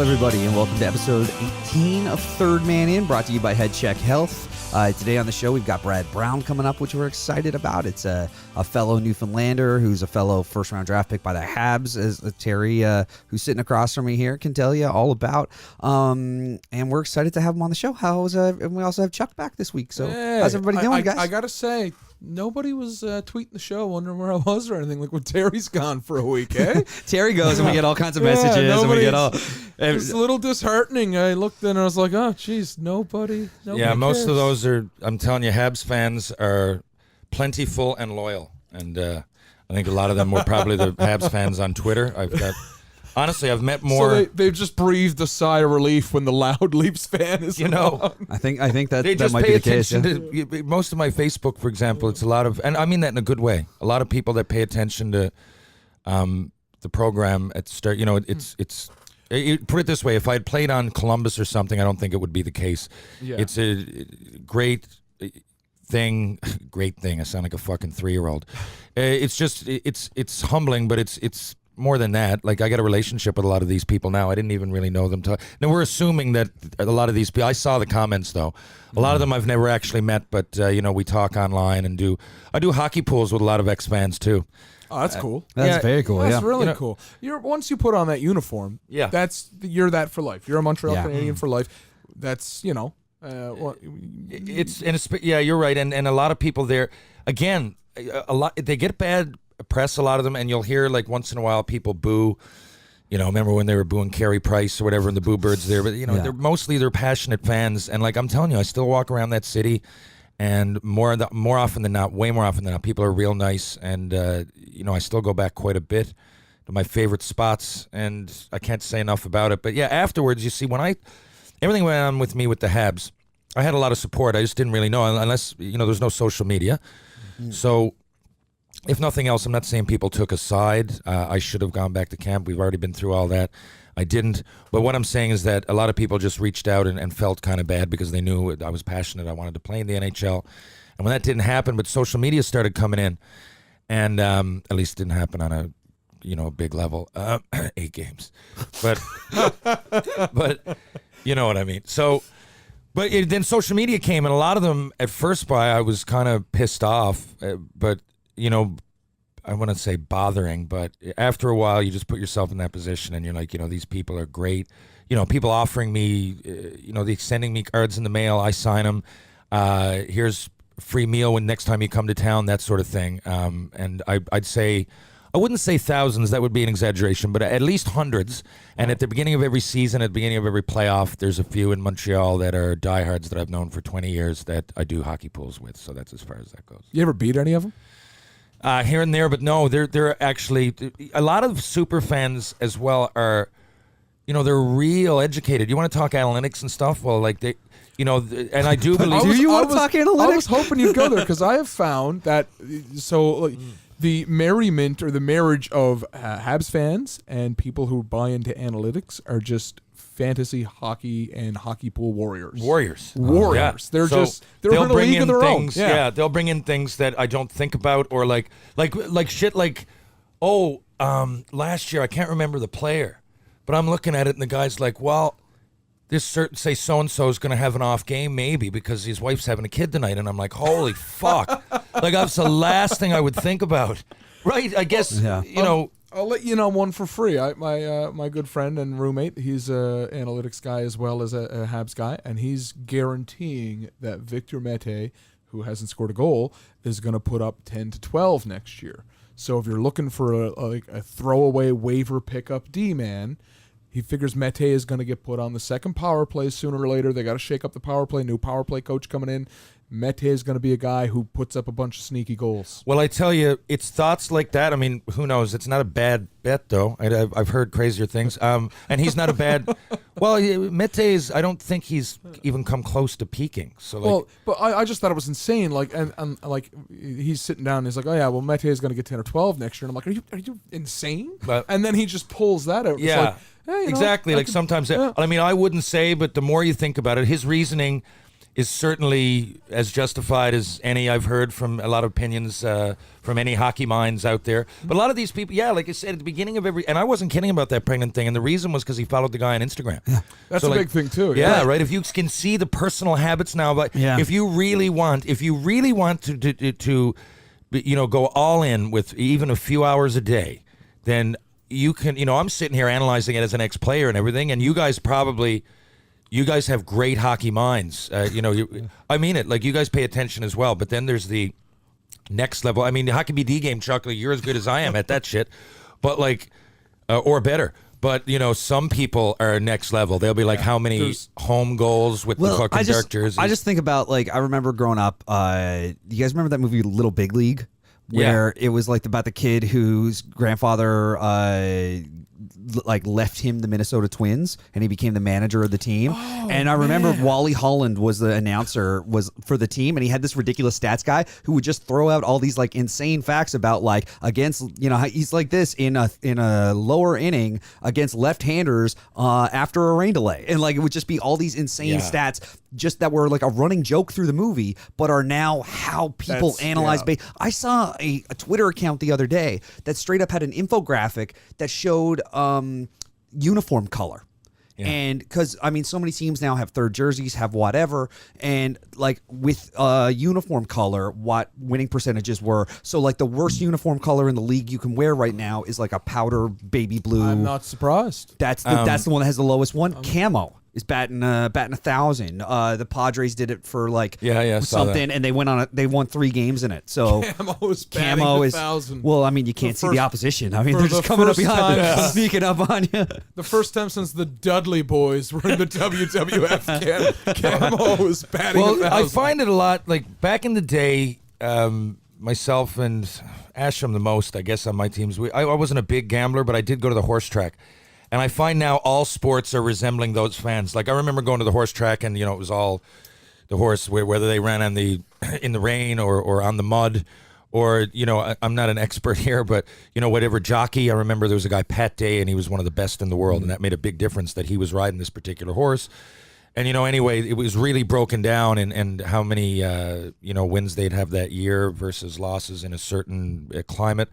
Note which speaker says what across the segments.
Speaker 1: everybody, and welcome to episode 18 of Third Man In, brought to you by Head Check Health. Today on the show, we've got Brad Brown coming up, which we're excited about. It's a fellow Newfoundlander who's a fellow first-round draft pick by the Habs, as Terry, who's sitting across from me here, can tell you all about. And we're excited to have him on the show. And we also have Chuck back this week. So how's everybody doing, guys?
Speaker 2: I got to say, nobody was tweeting the show wondering where I was or anything. Like when Terry's gone for a week, eh?
Speaker 1: Terry goes and we get all kinds of messages. And we get all.
Speaker 2: It's a little disheartening. I looked in and I was like, oh, geez, nobody
Speaker 3: yeah, most
Speaker 2: cares.
Speaker 3: of those are, I'm telling you, Habs fans are plentiful and loyal. And I think a lot of them were probably the Habs fans on Twitter. Honestly, I've met more.
Speaker 2: So they've just breathed a sigh of relief when the loud Leafs fan is
Speaker 3: gone.
Speaker 1: I think that
Speaker 3: they just
Speaker 1: might
Speaker 3: pay
Speaker 1: be the case.
Speaker 3: attention to most of my Facebook, for example. It's a lot of, and I mean that in a good way. A lot of people that pay attention to the program at start. You know, put it this way: if I had played on Columbus or something, I don't think it would be the case. Yeah. It's a great thing. Great thing. I sound like a fucking 3-year-old. It's just it's humbling, but it's more than that. Like, I got a relationship with a lot of these people now. I didn't even really know them. Now, we're assuming that a lot of these people, I saw the comments, though. A lot of them I've never actually met, but, we talk online and I do hockey pools with a lot of ex-fans, too.
Speaker 2: Oh, that's cool.
Speaker 1: That's very cool,
Speaker 2: That's really cool. Once you put on that uniform, you're that for life. You're a Montreal Canadian for life. That's, you're
Speaker 3: right. And a lot of people there, again, they get bad press, a lot of them, and you'll hear like once in a while people boo. Remember when they were booing Carey Price or whatever, and the boo birds there. But they're passionate fans, and like I'm telling you, I still walk around that city, and more often than not, way more often than not, people are real nice, and I still go back quite a bit to my favorite spots, and I can't say enough about it. But yeah, afterwards, you see, everything went on with me with the Habs, I had a lot of support. I just didn't really know, unless there's no social media, so. If nothing else, I'm not saying people took a side. I should have gone back to camp. We've already been through all that. I didn't. But what I'm saying is that a lot of people just reached out and felt kind of bad because they knew I was passionate. I wanted to play in the NHL. And when that didn't happen, but social media started coming in, and at least it didn't happen on a big level. 8 games. But you know what I mean. So, but then social media came, and a lot of them at first I was kind of pissed off, but I wouldn't say bothering, but after a while, you just put yourself in that position, and you're like, these people are great. People offering me, they sending me cards in the mail. I sign them. Here's a free meal when next time you come to town, that sort of thing. And I'd say, I wouldn't say thousands, that would be an exaggeration, but at least hundreds. And at the beginning of every season, at the beginning of every playoff, there's a few in Montreal that are diehards that I've known for 20 years that I do hockey pools with. So that's as far as that goes.
Speaker 2: You ever beat any of them?
Speaker 3: Here and there, but no, they're actually a lot of super fans as well are, they're real educated. You want to talk analytics and stuff? Well, like they, and I do believe.
Speaker 1: Do you want to talk analytics?
Speaker 2: I was hoping you'd go there because I have found that the merriment or the marriage of Habs fans and people who buy into analytics are just fantasy hockey and hockey pool warriors.
Speaker 3: Yeah.
Speaker 2: They're in a league of their own.
Speaker 3: Yeah, they'll bring in things that I don't think about, or like shit like, last year I can't remember the player, but I'm looking at it and the guy's like, well, this certain say so and so is going to have an off game maybe because his wife's having a kid tonight, and I'm like, holy fuck, like that's the last thing I would think about, right? I guess
Speaker 2: I'll let you know one for free. My good friend and roommate, he's a analytics guy as well as a Habs guy, and he's guaranteeing that Victor Mete, who hasn't scored a goal, is going to put up 10 to 12 next year. So if you're looking for a throwaway waiver pickup D-man, he figures Mete is going to get put on the second power play sooner or later. They got to shake up the power play. New power play coach coming in. Mete is going to be a guy who puts up a bunch of sneaky goals.
Speaker 3: Well, I tell you, it's thoughts like that. I mean, who knows? It's not a bad bet, though. I've heard crazier things. And he's not a bad. Well, Mete is. I don't think he's even come close to peaking. So,
Speaker 2: but I just thought it was insane. Like, and like he's sitting down and he's like, oh yeah, well Mete is going to get 10 or 12 next year. And I'm like, are you insane? And then he just pulls that out.
Speaker 3: Yeah,
Speaker 2: it's like, hey,
Speaker 3: exactly. Like sometimes, I mean, I wouldn't say, but the more you think about it, his reasoning. is certainly as justified as any I've heard from a lot of opinions from any hockey minds out there. But a lot of these people, like I said at the beginning of and I wasn't kidding about that pregnant thing, and the reason was because he followed the guy on Instagram.
Speaker 2: Yeah. That's a big thing too.
Speaker 3: Yeah, right. If you can see the personal habits now, but if you really want to go all in with even a few hours a day, then you can. I'm sitting here analyzing it as an ex-player and everything, and you guys have great hockey minds. I mean it. Like, you guys pay attention as well. But then there's the next level. I mean, the Hockey BD game, Chuck, you're as good as I am at that shit. But or better. But, some people are next level. They'll be like, how many home goals with the fucking dark jerseys?
Speaker 1: I just think about, I remember growing up, you guys remember that movie Little Big League? Where it was about the kid whose grandfather left him the Minnesota Twins, and he became the manager of the team. And I remember Wally Holland was the announcer for the team, and he had this ridiculous stats guy who would just throw out all these insane facts about against he's like this in a lower inning against left-handers after a rain delay, and it would just be all these insane stats just that were a running joke through the movie, but are now how people analyze baseball. I saw a Twitter account the other day that straight up had an infographic that showed uniform color. Yeah. And because, so many teams now have third jerseys, have whatever. And with uniform color, what winning percentages were. So the worst uniform color in the league you can wear right now is a powder baby blue.
Speaker 2: I'm not surprised.
Speaker 1: That's the one that has the lowest one. Camo is batting 1,000. The Padres did it for something, and they won 3 games in it. So
Speaker 2: Camo is batting 1,000.
Speaker 1: Well, you can't see the opposition. They're just coming up behind you, sneaking up on you.
Speaker 2: The first time since the Dudley Boys were in the WWF, Camo is batting 1,000.
Speaker 3: I find it a lot back in the day. Myself and Asham the most, I guess, on my teams. I wasn't a big gambler, but I did go to the horse track. And I find now all sports are resembling those fans. I remember going to the horse track, and it was all the horse, whether they ran in the rain or on the mud, or I'm not an expert here, but whatever jockey. I remember there was a guy, Pat Day, and he was one of the best in the world, and that made a big difference that he was riding this particular horse. And anyway, it was really broken down, and how many wins they'd have that year versus losses in a certain climate,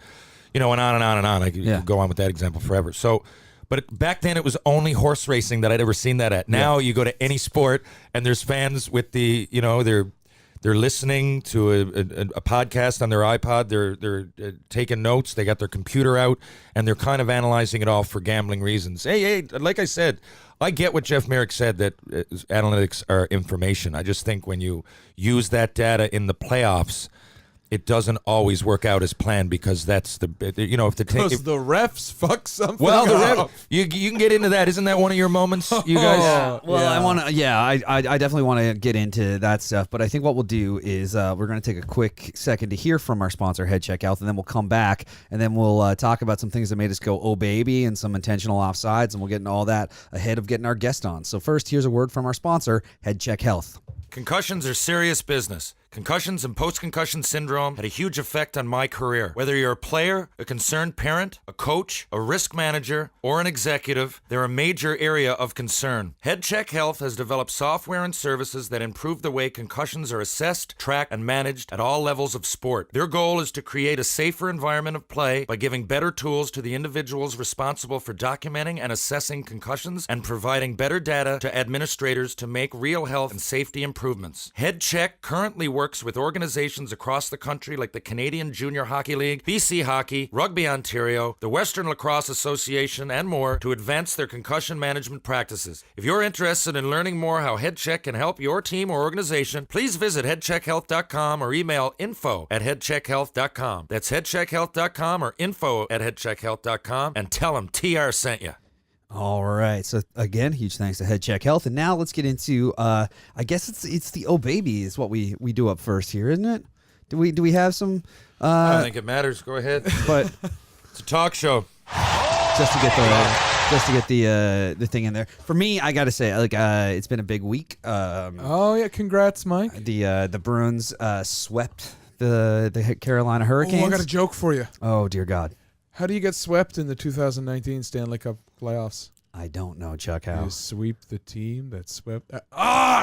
Speaker 3: and on and on and on. I could go on with that example forever. So. But back then, it was only horse racing that I'd ever seen that at. Now you go to any sport, and there's fans with the, they're listening to a podcast on their iPod. They're taking notes. They got their computer out, and they're kind of analyzing it all for gambling reasons. Hey, like I said, I get what Jeff Merrick said, that analytics are information. I just think when you use that data in the playoffs, it doesn't always work out as planned, because that's the if the
Speaker 2: because the refs fuck something.
Speaker 3: Well,
Speaker 2: up.
Speaker 3: You can get into that. Isn't that one of your moments, you guys?
Speaker 1: I want to. Yeah, I definitely want to get into that stuff. But I think what we'll do is we're going to take a quick second to hear from our sponsor, Head Check Health, and then we'll come back, and then we'll talk about some things that made us go, oh baby, and some intentional offsides, and we'll get into all that ahead of getting our guest on. So first, here's a word from our sponsor, Head Check Health.
Speaker 3: Concussions are serious business. Concussions and post-concussion syndrome had a huge effect on my career. Whether you're a player, a concerned parent, a coach, a risk manager, or an executive, they're a major area of concern. Head Check Health has developed software and services that improve the way concussions are assessed, tracked, and managed at all levels of sport. Their goal is to create a safer environment of play by giving better tools to the individuals responsible for documenting and assessing concussions, and providing better data to administrators to make real health and safety improvements. Head Check currently works with organizations across the country like the Canadian Junior Hockey League, BC Hockey, Rugby Ontario, the Western Lacrosse Association, and more to advance their concussion management practices. If you're interested in learning more how Head Check can help your team or organization, please visit headcheckhealth.com or email info@headcheckhealth.com. That's headcheckhealth.com or info@headcheckhealth.com, and tell them TR sent you.
Speaker 1: All right. So again, huge thanks to Head Check Health. And now let's get into I guess it's the oh baby is what we do up first here, isn't it? Do we have some
Speaker 3: I don't think it matters. Go ahead.
Speaker 1: But
Speaker 3: it's a talk show.
Speaker 1: Just to get the thing in there. For me, I got to say, it's been a big week.
Speaker 2: Congrats, Mike.
Speaker 1: The Bruins swept the Carolina Hurricanes.
Speaker 2: Oh, I got a joke for you.
Speaker 1: Oh dear God.
Speaker 2: How do you get swept in the 2019 Stanley Cup Playoffs?
Speaker 1: I don't know, Chuck. How?
Speaker 2: You sweep the team that swept.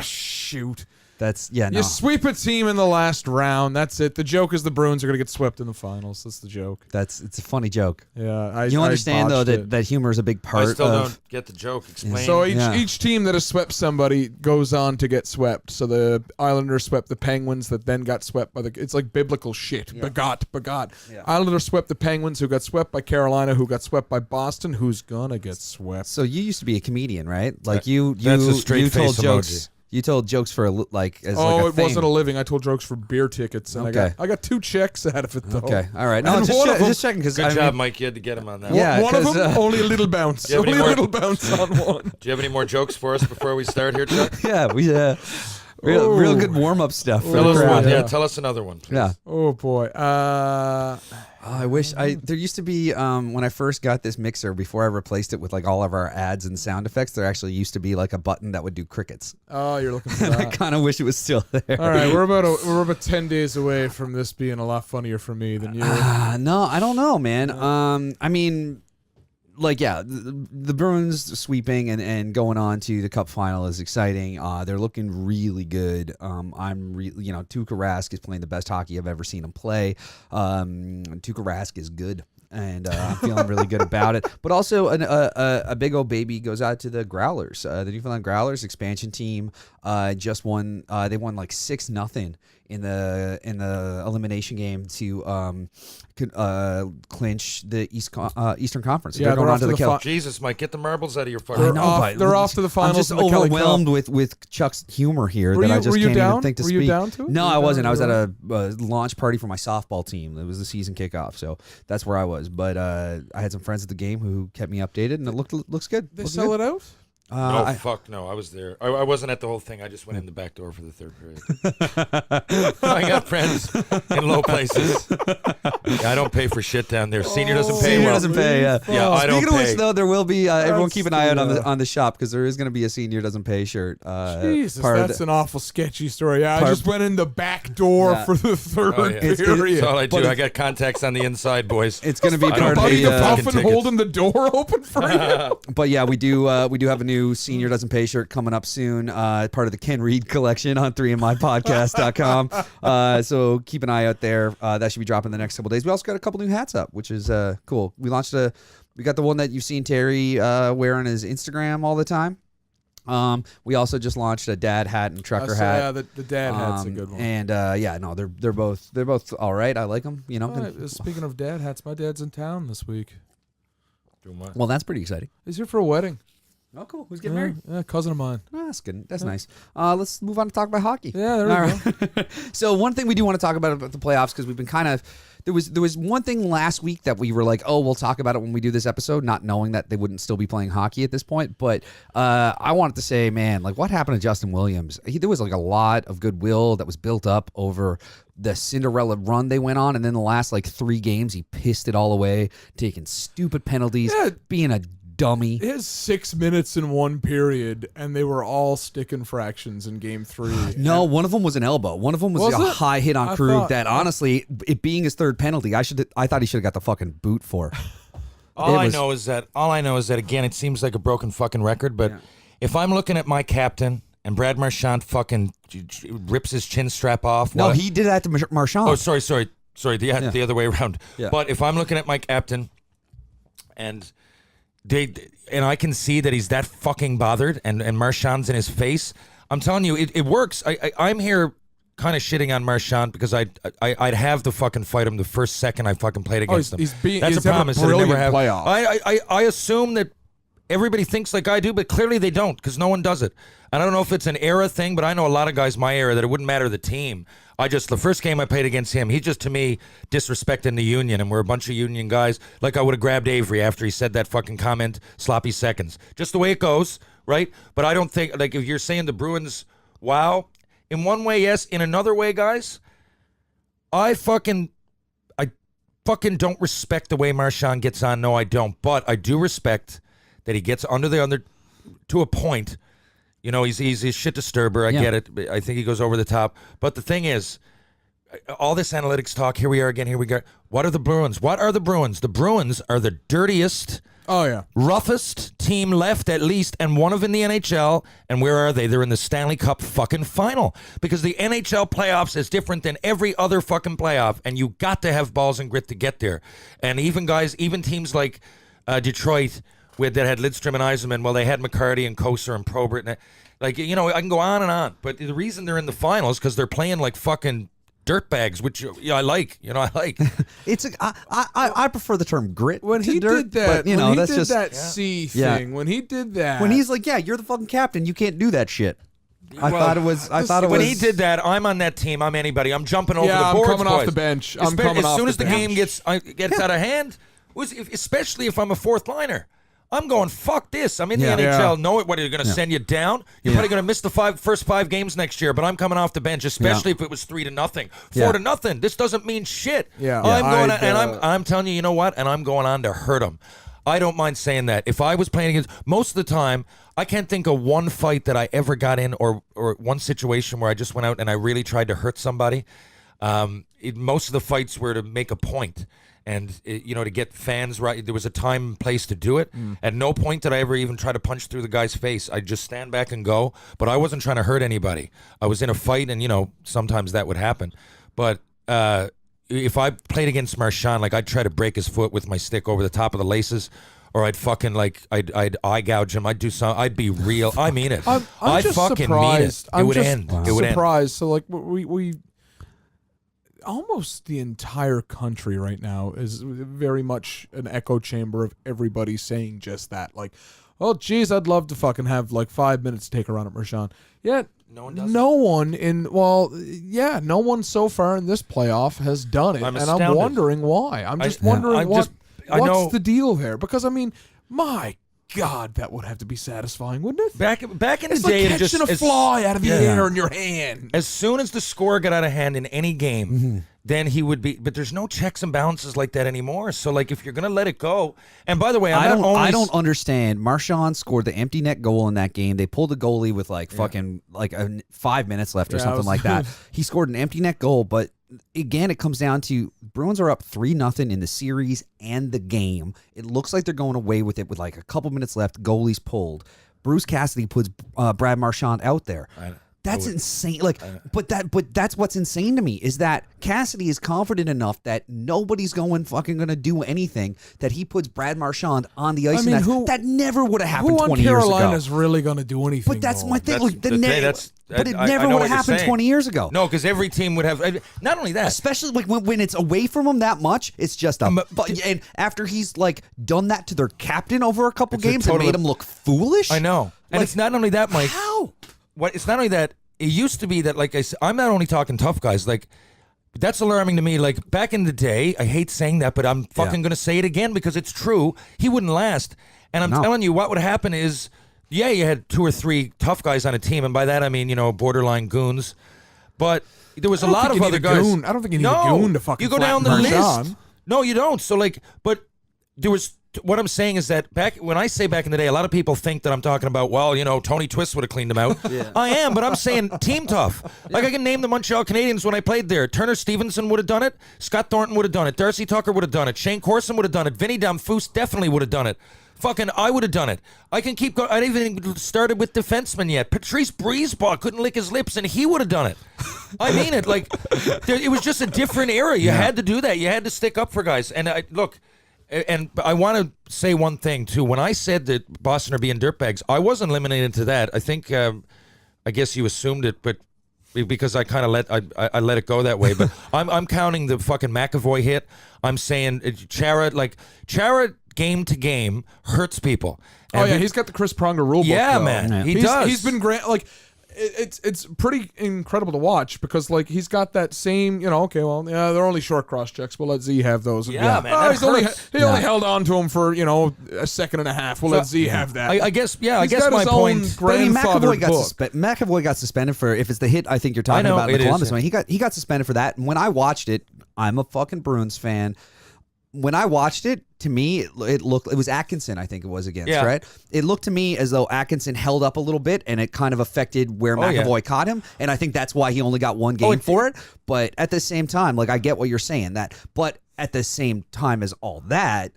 Speaker 2: Shoot.
Speaker 1: That's no.
Speaker 2: You sweep a team in the last round. That's it. The joke is the Bruins are going to get swept in the finals. That's the joke.
Speaker 1: It's a funny joke.
Speaker 2: Yeah,
Speaker 1: you understand though that humor is a big part.
Speaker 3: I still don't get the joke. Explain.
Speaker 2: So each team that has swept somebody goes on to get swept. So the Islanders swept the Penguins, that then got swept by the. It's like biblical shit. Yeah. Begot. Yeah. Islanders swept the Penguins, who got swept by Carolina, who got swept by Boston, who's gonna get swept.
Speaker 1: So you used to be a comedian, right? Like you
Speaker 3: told
Speaker 1: jokes. You told jokes for like as
Speaker 2: it wasn't a living. I told jokes for beer tickets, and I got 2 checks out of it though.
Speaker 1: Okay, all right. No, just checking because
Speaker 3: good job, Mike. You had to get him on that.
Speaker 1: Yeah,
Speaker 2: one of them only a little bounce. Only a little bounce on one.
Speaker 3: Do you have any more jokes for us before we start here, Chuck?
Speaker 1: Yeah, we real good warm up stuff.
Speaker 3: Tell us one. Yeah, tell us another one, please.
Speaker 1: Yeah.
Speaker 2: Oh boy.
Speaker 1: I wish there used to be when I first got this mixer, before I replaced it with like all of our ads and sound effects, there actually used to be like a button that would do crickets.
Speaker 2: Oh, you're looking for that.
Speaker 1: I kind of wish it was still there.
Speaker 2: All right, we're about 10 days away from this being a lot funnier for me than you.
Speaker 1: No, I don't know, man. I mean, like, yeah, the Bruins sweeping and going on to the Cup final is exciting. They're looking really good. Tuukka Rask is playing the best hockey I've ever seen him play. Tuukka Rask is good. And I'm feeling really good about it. But also a big old baby goes out to the Growlers. The Newfoundland Growlers expansion team just won. They won like 6-0 in the elimination game to clinch the Eastern Conference. So
Speaker 2: yeah,
Speaker 1: they're going on to the Kill.
Speaker 3: Jesus, Mike, get the marbles out of your fucking.
Speaker 2: They're off to the finals.
Speaker 1: I'm just overwhelmed with Chuck's humor here that I just can't even think to speak.
Speaker 2: Were you down to it?
Speaker 1: No, I wasn't. I was at a launch party for my softball team. It was the season kickoff, so that's where I was. But I had some friends at the game who kept me updated, and it looks good.
Speaker 2: They sell it out?
Speaker 3: Fuck no. I was there. I wasn't at the whole thing. I just went in the back door for the third period. I got friends in low places. Yeah, I don't pay for shit down there. Senior doesn't pay.
Speaker 1: Senior doesn't pay. Yeah,
Speaker 3: I don't pay.
Speaker 1: Speaking of which, though, there will be. Everyone keep an eye out on the shop because there is going to be a senior doesn't pay shirt.
Speaker 2: Jesus, that's an awful sketchy story. Yeah, I just went in the back door for the third period.
Speaker 3: That's all I do. I got contacts on the inside, boys.
Speaker 1: It's going to be part of
Speaker 2: the Puffin holding the door open for you.
Speaker 1: But yeah, we do have a new Senior Doesn't Pay shirt coming up soon, part of the Ken Reed collection on 3inmypodcast.com. So keep an eye out there. That should be dropping the next couple days. We also got a couple new hats up, which is cool. We got the one that you've seen Terry wear on his Instagram all the time. We also just launched a dad hat and trucker hat.
Speaker 2: Yeah, the dad hat's a good one.
Speaker 1: And they're both all right. I like them.
Speaker 2: Speaking of dad hats, my dad's in town this week.
Speaker 3: Doing what?
Speaker 1: Well, that's pretty exciting.
Speaker 2: He's here for a wedding.
Speaker 1: Oh, cool. Who's getting married?
Speaker 2: Yeah, cousin of mine.
Speaker 1: Oh, that's good. That's nice. Let's move on to talk about hockey.
Speaker 2: Yeah, there we go.
Speaker 1: So one thing we do want to talk about the playoffs, because we've been kind of there was one thing last week that we were like, oh, we'll talk about it when we do this episode, not knowing that they wouldn't still be playing hockey at this point. But I wanted to say, man, like what happened to Justin Williams? There was like a lot of goodwill that was built up over the Cinderella run they went on, and then the last like 3 games, he pissed it all away, taking stupid penalties, being a dummy.
Speaker 2: It has 6 minutes in one period, and they were all stick infractions in Game 3.
Speaker 1: No, one of them was an elbow. One of them was a high hit on Krug that honestly, it being his third penalty, I thought he should have got the fucking boot for.
Speaker 3: All I know is that again, it seems like a broken fucking record, but if I'm looking at my captain and Brad Marchand fucking rips his chin strap off.
Speaker 1: No, he did that to Marchand.
Speaker 3: Oh, sorry. The other way around. Yeah. But if I'm looking at my captain and I can see that he's that fucking bothered and Marchand's in his face, I'm telling you, it works. I'm here kind of shitting on Marchand because I'd have to fucking fight him the first second I fucking played against him. That's a promise that I never have. I assume that everybody thinks like I do, but clearly they don't because no one does it. And I don't know if it's an era thing, but I know a lot of guys my era that it wouldn't matter the team. The first game I played against him, he just, to me, disrespecting the Union, and we're a bunch of Union guys. Like I would have grabbed Avery after he said that fucking comment, sloppy seconds. Just the way it goes, right? But I don't think, like if you're saying the Bruins, wow, in one way, yes. In another way, guys, I fucking don't respect the way Marchand gets on. No, I don't. But I do respect that he gets under to a point. You know, he's a shit disturber. I get it. I think he goes over the top. But the thing is, all this analytics talk. Here we are again. Here we go. What are the Bruins? What are the Bruins? The Bruins are the dirtiest, roughest team left, at least, and one of in the NHL. And where are they? They're in the Stanley Cup fucking final, because the NHL playoffs is different than every other fucking playoff, and you got to have balls and grit to get there. And even teams like Detroit that had Lidstrom and Yzerman, well, they had McCarty and Kosar and Probert, and I can go on and on. But the reason they're in the finals because they're playing like fucking dirtbags, which I like. I like.
Speaker 1: I prefer the term grit.
Speaker 2: When he
Speaker 1: dirt,
Speaker 2: did that,
Speaker 1: but,
Speaker 2: when he
Speaker 1: that's
Speaker 2: did
Speaker 1: just
Speaker 2: that C thing, when he did that,
Speaker 1: when he's like, yeah, you're the fucking captain, you can't do that shit. I thought it was.
Speaker 3: When he did that, I'm on that team. I'm anybody. I'm jumping over the boards.
Speaker 2: I'm coming
Speaker 3: boys.
Speaker 2: off the bench.
Speaker 3: As soon as the game gets out of hand, especially if I'm a fourth liner. I'm going, fuck this. I'm in the NHL. Know it. What, are you going to send you down? You're probably going to miss the first 5 games next year, but I'm coming off the bench, especially if it was 3-0. 4-0. This doesn't mean shit. I'm telling you, you know what? And I'm going on to hurt them. I don't mind saying that. If I was playing against, most of the time, I can't think of one fight that I ever got in or one situation where I just went out and I really tried to hurt somebody. Most of the fights were to make a point. And, to get fans right, there was a time and place to do it. At no point did I ever even try to punch through the guy's face. I'd just stand back and go. But I wasn't trying to hurt anybody. I was in a fight, and, sometimes that would happen. But if I played against Marchand, I'd try to break his foot with my stick over the top of the laces. Or I'd fucking, I'd eye gouge him. I'd do something. I'd be real. I mean it.
Speaker 2: I'm just
Speaker 3: fucking
Speaker 2: surprised.
Speaker 3: mean it. It would end.
Speaker 2: It would surprised. So, we almost the entire country right now is very much an echo chamber of everybody saying just that. Oh, geez, I'd love to fucking have 5 minutes to take a run at Marchand. Yet,
Speaker 3: no one does.
Speaker 2: No one so far in this playoff has done it. I'm wondering why. I'm just wondering what's the deal there. Because, my God, that would have to be satisfying, wouldn't it?
Speaker 3: Back in the
Speaker 2: it's
Speaker 3: day,
Speaker 2: like catching a fly out of the air in your hand.
Speaker 3: As soon as the score got out of hand in any game, then he would be. But there's no checks and balances like that anymore. So, if you're gonna let it go, and by the way, I
Speaker 1: don't understand. Marchand scored the empty net goal in that game. They pulled the goalie with 5 minutes left or something like that. He scored an empty net goal, but. Again, it comes down to Bruins are up 3-0 in the series and the game. It looks like they're going away with it with a couple minutes left. Goalie's pulled. Bruce Cassidy puts Brad Marchand out there. That's insane. But that's what's insane to me is that Cassidy is confident enough that nobody's going to do anything that he puts Brad Marchand on the ice. That never would have happened 20 years ago.
Speaker 2: Who on Carolina's really going to do anything?
Speaker 1: But that's my thing.
Speaker 3: But
Speaker 1: it never would have happened 20 years ago.
Speaker 3: No, because every team would have. Not only that,
Speaker 1: especially when it's away from them that much, it's just a. And after he's done that to their captain over a couple games and made him look foolish.
Speaker 3: I know, and it's not only that, Mike.
Speaker 1: How?
Speaker 3: It's not only that. It used to be that, I said, I'm not only talking tough guys. That's alarming to me. Back in the day, I hate saying that, but I'm fucking going to say it again because it's true. He wouldn't last. And I'm telling you, what would happen is, you had 2 or 3 tough guys on a team, and by that I mean, borderline goons. But there was a lot of other guys.
Speaker 2: I don't think you need a goon to fucking.
Speaker 3: You go down the list. No, you don't. So but there was. What I'm saying is that when I say back in the day, a lot of people think that I'm talking about, Tony Twist would have cleaned them out. I am, but I'm saying team tough. I can name the Montreal Canadiens when I played there. Turner Stevenson would have done it. Scott Thornton would have done it. Darcy Tucker would have done it. Shane Corson would have done it. Vinny Damphousse definitely would have done it. Fucking, I would have done it. I can keep going. I didn't even started with defensemen yet. Patrice Brisebois couldn't lick his lips, and he would have done it. I mean it. It was just a different era. You had to do that. You had to stick up for guys. And look. And I want to say one thing, too. When I said that Boston are being dirtbags, I wasn't limited to that. I think, I guess you assumed it, but because I kind of I let it go that way. But I'm counting the fucking McAvoy hit. I'm saying Chara game to game hurts people. And
Speaker 2: he's got the Chris Pronger rule book.
Speaker 3: Yeah, man, he does.
Speaker 2: He's been great. It's pretty incredible to watch because he's got that same they're only short cross checks. We'll let Z have those.
Speaker 3: Man,
Speaker 2: he only held on to him for a second and a half. We'll let Z have that.
Speaker 3: I guess my point.
Speaker 1: McAvoy got suspended for if it's the hit. I think you're talking about in the Columbus one. He got suspended for that. And when I watched it, I'm a fucking Bruins fan. when I watched it, to me, it was Atkinson, I think it was against, right? It looked to me as though Atkinson held up a little bit, and it kind of affected where McAvoy caught him, and I think that's why he only got one game for it. But at the same time, like, I get what you're saying, but at the same time as all that,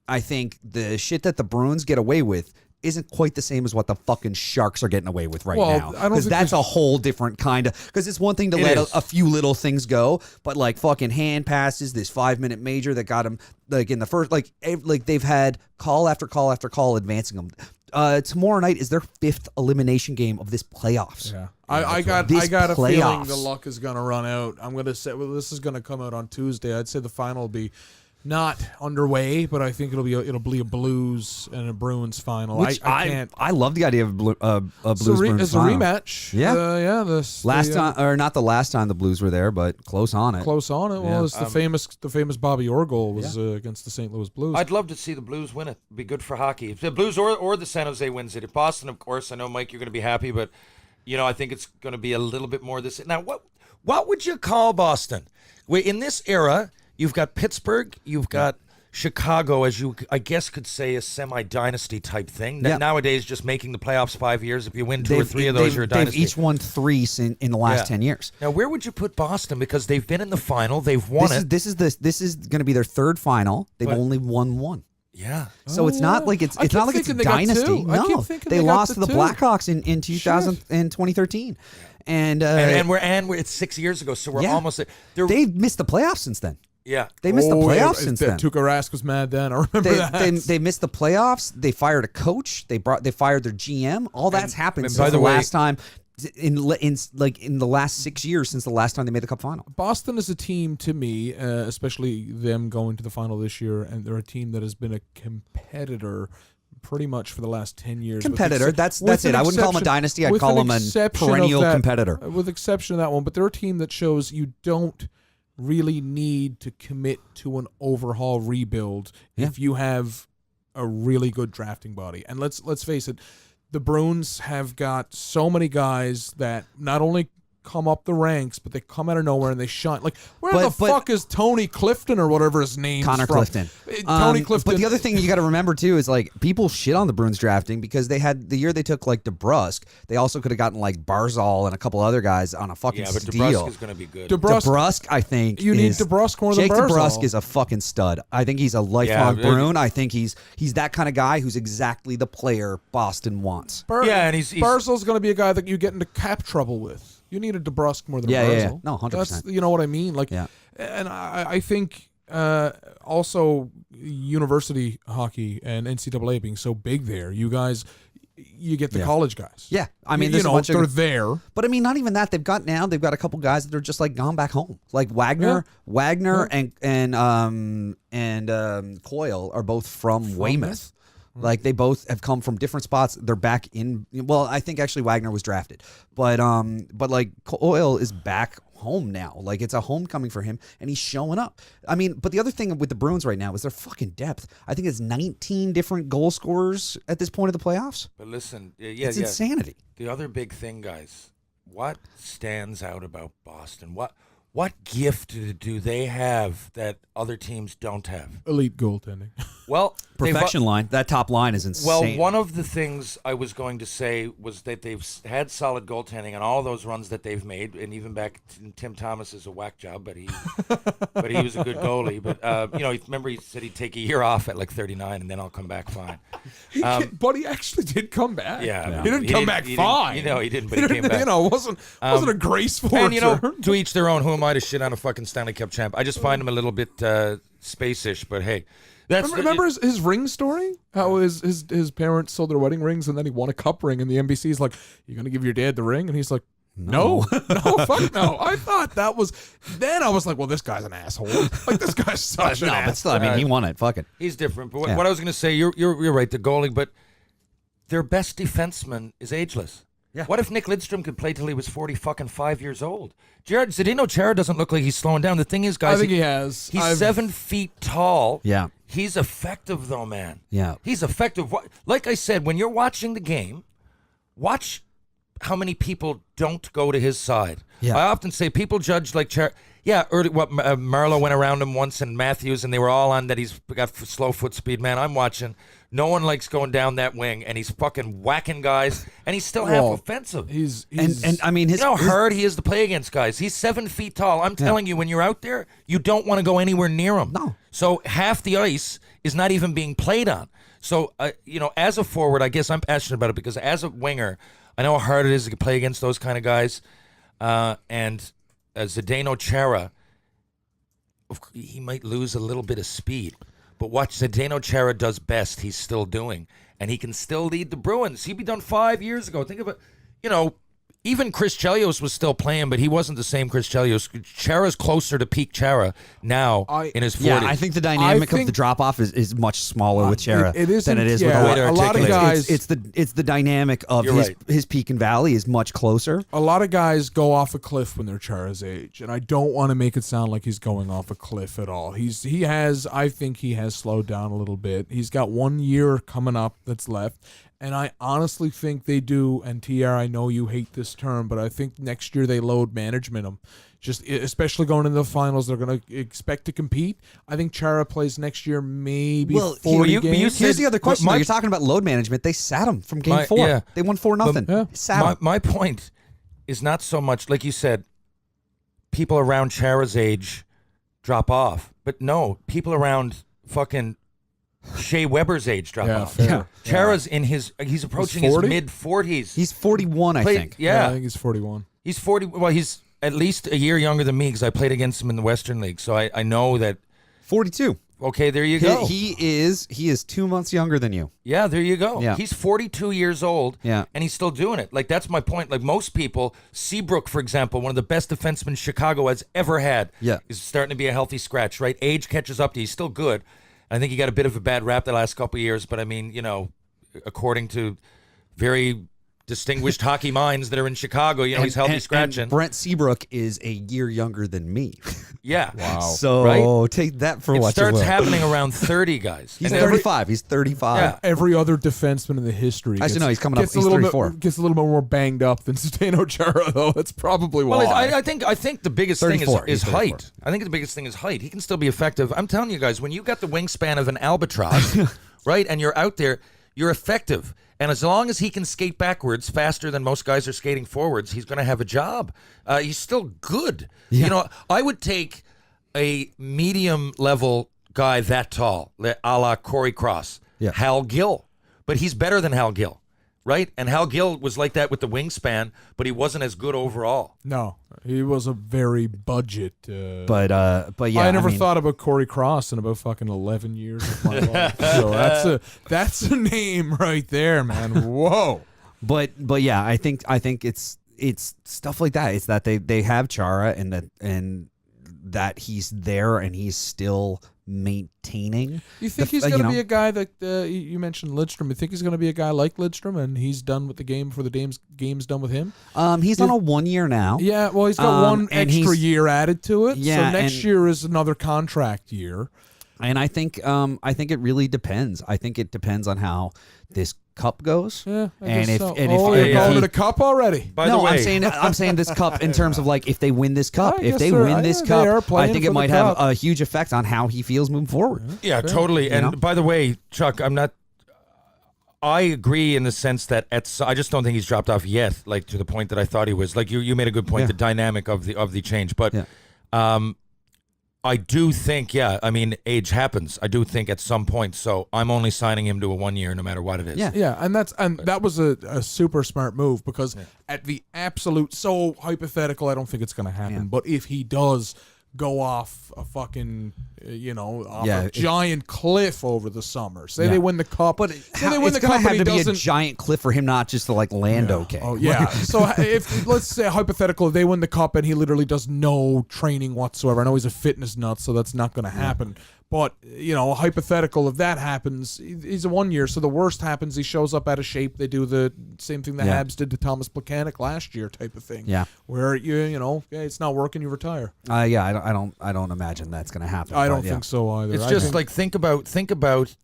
Speaker 1: I think the shit that the Bruins get away with isn't quite the same as what the fucking Sharks are getting away with now. Because that's a whole different kind of... Because it's one thing to let a few little things go, but like fucking hand passes, this 5-minute major that got him like in the first... Like they've had call after call after call advancing them. Tomorrow night is their 5th elimination game of this playoffs.
Speaker 2: Yeah, I got a feeling the luck is going to run out. I'm going to say, well, this is going to come out on Tuesday. I'd say the final will be not underway, but I think it'll be a Blues and a Bruins final.
Speaker 1: Which I love the idea of Blues Bruins
Speaker 2: it's
Speaker 1: final.
Speaker 2: A rematch.
Speaker 1: Not the last time the Blues were there, but close on it.
Speaker 2: Well, it's the famous Bobby Orr goal was against the St. Louis Blues.
Speaker 3: I'd love to see the Blues win it. It'd be good for hockey. If the Blues or the San Jose wins it. If Boston, of course, I know, Mike, you're going to be happy, but I think it's going to be a little bit more this. Now, what would you call Boston? In this era, you've got Pittsburgh, you've got Chicago, as you, I guess, could say a semi-dynasty type thing.
Speaker 1: Yep.
Speaker 3: Nowadays, just making the playoffs 5 years. If you win 2 or 3 of those, you're a dynasty.
Speaker 1: They've each won 3 in the last 10 years.
Speaker 3: Now, where would you put Boston? Because they've been in the final, they've won it.
Speaker 1: This is going to be their 3rd final. They've only won 1.
Speaker 3: Yeah.
Speaker 1: So it's not like it's not like it's a dynasty. No, they lost to the Blackhawks in 2013. And
Speaker 3: we're it's 6 years ago, so we're almost there.
Speaker 1: They've missed the playoffs since then.
Speaker 3: Yeah,
Speaker 1: they missed the playoffs since then.
Speaker 2: Tuukka Rask was mad then. I remember that.
Speaker 1: They missed the playoffs. They fired a coach. They fired their GM. All that's happened since
Speaker 3: the
Speaker 1: last time. In the last 6 years since the last time they made the Cup final.
Speaker 2: Boston is a team to me, especially them going to the final this year, and they're a team that has been a competitor pretty much for the last 10 years.
Speaker 1: Competitor, that's it. I wouldn't call them a dynasty. I'd call them a perennial competitor.
Speaker 2: With exception of that one, but they're a team that shows you don't really need to commit to an overhaul rebuild if you have a really good drafting body. And let's face it, the Bruins have got so many guys that not only come up the ranks, but they come out of nowhere and they shine. Like, where the fuck is Tony Clifton or whatever his name is
Speaker 1: Connor
Speaker 2: from?
Speaker 1: Clifton.
Speaker 2: Tony Clifton.
Speaker 1: But the other thing you got to remember, too, is, like, people shit on the Bruins drafting because they had the year they took, like, DeBrusk. They also could have gotten, like, Barzal and a couple other guys on a fucking steal.
Speaker 3: Yeah, but DeBrusk is going to be good.
Speaker 1: DeBrusk, I think,
Speaker 2: you need DeBrusk more than
Speaker 1: Jake
Speaker 2: Barzal.
Speaker 1: DeBrusk is a fucking stud. I think he's a lifelong Bruin. I think he's that kind of guy who's exactly the player Boston wants.
Speaker 3: And
Speaker 2: Barzal's going to be a guy that you get into cap trouble with. You need a DeBrusk more than Barzal.
Speaker 1: Yeah. No, 100%.
Speaker 2: That's, you know what I mean? Like, and I think also university hockey and NCAA being so big there, you get the college guys.
Speaker 1: Yeah, I mean,
Speaker 2: they're there.
Speaker 1: But I mean, not even that. They've got a couple guys that are just like gone back home. Like Wagner and Coyle are both from Weymouth. Like, they both have come from different spots. They're back in. Well, I think actually Wagner was drafted, but like Coyle is back home now. Like, it's a homecoming for him, and he's showing up. I mean, but the other thing with the Bruins right now is their fucking depth. I think it's 19 different goal scorers at this point of the playoffs.
Speaker 3: But listen,
Speaker 1: it's insanity.
Speaker 3: The other big thing, guys, what stands out about Boston? What gift do they have that other teams don't have?
Speaker 2: Elite goaltending.
Speaker 3: Well,
Speaker 1: perfection line. That top line is insane.
Speaker 3: Well, one of the things I was going to say was that they've had solid goaltending on all those runs that they've made, and even back Tim Thomas is a whack job, but he was a good goalie. But remember he said he'd take a year off at like 39, and then I'll come back fine.
Speaker 2: But he actually did come back.
Speaker 3: Yeah,
Speaker 2: he didn't come back fine.
Speaker 3: He didn't. But he came back.
Speaker 2: Wasn't a graceful return.
Speaker 3: To each their own. Who am I to shit on a fucking Stanley Cup champ? I just find him a little bit space-ish, but hey.
Speaker 2: Remember his ring story? How his parents sold their wedding rings, and then he won a cup ring, and the NBC's like, "You gonna give your dad the ring?" And he's like, "No, fuck no." I thought that was. Then I was like, "Well, this guy's an asshole. Like, this guy's such an asshole."
Speaker 1: But still, I mean, he won it. Fuck it.
Speaker 3: He's different. But what I was gonna say, you're right. The goalie, but their best defenseman is ageless. Yeah. What if Nick Lidstrom could play till he was 5 years old? Zdeno Chara doesn't look like he's slowing down. The thing is, guys,
Speaker 2: I think he has.
Speaker 3: He's 7 feet tall.
Speaker 1: Yeah.
Speaker 3: He's effective, though, man.
Speaker 1: Yeah.
Speaker 3: He's effective. Like I said, when you're watching the game, watch how many people don't go to his side.
Speaker 1: Yeah.
Speaker 3: I often say people judge like Chara. Yeah, Marlowe went around him once, and Matthews, and they were all on that. He's got slow foot speed, man. I'm watching. No one likes going down that wing, and he's fucking whacking guys, and he's still half offensive.
Speaker 2: He's
Speaker 1: and I mean,
Speaker 3: you know how hard he is to play against guys. He's 7 feet tall. I'm telling you, when you're out there, you don't want to go anywhere near him.
Speaker 1: No.
Speaker 3: So half the ice is not even being played on. So, as a forward, I guess I'm passionate about it because as a winger, I know how hard it is to play against those kind of guys. And Zdeno Chara, he might lose a little bit of speed. But what Zdeno Chara does best, he's still doing. And he can still lead the Bruins. He'd be done 5 years ago. Think of it, even Chris Chelios was still playing, but he wasn't the same Chris Chelios. Chara's closer to peak Chara now in his 40s.
Speaker 1: Yeah, I think the dynamic of the drop-off is much smaller with Chara than it is with
Speaker 2: a lot of guys.
Speaker 1: It's the dynamic of his peak and valley is much closer.
Speaker 2: A lot of guys go off a cliff when they're Chara's age, and I don't want to make it sound like he's going off a cliff at all. I think he has slowed down a little bit. He's got 1 year coming up that's left. And I honestly think they do, and TR, I know you hate this term, but I think next year they load management him. Just especially going into the finals, they're going to expect to compete. I think Chara plays next year maybe 40 games.
Speaker 1: Here's the other question. You're talking about load management. They sat him from game 4. Yeah. They won 4-0.
Speaker 3: My point is not so much, like you said, people around Chara's age drop off. But no, people around fucking Shea Weber's age drop off.
Speaker 2: Yeah.
Speaker 3: Chara's he's approaching his mid-40s.
Speaker 1: He's 41, I think.
Speaker 2: Yeah, I think he's 41.
Speaker 3: He's 40. Well, he's at least a year younger than me because I played against him in the Western League. So I know that.
Speaker 1: 42.
Speaker 3: Okay, there you go.
Speaker 1: He is 2 months younger than you.
Speaker 3: Yeah, there you go.
Speaker 1: Yeah.
Speaker 3: He's 42 years old, and he's still doing it. Like, that's my point. Like, most people, Seabrook, for example, one of the best defensemen Chicago has ever had, is starting to be a healthy scratch, right? Age catches up to you. He's still good. I think he got a bit of a bad rap the last couple of years, but I mean, according to very distinguished hockey minds that are in Chicago, he's healthy scratching.
Speaker 1: And Brent Seabrook is a year younger than me.
Speaker 3: Yeah.
Speaker 2: Wow.
Speaker 1: So take that for what you will.
Speaker 3: It starts happening around 30, guys.
Speaker 1: He's 35. He's 35.
Speaker 3: Yeah.
Speaker 2: Every other defenseman in the history.
Speaker 1: Actually, no, he's coming up. He's 34.
Speaker 2: Gets a little bit more banged up than Zdeno Chara, though. That's probably why.
Speaker 3: Well, I think the biggest thing is height. I think the biggest thing is height. He can still be effective. I'm telling you guys, when you got the wingspan of an albatross, right, and you're out there, you're effective. And as long as he can skate backwards faster than most guys are skating forwards, he's going to have a job. He's still good. Yeah. I would take a medium-level guy that tall, a la Corey Cross, Hal Gill. But he's better than Hal Gill, right? And Hal Gill was like that with the wingspan, but he wasn't as good overall.
Speaker 2: No, he was a very budget.
Speaker 1: But yeah,
Speaker 2: I never thought about Corey Cross in about fucking 11 years of my life. So that's a name right there, man. Whoa.
Speaker 1: But yeah, I think it's stuff like that. It's that they have Chara and that he's there and he's still maintaining.
Speaker 2: You think he's going to be a guy that you mentioned Lidstrom? You think he's going to be a guy like Lidstrom and he's done with the game before the game's done with him?
Speaker 1: He's on a 1 year now.
Speaker 2: Yeah, well, he's got one extra year added to it.
Speaker 1: Yeah,
Speaker 2: so next year is another contract year.
Speaker 1: And I think it really depends. I think it depends on how this cup goes.
Speaker 2: Yeah,
Speaker 1: and if
Speaker 2: you're going to the cup already.
Speaker 3: By the way,
Speaker 1: I'm saying this cup in terms of like if they win this cup, I think it might have a huge effect on how he feels moving forward.
Speaker 3: Yeah, totally. And by the way, Chuck, I agree in the sense that I just don't think he's dropped off yet, like to the point that I thought he was. Like you made a good point, the dynamic of the change, but. I do think, age happens. I do think at some point. So I'm only signing him to a 1 year, no matter what it is.
Speaker 2: Yeah, and that was a super smart move because at the absolute hypothetical, I don't think it's going to happen. But if he does go off a fucking a giant cliff over the summer, say they win the cup,
Speaker 1: but they win the cup, have to be a giant cliff for him not just to like land okay.
Speaker 2: Oh yeah. So if let's say hypothetical, if they win the cup and he literally does no training whatsoever. I know he's a fitness nut, so that's not going to happen. But, hypothetical, if that happens, he's a 1 year, so the worst happens, he shows up out of shape. They do the same thing the Habs did to Thomas Plekanec last year type of thing.
Speaker 1: Yeah.
Speaker 2: Where, it's not working, you retire.
Speaker 1: I don't imagine that's going to happen.
Speaker 2: I don't think so either.
Speaker 3: It's just think about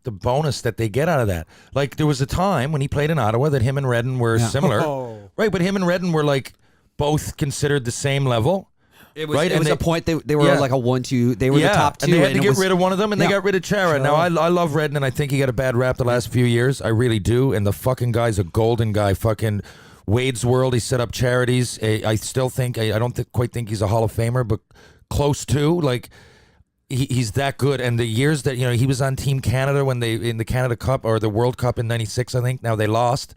Speaker 3: the bonus that they get out of that. Like, there was a time when he played in Ottawa that him and Redden were similar. Right, but him and Redden were, like, both considered the same level.
Speaker 1: It was,
Speaker 3: right?
Speaker 1: it was a point they were like a 1-2. They were the top 2.
Speaker 3: And they had to get rid of one of them, and they got rid of Chara.
Speaker 2: Chara.
Speaker 3: Now, I love Redden, and I think he got a bad rap the last few years. I really do. And the fucking guy's a golden guy. Fucking Wade's World, he set up charities. I still think, I don't quite think he's a Hall of Famer, but close to. Like, he's that good. And the years that, he was on Team Canada when in the Canada Cup, or the World Cup in 96, I think. Now they lost.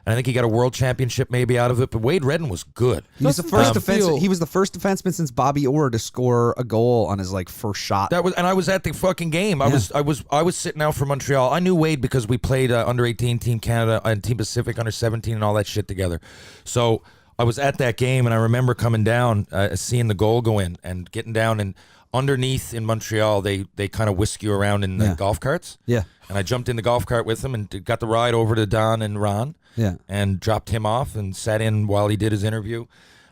Speaker 3: And I think he got a world championship maybe out of it, but Wade Redden was good.
Speaker 1: He was the first defenseman since Bobby Orr to score a goal on his first shot.
Speaker 3: And I was at the fucking game. I was sitting out for Montreal. I knew Wade because we played under 18 Team Canada and Team Pacific under 17 and all that shit together. So I was at that game, and I remember coming down, seeing the goal go in, and getting down, and underneath in Montreal, they kind of whisk you around in the golf carts.
Speaker 1: Yeah.
Speaker 3: And I jumped in the golf cart with him and got the ride over to Don and Ron.
Speaker 1: Yeah.
Speaker 3: And dropped him off and sat in while he did his interview.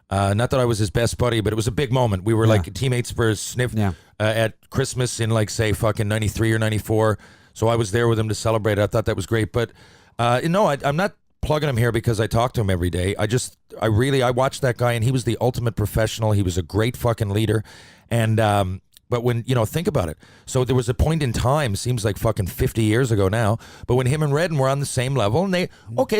Speaker 3: Not that I was his best buddy, but it was a big moment. We were like teammates for Sniff at Christmas in fucking 93 or 94. So I was there with him to celebrate. I thought that was great. But I'm not plugging him here because I talk to him every day. I watched that guy, and he was the ultimate professional. He was a great fucking leader. And but when, think about it. So there was a point in time, seems like fucking 50 years ago now, but when him and Redden were on the same level, and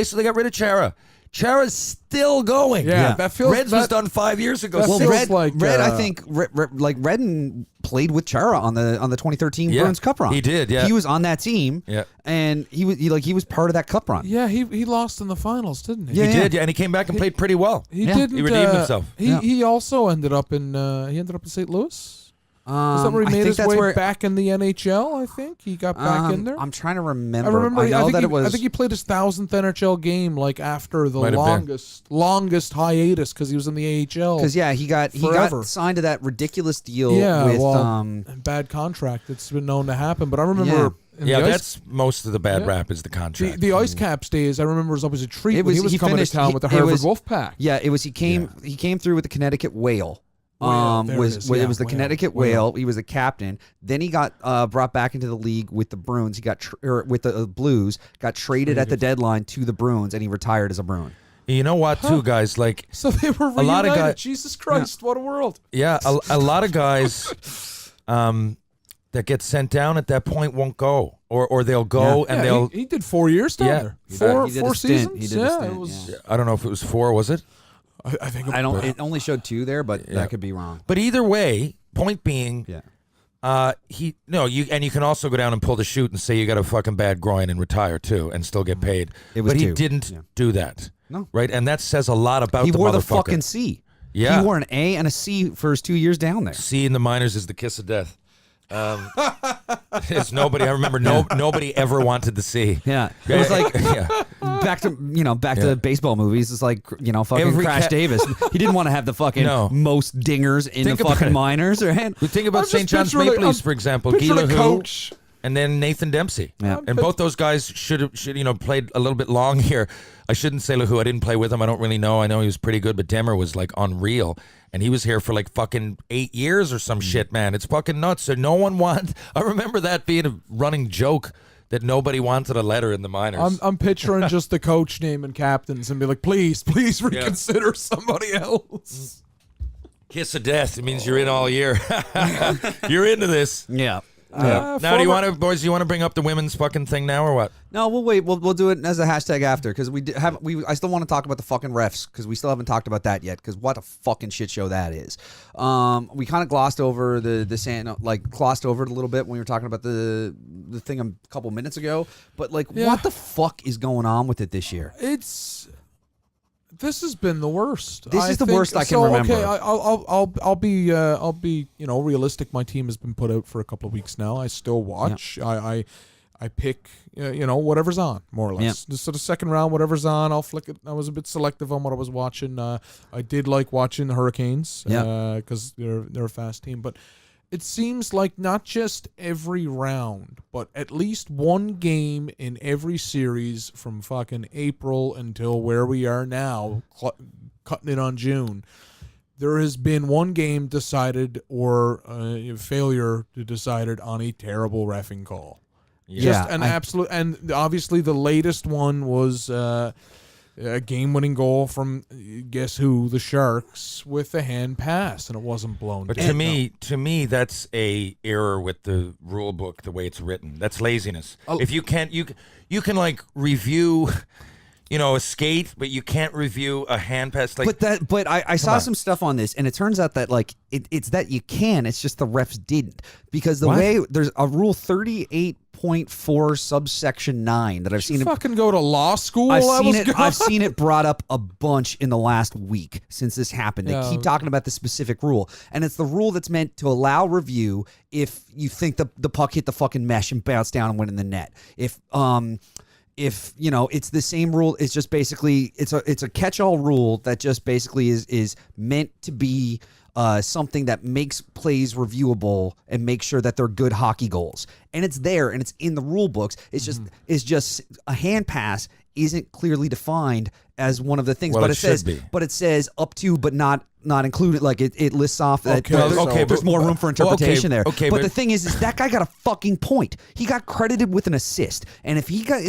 Speaker 3: so they got rid of Chara. Chara's still going.
Speaker 2: Yeah. That feels...
Speaker 3: Red's was done 5 years ago.
Speaker 2: Well,
Speaker 1: I think Redden played with Chara on the 2013 Bruins Cup run.
Speaker 3: He did, yeah.
Speaker 1: He was on that team, and he was part of that Cup run.
Speaker 2: Yeah, he lost in the finals, didn't he?
Speaker 3: He did, and he came back and played pretty well.
Speaker 2: He didn't.
Speaker 3: He redeemed himself.
Speaker 2: He also ended up in St. Louis. Is that where he made his way back in the NHL? I think he got back in there.
Speaker 1: I'm trying to remember.
Speaker 2: I think he played his 1,000th NHL game after the longest hiatus because he was in the AHL.
Speaker 1: Because he got signed to that ridiculous deal with
Speaker 2: bad contract. It's been known to happen, but I remember.
Speaker 3: That's most of the bad rap is the contract.
Speaker 2: The Ice Caps days, I remember, was always a treat when he was coming to town with the Harvard Wolfpack.
Speaker 1: Yeah, it was. He came through with the Connecticut Whale. It was the Connecticut Whale. He was the captain. Then he got brought back into the league with the Bruins. He got with the Blues. Got traded at the deadline to the Bruins, and he retired as a Bruin.
Speaker 3: You know what, too, guys?
Speaker 2: So they were reunited.
Speaker 3: A lot of guys.
Speaker 2: Jesus Christ, what a world!
Speaker 3: Yeah, a lot of guys that get sent down at that point won't go, or they'll go and they'll.
Speaker 2: He did 4 years down there. Four seasons.
Speaker 1: He did a stint.
Speaker 3: I don't know if it was 4. Was it?
Speaker 2: I think
Speaker 1: it only showed 2 there, but that could be wrong.
Speaker 3: But either way, point being, you can also go down and pull the chute and say you got a fucking bad groin and retire too, and still get paid. But he didn't do that.
Speaker 1: No,
Speaker 3: right, and that says a lot about
Speaker 1: he
Speaker 3: the
Speaker 1: wore
Speaker 3: motherfucker.
Speaker 1: the fucking C.
Speaker 3: Yeah,
Speaker 1: he wore an A and a C for his 2 years down there.
Speaker 3: C in the minors is the kiss of death. It's nobody. I remember nobody ever wanted to see.
Speaker 1: Yeah, it was like back to baseball movies. It's like fucking Crash Davis. He didn't want to have the fucking most dingers in the fucking minors. Right?
Speaker 3: Think about St. John's Maple Leafs, for example. Guy LaHue and then Nathan Dempsey.
Speaker 1: Yeah.
Speaker 3: And both those guys should played a little bit long here. I shouldn't say LaHue. I didn't play with him. I don't really know. I know he was pretty good, but Demmer was unreal. And he was here for fucking 8 years or some shit, man. It's fucking nuts. So no one I remember that being a running joke that nobody wanted a letter in the minors.
Speaker 2: I'm picturing just the coach naming captains and be like, please reconsider somebody else.
Speaker 3: Kiss of death. It means you're in all year. You're into this.
Speaker 1: Yeah.
Speaker 3: Now, do you want to bring up the women's fucking thing now or what?
Speaker 1: No, we'll wait. We'll do it as a hashtag after because I still want to talk about the fucking refs because we still haven't talked about that yet because what a fucking shit show that is. We kind of glossed over glossed over it a little bit when we were talking about the thing a couple minutes ago. But what the fuck is going on with it this year?
Speaker 2: This has been the worst.
Speaker 1: This is the worst I can remember.
Speaker 2: Okay, I'll be realistic. My team has been put out for a couple of weeks now. I still watch. Yeah. I pick whatever's on more or less. Yeah. So the second round, whatever's on, I'll flick it. I was a bit selective on what I was watching. I did like watching the Hurricanes because they're a fast team, but. It seems like not just every round, but at least one game in every series from fucking April until where we are now, cutting it on June. There has been one game decided or failure to decided on a terrible reffing call. Yeah. Just an absolute, and obviously the latest one was a game-winning goal from guess who, the Sharks, with a hand pass, and it wasn't blown.
Speaker 3: But
Speaker 2: dead.
Speaker 3: to me, that's a error with the rule book, the way it's written. That's laziness. If you can't, you can like review, a skate, but you can't review a hand pass. Like,
Speaker 1: but I saw some stuff on this, and it turns out that like it's that you can. It's just the refs didn't, because the way there's a rule 38.4 subsection 9 that I've seen.
Speaker 2: Fucking go to law school.
Speaker 1: I've seen it brought up a bunch in the last week since this happened. They keep talking about the specific rule, and it's the rule that's meant to allow review if you think the puck hit the fucking mesh and bounced down and went in the net. If it's the same rule, it's just basically it's a catch-all rule that just basically is meant to be something that makes plays reviewable and make sure that they're good hockey goals. And it's there and it's in the rule books. It's just a hand pass isn't clearly defined as one of the things,
Speaker 3: well,
Speaker 1: but it says up to but not included. Like it lists off that there's more room for interpretation there.
Speaker 3: Okay,
Speaker 1: but the thing is that guy got a fucking point. He got credited with an assist, and if he can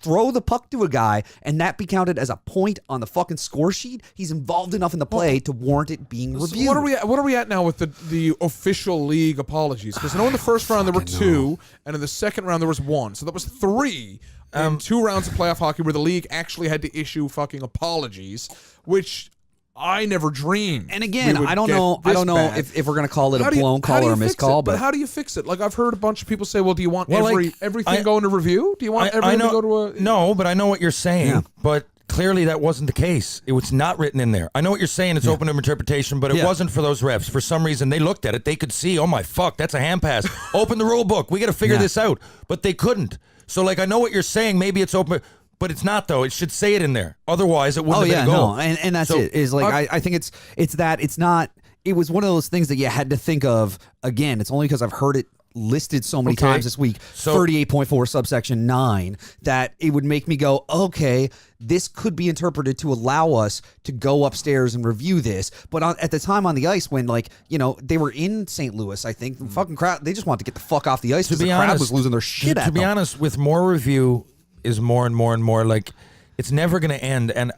Speaker 1: throw the puck to a guy and that be counted as a point on the fucking score sheet, he's involved enough in the play to warrant it being reviewed.
Speaker 2: What are we at now with the official league apologies? Because I know in the first round there were 2, and in the second round there was 1, so that was 3. In 2 rounds of playoff hockey where the league actually had to issue fucking apologies, which I never dreamed.
Speaker 1: And again, I don't know if we're gonna call it a blown call or a missed call, but
Speaker 2: how do you fix it? Like, I've heard a bunch of people say, "Well, do you want everything going to review? Do you want everything to go to a?"
Speaker 3: No, but I know what you're saying. But clearly, that wasn't the case. It was not written in there. I know what you're saying. It's open to interpretation, but it wasn't for those refs. For some reason, they looked at it. They could see, oh my fuck, that's a hand pass. Open the rule book. We got to figure this out. But they couldn't. So, like, I know what you're saying. Maybe it's open. But it's not, though. It should say it in there. Otherwise, it wouldn't have been a goal.
Speaker 1: No, and that's it. Is like I think it's that it's not. It was one of those things that you had to think of. Again, it's only because I've heard it listed so many times this week. So 38.4 subsection 9 that it would make me go, okay, this could be interpreted to allow us to go upstairs and review this. But at the time on the ice, when they were in St. Louis, I think the fucking crowd, they just wanted to get the fuck off the ice because the crowd was losing their shit at them.
Speaker 3: To be honest, with more review is more and more and more, like, it's never going to end. And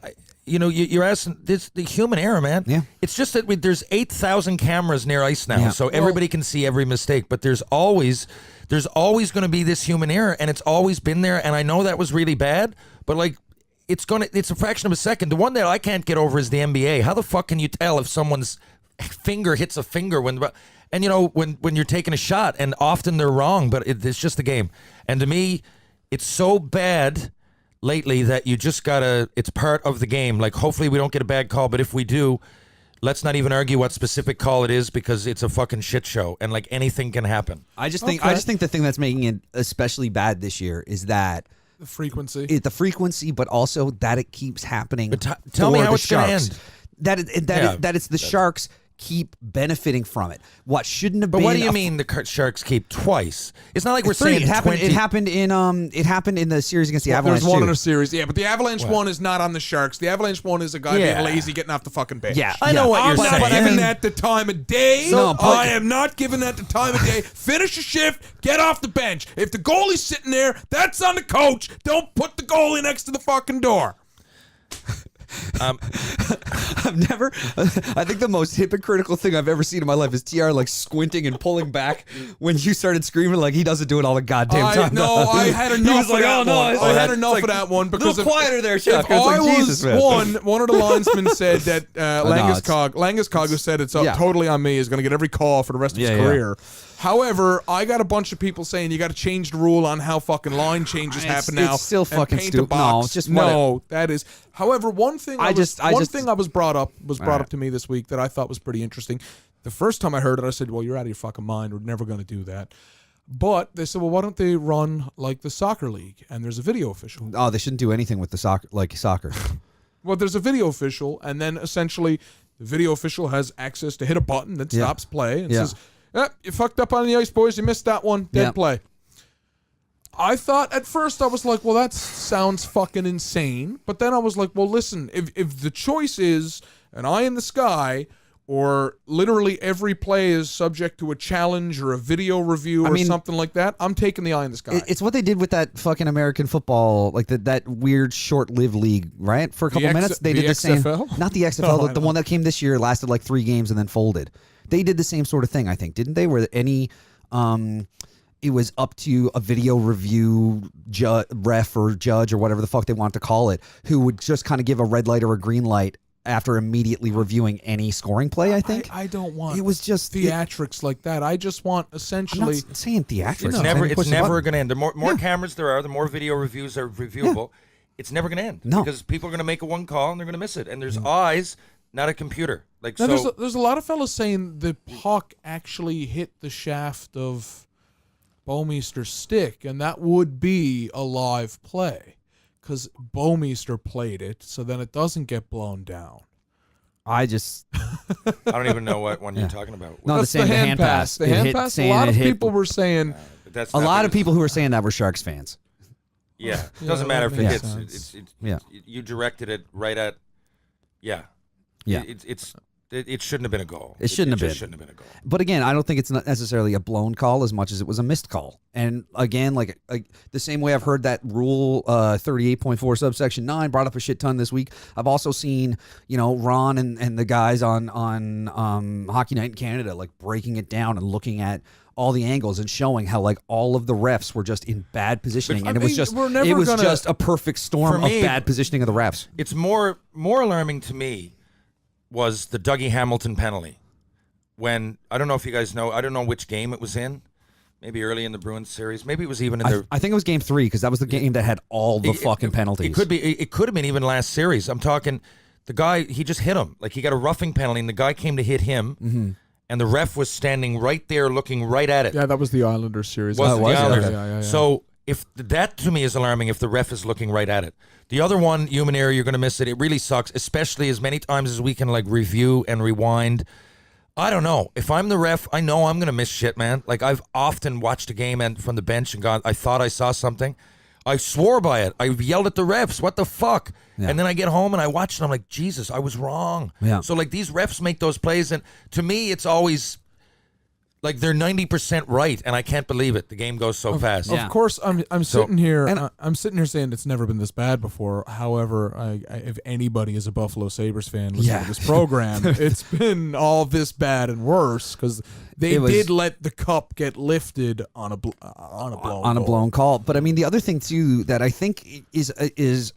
Speaker 3: you're asking this, the human error, man.
Speaker 1: Yeah.
Speaker 3: It's just that there's 8,000 cameras near ice now, so everybody can see every mistake. But there's always going to be this human error, and it's always been there. And I know that was really bad, but like, it's a fraction of a second. The one that I can't get over is the NBA. How the fuck can you tell if someone's finger hits a finger when you're taking a shot? And often they're wrong, but it's just a game. And to me, it's so bad lately that you just gotta, it's part of the game. Like, hopefully we don't get a bad call, but if we do, let's not even argue what specific call it is, because it's a fucking shit show and like anything can happen.
Speaker 1: I just think the thing that's making it especially bad this year is that
Speaker 2: the frequency,
Speaker 1: but also that it keeps happening.
Speaker 3: But tell me how it's going to end.
Speaker 1: That it's the Sharks keep benefiting from it. What shouldn't have been.
Speaker 3: But what do you mean the Sharks keep twice? It's not like we're saying
Speaker 1: it happened. It happened in the series against the Avalanche.
Speaker 2: There's one in a series, but the Avalanche one is not on the Sharks. The Avalanche one is a guy being lazy, getting off the fucking bench.
Speaker 1: Yeah,
Speaker 3: I know what you're saying.
Speaker 2: I'm not giving that the time of day.
Speaker 1: No,
Speaker 2: I am not giving that the time of day. Finish your shift, get off the bench. If the goalie's sitting there, that's on the coach. Don't put the goalie next to the fucking door.
Speaker 1: I think the most hypocritical thing I've ever seen in my life is TR like squinting and pulling back when you started screaming like he doesn't do it all the goddamn time.
Speaker 2: No, I had enough of that one. I had enough of that one because
Speaker 1: a little quieter there, Chuck.
Speaker 2: One of the linesmen said that Langeskog, who said it's totally on me, is going to get every call for the rest of his career. However, I got a bunch of people saying you got to change the rule on how fucking line changes happen now.
Speaker 1: It's still fucking stupid.
Speaker 2: No,
Speaker 1: it's just
Speaker 2: that is. However, one thing I was brought up to me this week that I thought was pretty interesting. The first time I heard it, I said, "Well, you're out of your fucking mind. We're never going to do that." But they said, "Well, why don't they run like the soccer league?" And there's a video official.
Speaker 1: Oh, they shouldn't do anything with the soccer like soccer.
Speaker 2: Well, there's a video official, and then essentially the video official has access to hit a button that stops play and says, you fucked up on the ice, boys. You missed that one. Dead play. I thought at first, I was like, well, that sounds fucking insane. But then I was like, well, listen, if the choice is an eye in the sky or literally every play is subject to a challenge or a video review or something like that, I'm taking the eye in the sky.
Speaker 1: It's what they did with that fucking American football, like that weird short-lived league, right? For a couple minutes, they did the same. Not the XFL, the one that came this year lasted like 3 games and then folded. They did the same sort of thing, I think, didn't they? Where it was up to a video review ref or judge or whatever the fuck they want to call it, who would just kind of give a red light or a green light after immediately reviewing any scoring play, I think.
Speaker 2: I don't want
Speaker 1: it was just
Speaker 2: theatrics like that. I just want essentially...
Speaker 1: I'm not saying theatrics.
Speaker 3: It's never going to end. The more cameras there are, the more video reviews are reviewable. Yeah. It's never going to end.
Speaker 1: No.
Speaker 3: Because people are going to make a one call and they're going to miss it. And there's eyes, not a computer. Like
Speaker 2: now, there's a lot of fellas saying the puck actually hit the shaft of Bouwmeester's stick, and that would be a live play. Because Bouwmeester played it, so then it doesn't get blown down.
Speaker 1: I
Speaker 3: don't even know what one you're talking about.
Speaker 1: No,
Speaker 2: that's the hand pass. The hand pass. A lot of people were saying.
Speaker 1: A lot of people who were saying that were Sharks fans.
Speaker 3: Yeah, it doesn't matter if it hits.
Speaker 1: Yeah,
Speaker 3: you directed it right at. Yeah.
Speaker 1: Yeah.
Speaker 3: It shouldn't have been a goal.
Speaker 1: It shouldn't have
Speaker 3: been a goal.
Speaker 1: But again, I don't think it's not necessarily a blown call as much as it was a missed call. And again, like the same way I've heard that rule 38.4 subsection 9 brought up a shit ton this week. I've also seen, Ron and the guys on Hockey Night in Canada like breaking it down and looking at all the angles and showing how like all of the refs were just in bad positioning, and it was just a perfect storm of bad positioning of the refs.
Speaker 3: It's more alarming to me was the Dougie Hamilton penalty. When, I don't know if you guys know, I don't know which game it was in. Maybe early in the Bruins series. Maybe it was even in the...
Speaker 1: I think it was game 3, because that was the game that had all the fucking penalties.
Speaker 3: It could have been even last series. I'm talking, the guy, he just hit him. Like, he got a roughing penalty, and the guy came to hit him, and the ref was standing right there looking right at it.
Speaker 2: Yeah, that was the Islanders series.
Speaker 3: Was the Islanders.
Speaker 2: Yeah.
Speaker 3: So, if that to me is alarming, if the ref is looking right at it. The other one, human error, you're going to miss it. It really sucks, especially as many times as we can like review and rewind. I don't know. If I'm the ref, I know I'm going to miss shit, man. Like I've often watched a game and from the bench and gone, I thought I saw something. I swore by it. I yelled at the refs. What the fuck? Yeah. And then I get home and I watch it. I'm like, Jesus, I was wrong.
Speaker 1: Yeah.
Speaker 3: So like these refs make those plays, and to me, it's always like they're 90% right, and I can't believe it. The game goes so fast.
Speaker 2: Of course, I'm sitting here. I'm sitting here saying it's never been this bad before. However, if anybody is a Buffalo Sabres fan listening to this program, it's been all this bad and worse because they did let the cup get lifted on a blown call.
Speaker 1: But I mean, the other thing too that I think is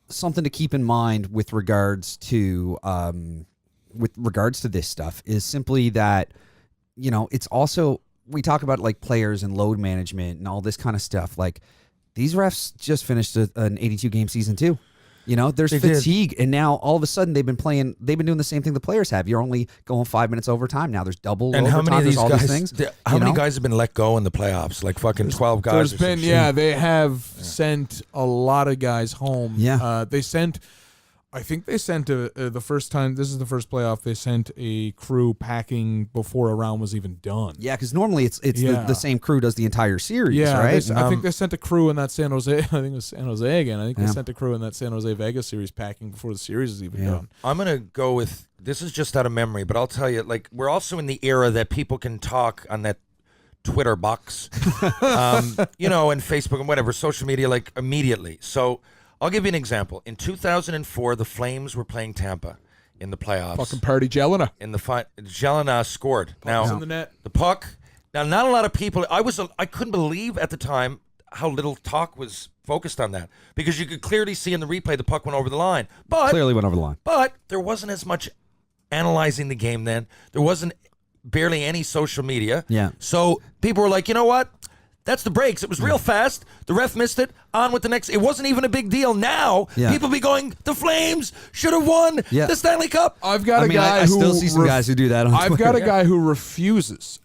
Speaker 1: something to keep in mind with regards to this stuff is simply that. It's also, we talk about like players and load management and all this kind of stuff. Like these refs just finished an 82 game season too. There's fatigue, and now all of a sudden they've been doing the same thing the players have. You're only going 5 minutes overtime now. There's double
Speaker 3: and
Speaker 1: overtime.
Speaker 3: How many of these
Speaker 1: all
Speaker 3: guys?
Speaker 1: These things,
Speaker 3: how many guys have been let go in the playoffs? Like fucking 12 guys.
Speaker 2: There's been they have sent a lot of guys home.
Speaker 1: Yeah,
Speaker 2: I think they sent the first time. This is the first playoff they sent a crew packing before a round was even done.
Speaker 1: Yeah, because normally it's the same crew does the entire series.
Speaker 2: Yeah,
Speaker 1: right.
Speaker 2: I think they sent a crew in that San Jose. I think it was San Jose again. I think they sent a crew in that San Jose Vegas series packing before the series is even done.
Speaker 3: I'm gonna go with this is just out of memory, but I'll tell you, like we're also in the era that people can talk on that Twitter box, and Facebook and whatever social media like immediately. So. I'll give you an example. In 2004, the Flames were playing Tampa in the playoffs.
Speaker 2: Fucking party Jelena.
Speaker 3: Jelena scored.
Speaker 2: Puck was in the net.
Speaker 3: The puck. Now, not a lot of people. I couldn't believe at the time how little talk was focused on that because you could clearly see in the replay the puck went over the line.
Speaker 1: Clearly went over the line.
Speaker 3: But there wasn't as much analyzing the game then. There wasn't barely any social media.
Speaker 1: Yeah.
Speaker 3: So people were like, you know what? That's the breaks. It was real fast. The ref missed it. On with the next. It wasn't even a big deal. Now, people be going, the Flames should have won the Stanley Cup.
Speaker 2: I've got a guy
Speaker 1: I still see some guys who do that on Twitter.
Speaker 2: I've got a guy who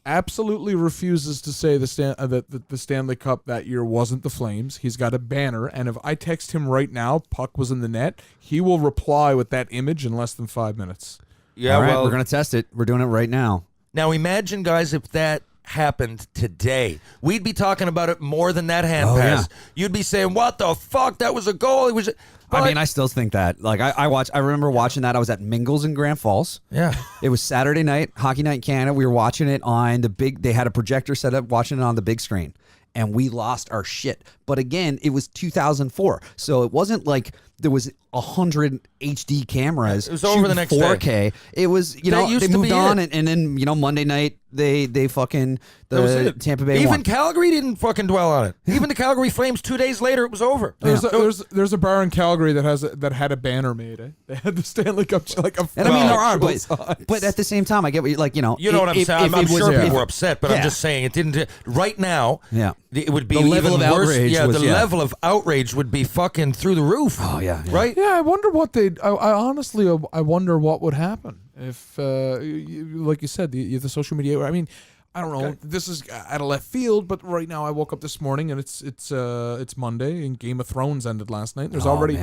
Speaker 2: absolutely refuses to say that the Stanley Cup that year wasn't the Flames. He's got a banner, and if I text him right now, puck was in the net, he will reply with that image in less than 5 minutes.
Speaker 3: Yeah,
Speaker 1: all right, we're going to test it. We're doing it right now.
Speaker 3: Now, imagine, guys, if that happened today, we'd be talking about it more than that hand
Speaker 1: Oh,
Speaker 3: pass.
Speaker 1: yeah.
Speaker 3: You'd be saying, "What the fuck? That was a goal." It was.
Speaker 1: I mean, I still think that. Like, I remember watching that. I was at Mingles in Grand Falls.
Speaker 3: Yeah.
Speaker 1: It was Saturday night, Hockey Night in Canada. We were watching it on the big. They had a projector set up, watching it on the big screen, and we lost our shit. But again, it was 2004, so it wasn't like there was 100 HD cameras.
Speaker 3: It was over the next
Speaker 1: 4K.
Speaker 3: day.
Speaker 1: It was,
Speaker 3: That
Speaker 1: they
Speaker 3: used to
Speaker 1: moved
Speaker 3: be
Speaker 1: on,
Speaker 3: it.
Speaker 1: and then Monday night they fucking
Speaker 3: That was
Speaker 1: the
Speaker 3: it.
Speaker 1: Tampa Bay
Speaker 3: Even
Speaker 1: won.
Speaker 3: Calgary didn't fucking dwell on it. Even the Calgary Flames 2 days later, it was over.
Speaker 2: There's a bar in Calgary that had a banner made. They had the Stanley Cup like a.
Speaker 1: And I mean, there are,
Speaker 2: actual
Speaker 1: but at the same time, I get what you like.
Speaker 3: You know what I'm saying? I'm sure people were upset, but I'm
Speaker 1: Yeah.
Speaker 3: just saying it didn't. Right now,
Speaker 1: Yeah.
Speaker 3: it would be
Speaker 1: The level
Speaker 3: even
Speaker 1: of
Speaker 3: worse.
Speaker 1: outrage
Speaker 3: Yeah,
Speaker 1: was-
Speaker 3: the
Speaker 1: yeah.
Speaker 3: level of outrage would be fucking through the roof.
Speaker 1: Oh yeah.
Speaker 3: Right?
Speaker 2: Yeah, I wonder what they'd. I honestly, I wonder what would happen if, like you said, the social media. I mean, I don't know. This is out of left field, but right now I woke up this morning and it's Monday and Game of Thrones ended last night. There's already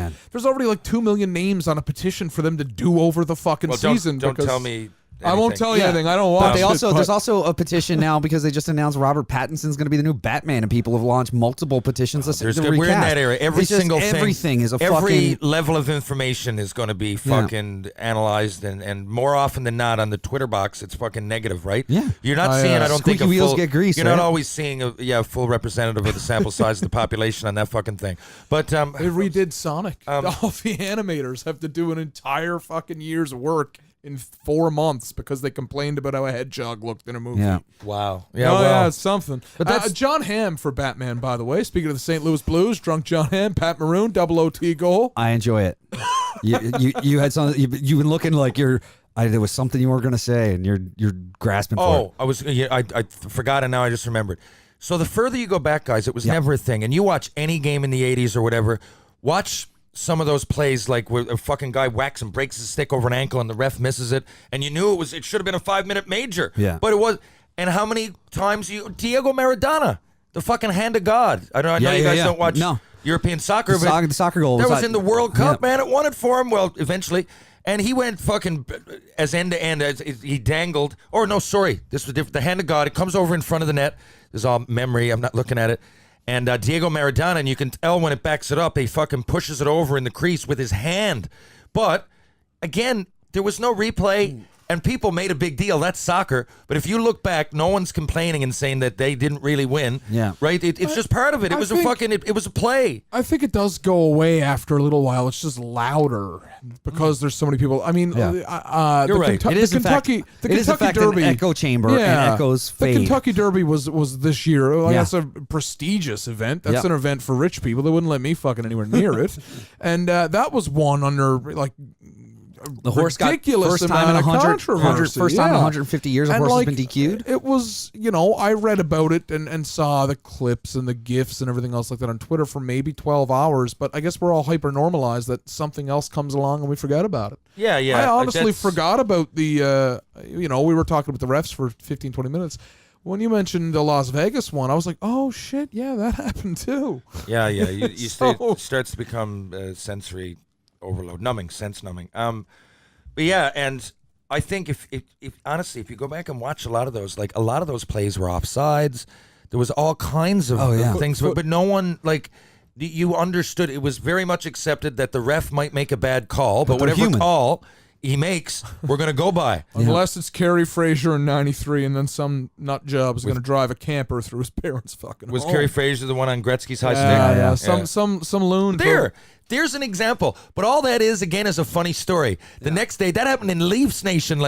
Speaker 2: like 2 million names on a petition for them to do over the fucking
Speaker 3: Well,
Speaker 2: season.
Speaker 3: don't
Speaker 2: because
Speaker 3: tell me.
Speaker 2: I won't tell you
Speaker 1: Yeah.
Speaker 2: anything. I don't
Speaker 1: But
Speaker 2: watch
Speaker 1: they
Speaker 2: it.
Speaker 1: also
Speaker 2: but-
Speaker 1: there's also a petition now because they just announced Robert Pattinson's going to be the new Batman, and people have launched multiple petitions.
Speaker 3: We're
Speaker 1: to
Speaker 3: in
Speaker 1: recast.
Speaker 3: that era. Every
Speaker 1: It's just
Speaker 3: single thing,
Speaker 1: everything is a
Speaker 3: every
Speaker 1: fucking.
Speaker 3: level of information is going to be fucking analyzed, and more often than not on the Twitter box, it's fucking negative, right?
Speaker 1: Yeah.
Speaker 3: You're not seeing. I don't think
Speaker 1: Squeaky
Speaker 3: a
Speaker 1: wheels
Speaker 3: full,
Speaker 1: get greased,
Speaker 3: You're not
Speaker 1: right?
Speaker 3: always seeing a full representative of the sample size of the population on that fucking thing. But
Speaker 2: They redid Sonic. All the animators have to do an entire fucking year's work in 4 months because they complained about how a hedgehog looked in a movie.
Speaker 1: Yeah.
Speaker 3: wow,
Speaker 2: Yeah,
Speaker 3: well,
Speaker 2: yeah, it's something.
Speaker 3: But that's-
Speaker 2: John Hamm for Batman, by the way. Speaking of the St. Louis Blues, drunk John Hamm, Pat Maroon, double OT goal.
Speaker 1: I enjoy it. you had something. You've been looking like you're. There was something you were going to say, and you're grasping for it.
Speaker 3: I was. Yeah, I forgot, and now I just remembered. So the further you go back, guys, it was never a thing. And you watch any game in the '80s or whatever. Watch some of those plays like where a fucking guy whacks and breaks his stick over an ankle, and the ref misses it, and you knew it should have been a 5-minute major.
Speaker 1: Yeah.
Speaker 3: But it was. And how many times Diego Maradona, the fucking hand of God. I know you guys don't watch European soccer, but
Speaker 1: The soccer goal
Speaker 3: that was
Speaker 1: not-
Speaker 3: in the World Cup,
Speaker 1: yeah.
Speaker 3: man. It won it for him. Well, eventually. And he went fucking as end to end as he dangled. Or no, sorry, this was different. The hand of God. It comes over in front of the net. This is all memory. I'm not looking at it. And Diego Maradona, and you can tell when it backs it up, he fucking pushes it over in the crease with his hand. But again, there was no replay. And people made a big deal. That's soccer. But if you look back, no one's complaining and saying that they didn't really win.
Speaker 1: Yeah.
Speaker 3: Right? It's just part of it. It
Speaker 2: I
Speaker 3: was
Speaker 2: think-
Speaker 3: it was a play.
Speaker 2: I think it does go away after a little while. It's just louder because there's so many people. I mean,
Speaker 1: Yeah.
Speaker 3: You're right.
Speaker 1: It is
Speaker 2: the
Speaker 1: in fact-
Speaker 2: Kentucky, the
Speaker 1: it is in
Speaker 2: Kentucky
Speaker 1: fact an
Speaker 2: Derby
Speaker 1: echo chamber and echoes
Speaker 2: The
Speaker 1: fade.
Speaker 2: Kentucky Derby was this year. Like,
Speaker 1: Yeah.
Speaker 2: That's a prestigious event. That's
Speaker 1: Yep.
Speaker 2: an event for rich people. They wouldn't let me fucking anywhere near it. And that was one under like.
Speaker 1: The horse got
Speaker 2: ridiculous
Speaker 1: first time in
Speaker 2: amount of
Speaker 1: 100,
Speaker 2: controversy.
Speaker 1: first time in
Speaker 2: Yeah.
Speaker 1: 150 years a
Speaker 2: And,
Speaker 1: horse
Speaker 2: like,
Speaker 1: has been DQ'd.
Speaker 2: It was, I read about it and saw the clips and the GIFs and everything else like that on Twitter for maybe 12 hours, but I guess we're all hyper normalized that something else comes along and we forget about it.
Speaker 3: Yeah, yeah.
Speaker 2: I honestly
Speaker 3: That's-
Speaker 2: forgot about the, we were talking with the refs for 15, 20 minutes. When you mentioned the Las Vegas one, I was like, oh shit, yeah, that happened too.
Speaker 3: Yeah, yeah. You
Speaker 2: So-
Speaker 3: it starts to become sensory overload, sense numbing. But yeah, and I think if honestly, if you go back and watch a lot of those plays were offsides. There was all kinds of things, but no one you understood. It was very much accepted that the ref might make a bad call, but
Speaker 1: they're
Speaker 3: whatever
Speaker 1: human.
Speaker 3: call he makes, we're going to go by.
Speaker 2: Unless it's Kerry Frazier in 93 and then some nut job is going to drive a camper through his parents' fucking
Speaker 3: Was
Speaker 2: home.
Speaker 3: Kerry Frazier the one on Gretzky's high
Speaker 2: Yeah,
Speaker 3: stick?
Speaker 2: yeah. Some loon.
Speaker 3: There's an example. But all that is, again, is a funny story. The next day, that happened in Leafs Nation.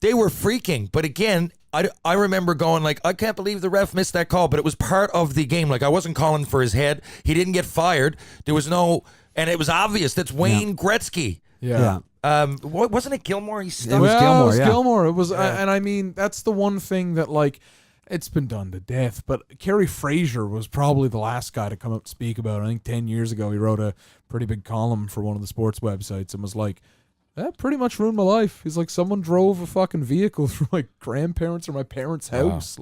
Speaker 3: They were freaking. But again, I remember going, I can't believe the ref missed that call. But it was part of the game. I wasn't calling for his head. He didn't get fired. There was no... And it was obvious. That's Wayne Gretzky.
Speaker 2: Yeah.
Speaker 3: Wasn't it Gilmore? He stuck.
Speaker 1: It was Gilmore,
Speaker 2: It was
Speaker 1: yeah.
Speaker 2: Gilmore. It was, and I mean, that's the one thing that it's been done to death. But Kerry Frazier was probably the last guy to come up and speak about it. I think 10 years ago he wrote a pretty big column for one of the sports websites and was like, that pretty much ruined my life. He's like, someone drove a fucking vehicle through my grandparents or my parents' house.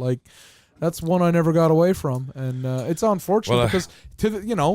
Speaker 2: That's one I never got away from, and it's unfortunate because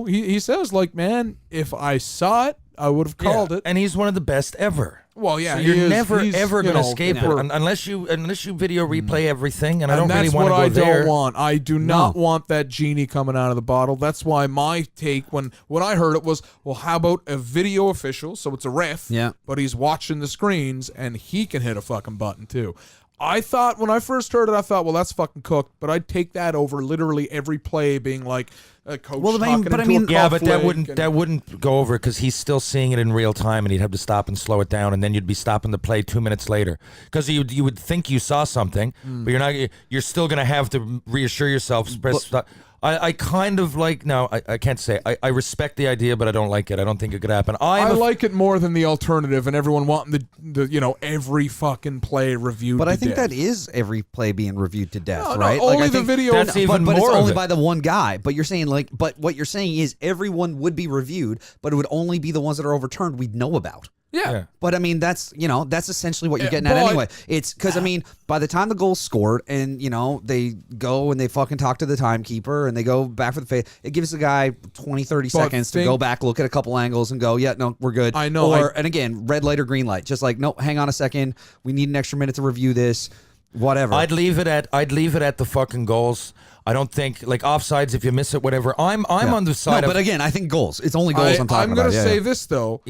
Speaker 2: he says man, if I saw it, I would have called it.
Speaker 3: And he's one of the best ever.
Speaker 2: Well, yeah,
Speaker 3: So you're
Speaker 2: he's
Speaker 3: never ever going to escape it
Speaker 2: for-
Speaker 3: unless you video replay everything. And I don't
Speaker 2: that's
Speaker 3: really want to
Speaker 2: what
Speaker 3: go
Speaker 2: I
Speaker 3: there.
Speaker 2: don't want. I do not want that genie coming out of the bottle. That's why my take when I heard it was, well, how about a video official? So it's a ref, but he's watching the screens and he can hit a fucking button too. I thought when I first heard it, I thought, well, that's fucking cooked. But I'd take that over literally every play being like a coach talking into a
Speaker 3: yeah, but that
Speaker 2: cuff
Speaker 3: wouldn't go over because he's still seeing it in real time, and he'd have to stop and slow it down, and then you'd be stopping the play 2 minutes later because you would think you saw something, but you're not. You're still gonna have to reassure yourself. Press stop. I kind of like, no, I can't say. I respect the idea, but I don't like it. I don't think it could happen.
Speaker 2: I like it more than the alternative and everyone wanting the every fucking play reviewed
Speaker 1: But
Speaker 2: to
Speaker 1: I think
Speaker 2: death.
Speaker 1: that is every play being reviewed to death,
Speaker 2: No,
Speaker 1: right?
Speaker 2: only
Speaker 1: I
Speaker 2: the
Speaker 1: think
Speaker 2: video.
Speaker 3: That's even
Speaker 1: but
Speaker 3: more
Speaker 1: it's
Speaker 3: of
Speaker 1: only
Speaker 3: it.
Speaker 1: by the one guy. But you're saying but what you're saying is everyone would be reviewed, but it would only be the ones that are overturned we'd know about.
Speaker 2: Yeah.
Speaker 1: But I mean, that's essentially what you're getting
Speaker 2: but-
Speaker 1: at anyway. It's because I mean, by the time the goal's scored and they go and they fucking talk to the timekeeper and they go back for the face, it gives the guy 20, 30 seconds to go back, look at a couple angles and go, yeah, no, we're good.
Speaker 2: I know.
Speaker 1: And again, red light or green light, just like, no, hang on a second, we need an extra minute to review this, whatever.
Speaker 3: I'd leave it at the fucking goals. I don't think like offsides if you miss it, whatever. I'm on the side
Speaker 1: no,
Speaker 3: of.
Speaker 1: but again, I think goals. It's only goals I'm talking
Speaker 2: I'm
Speaker 1: about.
Speaker 2: gonna say this though.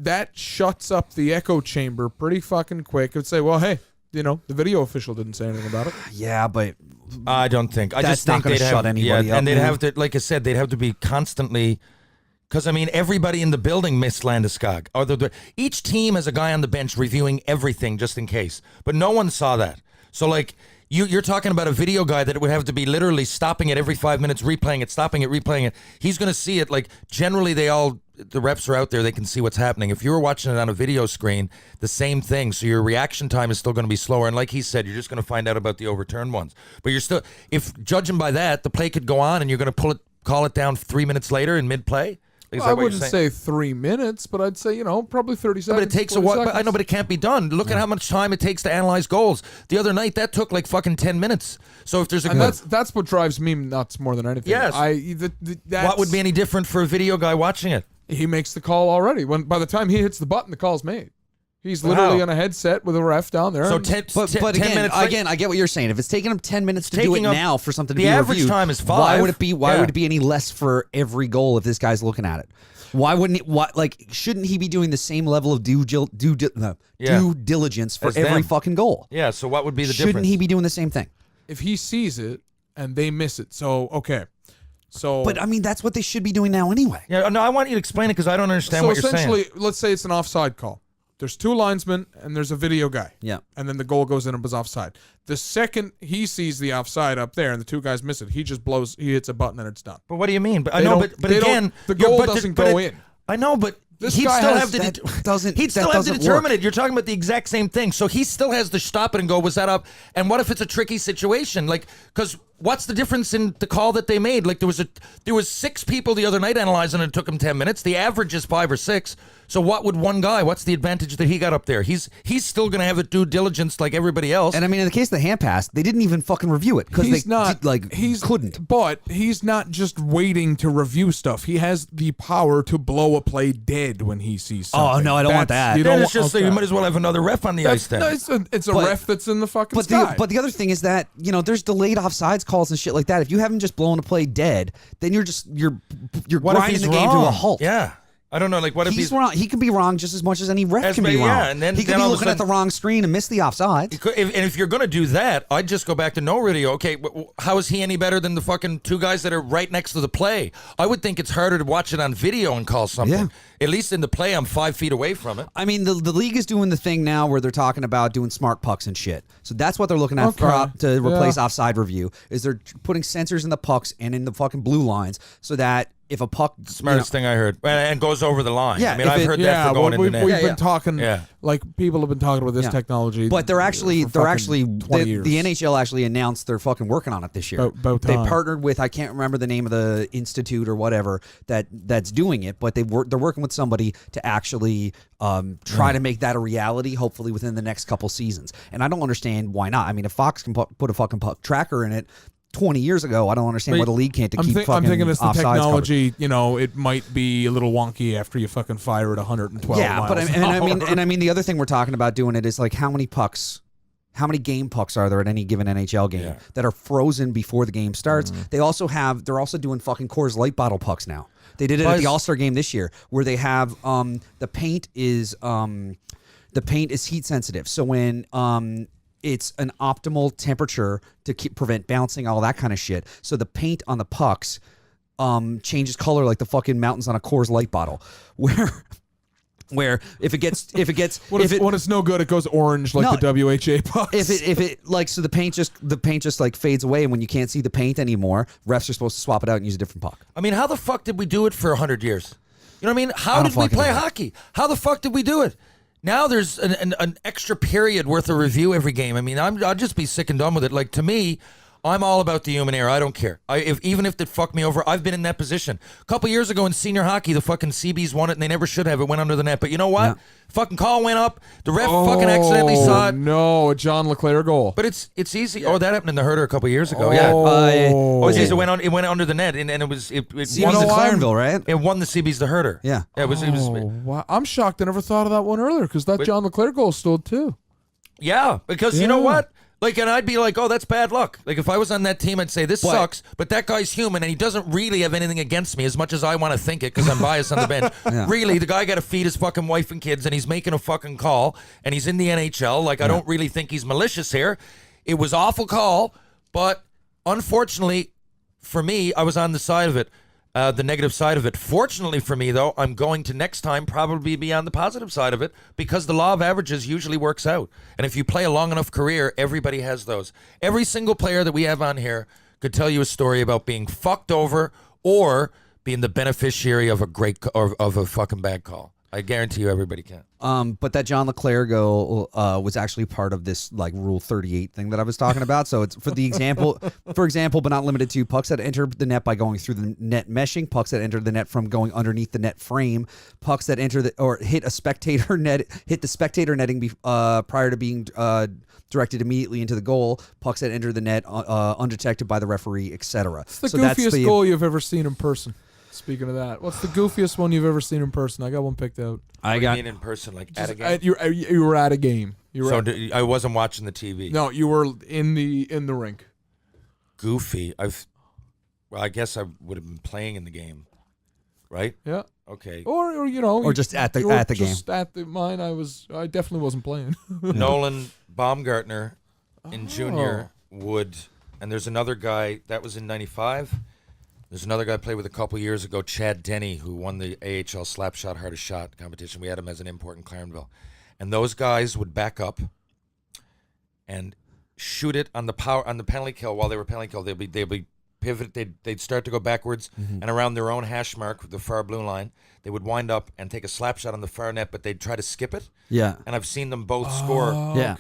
Speaker 2: That shuts up the echo chamber pretty fucking quick. It would say, well, hey, the video official didn't say anything about it.
Speaker 1: Yeah, but
Speaker 3: I don't think. I
Speaker 1: That's
Speaker 3: just
Speaker 1: not
Speaker 3: think
Speaker 1: gonna
Speaker 3: they'd
Speaker 1: shut
Speaker 3: have,
Speaker 1: anybody up,
Speaker 3: and they'd
Speaker 1: man.
Speaker 3: have to, like I said, they'd have to be constantly. Because I mean, everybody in the building missed Landeskog. Each team has a guy on the bench reviewing everything just in case, but no one saw that. So like. You're talking about a video guy that would have to be literally stopping it every 5 minutes, replaying it, stopping it, replaying it. He's going to see it. Like generally the reps are out there. They can see what's happening. If you were watching it on a video screen, the same thing. So your reaction time is still going to be slower. And like he said, you're just going to find out about the overturned ones. But you're still, if judging by that, the play could go on and you're going to call it down 3 minutes later in mid-play. Is
Speaker 2: Well,
Speaker 3: that
Speaker 2: I
Speaker 3: what you're
Speaker 2: wouldn't
Speaker 3: saying?
Speaker 2: say 3 minutes, but I'd say probably 30
Speaker 3: But
Speaker 2: seconds.
Speaker 3: it takes a
Speaker 2: 40
Speaker 3: while. But I
Speaker 2: seconds.
Speaker 3: know, but it can't be done. Look at how much time it takes to analyze goals. The other night, that took like fucking 10 minutes. So if there's a
Speaker 2: And that's what drives me nuts more than anything.
Speaker 3: Yes.
Speaker 2: That's,
Speaker 3: what would be any different for a video guy watching it?
Speaker 2: He makes the call already. By the time he hits the button, the call's made. He's literally on a headset with a ref down there.
Speaker 3: So
Speaker 2: and-
Speaker 3: 10
Speaker 1: But
Speaker 3: 10
Speaker 1: again,
Speaker 3: minutes.
Speaker 1: I get what you're saying. If it's taking them 10 minutes to do it
Speaker 3: taking up-
Speaker 1: now for something to
Speaker 3: the
Speaker 1: be
Speaker 3: average
Speaker 1: reviewed,
Speaker 3: time is 5.
Speaker 1: Why would it be? Why
Speaker 3: Yeah.
Speaker 1: would it be any less for every goal if this guy's looking at it? Why wouldn't he? Shouldn't he be doing the same level of due diligence for
Speaker 3: As
Speaker 1: every
Speaker 3: them.
Speaker 1: fucking goal?
Speaker 3: Yeah. So what would be the
Speaker 1: Shouldn't
Speaker 3: difference?
Speaker 1: he be doing the same thing?
Speaker 2: if he sees it and they miss it, so okay. So,
Speaker 1: But I mean, that's what they should be doing now anyway.
Speaker 3: Yeah. No, I want you to explain it because I don't understand
Speaker 2: so
Speaker 3: what you're
Speaker 2: essentially,
Speaker 3: saying.
Speaker 2: let's say it's an offside call. There's 2 linesmen and there's a video guy.
Speaker 1: Yeah.
Speaker 2: And then the goal goes in and was offside. The second he sees the offside up there and the 2 guys miss it, he hits a button and it's done.
Speaker 3: But what do you mean? But I
Speaker 2: They
Speaker 3: know.
Speaker 2: don't-
Speaker 3: But
Speaker 2: they don't-
Speaker 3: again,
Speaker 2: the
Speaker 3: you're-
Speaker 2: goal
Speaker 3: but
Speaker 2: doesn't
Speaker 3: but
Speaker 2: go
Speaker 3: it-
Speaker 2: in.
Speaker 3: I know, but
Speaker 2: This
Speaker 3: he'd
Speaker 2: guy
Speaker 3: still
Speaker 2: has-
Speaker 3: have to.
Speaker 1: that doesn't-
Speaker 3: He'd
Speaker 1: that
Speaker 3: still have to
Speaker 1: doesn't
Speaker 3: determine
Speaker 1: work.
Speaker 3: it. You're talking about the exact same thing. So he still has to stop it and go, was that up? And what if it's a tricky situation? Like, because what's the difference in the call that they made? Like there was 6 people the other night analyzing and it took them 10 minutes. The average is 5 or 6. So what would one guy? What's the advantage that he got up there? He's still going to have a due diligence like everybody else.
Speaker 1: And I mean, in the case of the hand pass, they didn't even fucking review it because
Speaker 2: He's
Speaker 1: they
Speaker 2: not
Speaker 1: couldn't.
Speaker 2: But he's not just waiting to review stuff. He has the power to blow a play dead when he sees something.
Speaker 1: Oh, no, I don't want that.
Speaker 2: You
Speaker 3: then
Speaker 2: don't
Speaker 3: it's just
Speaker 2: want
Speaker 3: you might as well have another ref on the ice then.
Speaker 2: No, it's a
Speaker 1: But-
Speaker 2: ref that's in the fucking
Speaker 1: But
Speaker 2: sky.
Speaker 1: the other thing is that there's delayed offsides calls and shit like that. If you haven't just blown a play dead, then you're
Speaker 3: What if
Speaker 1: grinding
Speaker 3: he's
Speaker 1: the game
Speaker 3: wrong?
Speaker 1: to a halt.
Speaker 3: Yeah. I don't know. Like, what if
Speaker 1: He's wrong. He can be wrong just as much as any ref can be
Speaker 3: yeah,
Speaker 1: wrong.
Speaker 3: and then-
Speaker 1: he could
Speaker 3: then
Speaker 1: be
Speaker 3: all of a
Speaker 1: looking at the
Speaker 3: sudden-
Speaker 1: wrong screen and miss the offside.
Speaker 3: And if you're going to do that, I'd just go back to no radio. Okay, how is he any better than the fucking 2 guys that are right next to the play? I would think it's harder to watch it on video and call something.
Speaker 1: Yeah.
Speaker 3: At least in the play, I'm 5 feet away from it.
Speaker 1: I mean, the league is doing the thing now where they're talking about doing smart pucks and shit. So that's what they're looking at to replace offside review. Is they're putting sensors in the pucks and in the fucking blue lines so that if a puck,
Speaker 3: Smartest thing I heard. And goes over the line.
Speaker 1: Yeah,
Speaker 3: I mean,
Speaker 1: if
Speaker 3: I've
Speaker 1: it-
Speaker 3: heard that for going
Speaker 2: we've
Speaker 3: into net.
Speaker 2: been talking.
Speaker 3: Yeah.
Speaker 2: Like people have been talking about this
Speaker 1: Yeah.
Speaker 2: technology.
Speaker 1: But they're actually
Speaker 2: for fucking 20
Speaker 1: the
Speaker 2: years.
Speaker 1: NHL actually announced they're fucking working on it this year.
Speaker 2: About
Speaker 1: They
Speaker 2: time.
Speaker 1: partnered with, I can't remember the name of the institute or whatever that's doing it, but they're working with somebody to actually try to make that a reality, hopefully within the next couple seasons. And I don't understand why not. I mean, if Fox can put a fucking puck tracker in it, 20 years ago. I don't understand why the league can't keep fucking
Speaker 2: I'm thinking it's the
Speaker 1: offsides
Speaker 2: technology. You know, it might be a little wonky after you fucking fire at 112
Speaker 1: Yeah,
Speaker 2: miles
Speaker 1: but
Speaker 2: an hour.
Speaker 1: I mean, the other thing we're talking about doing it is like how many game pucks are there at any given NHL game that are frozen before the game starts? They're also doing fucking Coors Light bottle pucks now. They did it at the All-Star game this year where they have the paint is heat sensitive. So when it's an optimal temperature to prevent bouncing, all that kind of shit. So the paint on the pucks changes color like the fucking mountains on a Coors Light bottle. Where if it gets
Speaker 2: when it's no good, it goes orange like the WHA pucks.
Speaker 1: If it like so the paint just like fades away, and when you can't see the paint anymore, refs are supposed to swap it out and use a different puck.
Speaker 3: I mean, how the fuck did we do it for 100 years? You know what I mean? How did we play hockey? How the fuck did we do it? Now there's an extra period worth of review every game. I mean, I'll just be sick and done with it. Like, to me, I'm all about the human error. I don't care. Even if it fucked me over, I've been in that position. A couple years ago in senior hockey, the fucking CBs won it, and they never should have. It went under the net. But you know what?
Speaker 1: Yeah.
Speaker 3: Fucking call went up. The ref fucking accidentally saw it.
Speaker 2: No, a John LeClaire goal.
Speaker 3: But it's easy. Oh, that happened in the Herder a couple years ago. It went under the net, and it was
Speaker 1: CB's the Clarenville, right?
Speaker 3: It won the CBs the Herder.
Speaker 1: Yeah.
Speaker 3: It was.
Speaker 2: Wow. I'm shocked I never thought of that one earlier because that John LeClaire goal stood too.
Speaker 3: Yeah, because you know what? Like, and I'd be like, oh, that's bad luck. Like, if I was on that team, I'd say, this sucks, but that guy's human, and he doesn't really have anything against me as much as I want to think it because I'm biased on the bench. Really, the guy got to feed his fucking wife and kids, and he's making a fucking call, and he's in the NHL. Like, I don't really think he's malicious here. It was awful call, but unfortunately for me, I was on the side of it. The negative side of it. Fortunately for me, though, I'm going to next time probably be on the positive side of it because the law of averages usually works out. And if you play a long enough career, everybody has those. Every single player that we have on here could tell you a story about being fucked over or being the beneficiary of a fucking bad call. I guarantee you everybody can.
Speaker 1: But that John LeClaire goal was actually part of this like Rule 38 thing that I was talking about. So it's for example, but not limited to pucks that enter the net by going through the net meshing, pucks that enter the net from going underneath the net frame, pucks that enter or hit the spectator netting prior to being directed immediately into the goal, pucks that enter the net undetected by the referee, etc.
Speaker 2: It's the goofiest goal you've ever seen in person. Speaking of that, what's the goofiest one you've ever seen in person? I got one picked out.
Speaker 3: I got in person, like at a game.
Speaker 2: You were at a game.
Speaker 3: I wasn't watching the TV.
Speaker 2: No, you were in the rink.
Speaker 3: Goofy. I guess I would have been playing in the game, right?
Speaker 2: Yeah.
Speaker 3: Okay.
Speaker 2: Or
Speaker 1: just at the game.
Speaker 2: Just at mine. I definitely wasn't playing.
Speaker 3: Nolan Baumgartner in junior and there's another guy that was in '95. There's another guy I played with a couple years ago, Chad Denny, who won the AHL Slapshot Hardest Shot competition. We had him as an import in Clarenville. And those guys would back up and shoot it on the penalty kill while they were penalty kill. They'd be pivot. They'd start to go backwards and around their own hash mark, the far blue line. They would wind up and take a slap shot on the far net, but they'd try to skip it.
Speaker 1: Yeah.
Speaker 3: And I've seen them both score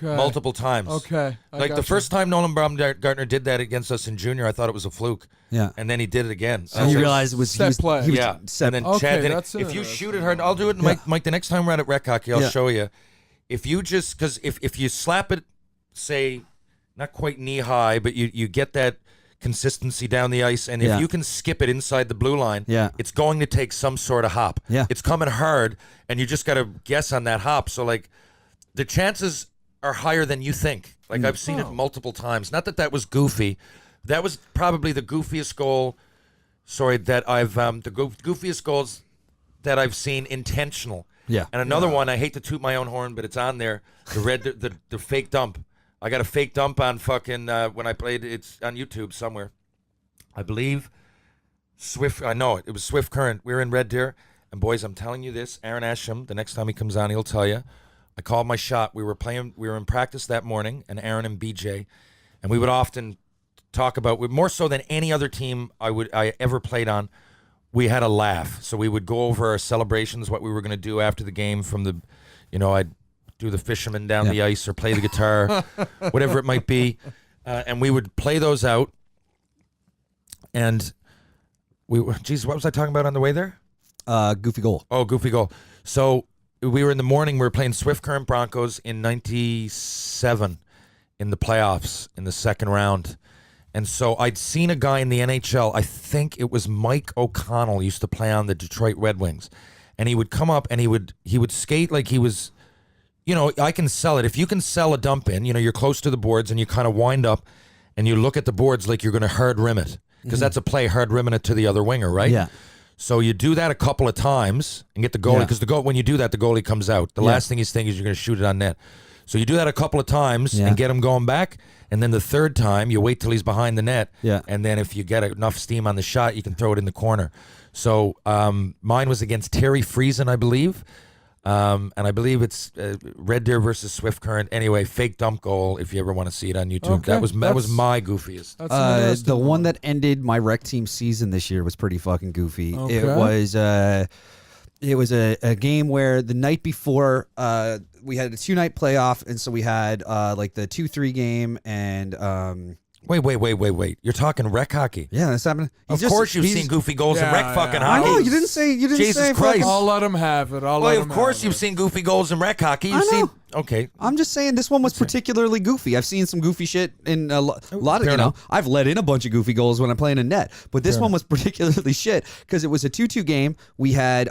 Speaker 3: multiple times.
Speaker 2: Okay.
Speaker 3: Like the first time Nolan Baumgartner did that against us in junior, I thought it was a fluke.
Speaker 1: Yeah.
Speaker 3: And then he did it again.
Speaker 1: And you realize it was
Speaker 2: set play.
Speaker 3: And then Chad did it. If you shoot it hard, I'll do it. Mike, the next time we're at rec hockey, I'll show you. If you just, because if you slap it, say, not quite knee high, but you get that consistency down the ice, and if you can skip it inside the blue line, it's going to take some sort of hop.
Speaker 1: Yeah.
Speaker 3: It's coming hard, and you just got to guess on that hop. So, like, the chances are higher than you think. Like, I've seen it multiple times. Not that was goofy. That was probably the goofiest goal, that I've, the goofiest goals that I've seen intentional.
Speaker 1: Yeah.
Speaker 3: And another one, I hate to toot my own horn, but it's on there, the fake dump. I got a fake dump on fucking when I played. It's on YouTube somewhere. I believe Swift. I know it. It was Swift Current. We were in Red Deer, and boys, I'm telling you this. Aaron Asham. The next time he comes on, he'll tell you. I called my shot. We were in practice that morning, and Aaron and BJ, and we would often talk about. More so than any other team I ever played on. We had a laugh. So we would go over our celebrations, what we were going to do after the game. From the, I'd do the fisherman down the ice or play the guitar, whatever it might be. And we would play those out. And what was I talking about on the way there?
Speaker 1: Goofy goal.
Speaker 3: Oh, goofy goal. So we were in the morning, we were playing Swift Current Broncos in '97 in the playoffs in the second round. And so I'd seen a guy in the NHL, I think it was Mike O'Connell, used to play on the Detroit Red Wings. And he would come up and he would skate like he was, I can sell it. If you can sell a dump in, you're close to the boards and you kind of wind up and you look at the boards like you're going to hard rim it. Because that's a play, hard rimming it to the other winger, right?
Speaker 1: Yeah.
Speaker 3: So you do that a couple of times and get the goalie, because when you do that, the goalie comes out. The last thing he's thinking is you're going to shoot it on net. So you do that a couple of times and get him going back. And then the third time, you wait till he's behind the net.
Speaker 1: Yeah.
Speaker 3: And then if you get enough steam on the shot, you can throw it in the corner. So mine was against Terry Friesen, I believe. And I believe it's Red Deer versus Swift Current. Anyway, fake dump goal, if you ever want to see it on YouTube.
Speaker 2: Okay,
Speaker 3: That was my goofiest.
Speaker 2: That's
Speaker 1: the one that ended my rec team season this year was pretty fucking goofy.
Speaker 2: Okay.
Speaker 1: It was a game where the night before we had a 2-night playoff, and so we had like the 2-3 game and
Speaker 3: Wait. You're talking rec hockey.
Speaker 1: yeah, that's happening.
Speaker 3: Of course you've seen goofy goals in rec fucking
Speaker 1: I
Speaker 3: hockey.
Speaker 1: know you didn't say
Speaker 3: Jesus
Speaker 1: say
Speaker 3: Christ.
Speaker 2: I'll let him have it.
Speaker 3: Well, of course you've seen goofy goals in rec hockey. You've
Speaker 1: I know.
Speaker 3: seen. Okay.
Speaker 1: I'm just saying this one was particularly goofy. I've seen some goofy shit in a lot of,
Speaker 3: Fair enough.
Speaker 1: I've let in a bunch of goofy goals when I'm playing in net, but this one was particularly shit because it was a 2-2 game. We had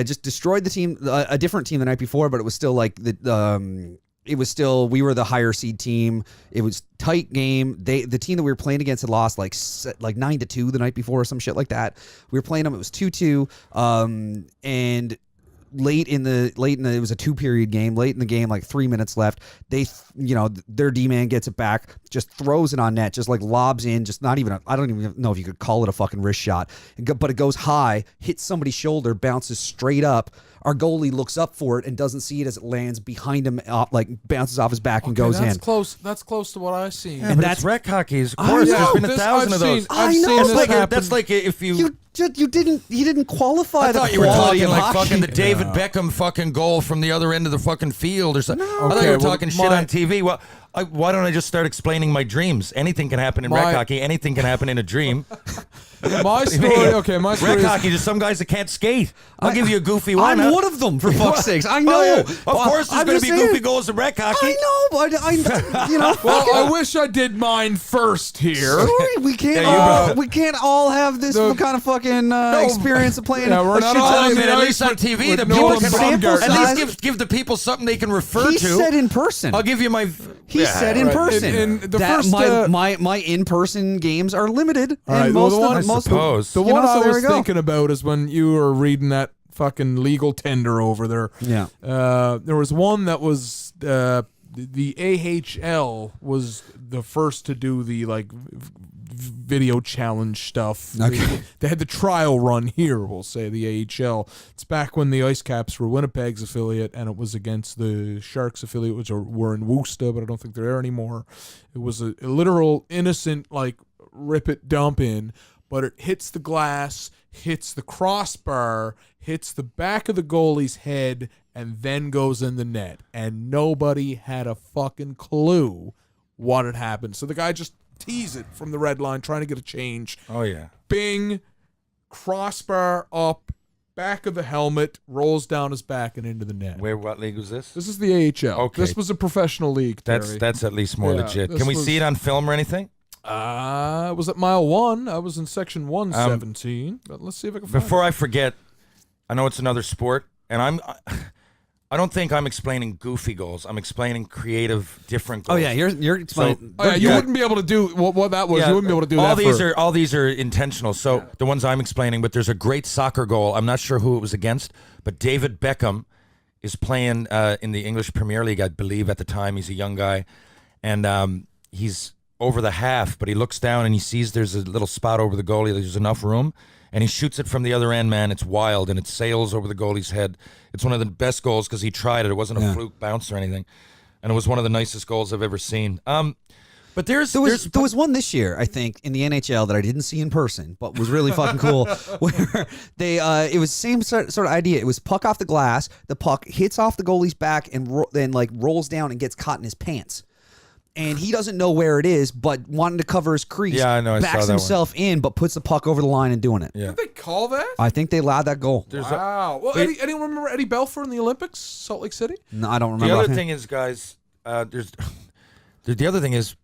Speaker 1: just destroyed the team, a different team the night before, but it was still like we were the higher seed team. It was tight game. The team that we were playing against had lost like 9-2 the night before or some shit like that. We were playing them. It was 2-2. And late in the it was a 2-period game. Late in the game, like 3 minutes left. Their D-man gets it back, just throws it on net, just like lobs in, just not even I don't even know if you could call it a fucking wrist shot. But it goes high, hits somebody's shoulder, bounces straight up. Our goalie looks up for it and doesn't see it as it lands behind him, bounces off his back and goes
Speaker 2: that's
Speaker 1: in.
Speaker 2: Close. That's close to what I've seen.
Speaker 3: Yeah, but that's rec hockey. Of course, there's been 1,000 of those.
Speaker 2: I've
Speaker 1: I know.
Speaker 2: seen
Speaker 1: That's
Speaker 2: this
Speaker 1: like
Speaker 2: happen.
Speaker 3: That's like if you
Speaker 1: He didn't qualify.
Speaker 3: I
Speaker 1: the
Speaker 3: thought you were
Speaker 1: quality
Speaker 3: talking
Speaker 1: of
Speaker 3: like
Speaker 1: hockey.
Speaker 3: fucking the David Beckham fucking goal from the other end of the fucking field or something. I thought you were talking shit on TV. Well, why don't I just start explaining my dreams? Anything can happen in rec hockey. Anything can happen in a dream.
Speaker 2: My story. My story
Speaker 3: Rec
Speaker 2: is
Speaker 3: hockey, there's some guys that can't skate. I'll give you a goofy one.
Speaker 1: I'm one of them, for fuck's sakes. I know.
Speaker 3: Oh, yeah. Of course, there's
Speaker 1: I'm
Speaker 3: going to
Speaker 1: just
Speaker 3: be
Speaker 1: saying-
Speaker 3: goofy goals in rec hockey.
Speaker 1: I know, but
Speaker 2: Well, I wish I did mine first here.
Speaker 1: Sorry, we can't all have this kind of fucking experience of playing.
Speaker 2: Yeah, we're
Speaker 1: a
Speaker 2: not
Speaker 1: shit
Speaker 2: all
Speaker 1: ton
Speaker 3: I
Speaker 1: of-
Speaker 3: mean, at least on TV, the
Speaker 2: no
Speaker 3: people can
Speaker 1: sample
Speaker 3: at
Speaker 1: size.
Speaker 3: least give the people something they can refer
Speaker 1: He
Speaker 3: to.
Speaker 1: said in person.
Speaker 3: I'll give you my.
Speaker 1: He said in
Speaker 2: right.
Speaker 1: person.
Speaker 2: In the
Speaker 1: that
Speaker 2: first,
Speaker 1: my in-person games are limited.
Speaker 2: All right,
Speaker 1: and
Speaker 2: well,
Speaker 1: most
Speaker 2: the one-
Speaker 1: of most
Speaker 3: suppose.
Speaker 2: The
Speaker 1: you
Speaker 2: one
Speaker 1: know, so
Speaker 2: I
Speaker 1: there
Speaker 2: was
Speaker 1: we go.
Speaker 2: thinking about is when you were reading that fucking legal tender over there.
Speaker 1: Yeah.
Speaker 2: There was one that was the AHL was the first to do the video challenge stuff.
Speaker 1: Okay.
Speaker 2: They had the trial run here, we'll say, the AHL. It's back when the Ice Caps were Winnipeg's affiliate, and it was against the Sharks affiliate, which were in Worcester, but I don't think they're there anymore. It was a literal innocent, rip it, dump in, but it hits the glass, hits the crossbar, hits the back of the goalie's head, and then goes in the net. And nobody had a fucking clue what had happened. So the guy just teased it from the red line, trying to get a change.
Speaker 3: Oh yeah.
Speaker 2: Bing, crossbar up, back of the helmet, rolls down his back and into the net.
Speaker 3: What league was this?
Speaker 2: This is the AHL.
Speaker 3: Okay.
Speaker 2: This was a professional league, Terry.
Speaker 3: That's at least more
Speaker 2: Yeah,
Speaker 3: legit.
Speaker 2: this
Speaker 3: Can we
Speaker 2: was-
Speaker 3: see it on film or anything?
Speaker 2: I was at mile 1. I was in section 117. But let's see if I can find
Speaker 3: Before I forget, I know it's another sport, and I don't think I'm explaining goofy goals. I'm explaining creative, different goals.
Speaker 1: Oh yeah, you're explaining.
Speaker 2: Oh, yeah, you wouldn't be able to do what that was.
Speaker 3: Yeah,
Speaker 2: You wouldn't be able to do
Speaker 3: all
Speaker 2: that.
Speaker 3: all these are intentional. So the ones I'm explaining, but there's a great soccer goal. I'm not sure who it was against, but David Beckham is playing in the English Premier League, I believe, at the time. He's a young guy, and he's over the half, but he looks down and he sees there's a little spot over the goalie. There's enough room, and he shoots it from the other end, man. It's wild, and it sails over the goalie's head. It's one of the best goals because he tried it. It wasn't a fluke bounce or anything, and it was one of the nicest goals I've ever seen. But there
Speaker 1: was one this year, I think, in the NHL that I didn't see in person, but was really fucking cool. Where it was same sort of idea. It was puck off the glass. The puck hits off the goalie's back and then rolls down and gets caught in his pants. And he doesn't know where it is, but wanting to cover his crease,
Speaker 3: Yeah, I know, I saw
Speaker 1: backs
Speaker 3: that
Speaker 1: himself in, but puts the puck over the line and doing it.
Speaker 3: Yeah.
Speaker 2: Did they call that?
Speaker 1: I think they allowed that goal.
Speaker 2: Wow. Well, anyone remember Eddie Belfour in the Olympics, Salt Lake City?
Speaker 1: No, I don't remember.
Speaker 3: The other
Speaker 1: offhand.
Speaker 3: thing is, guys, the other thing is,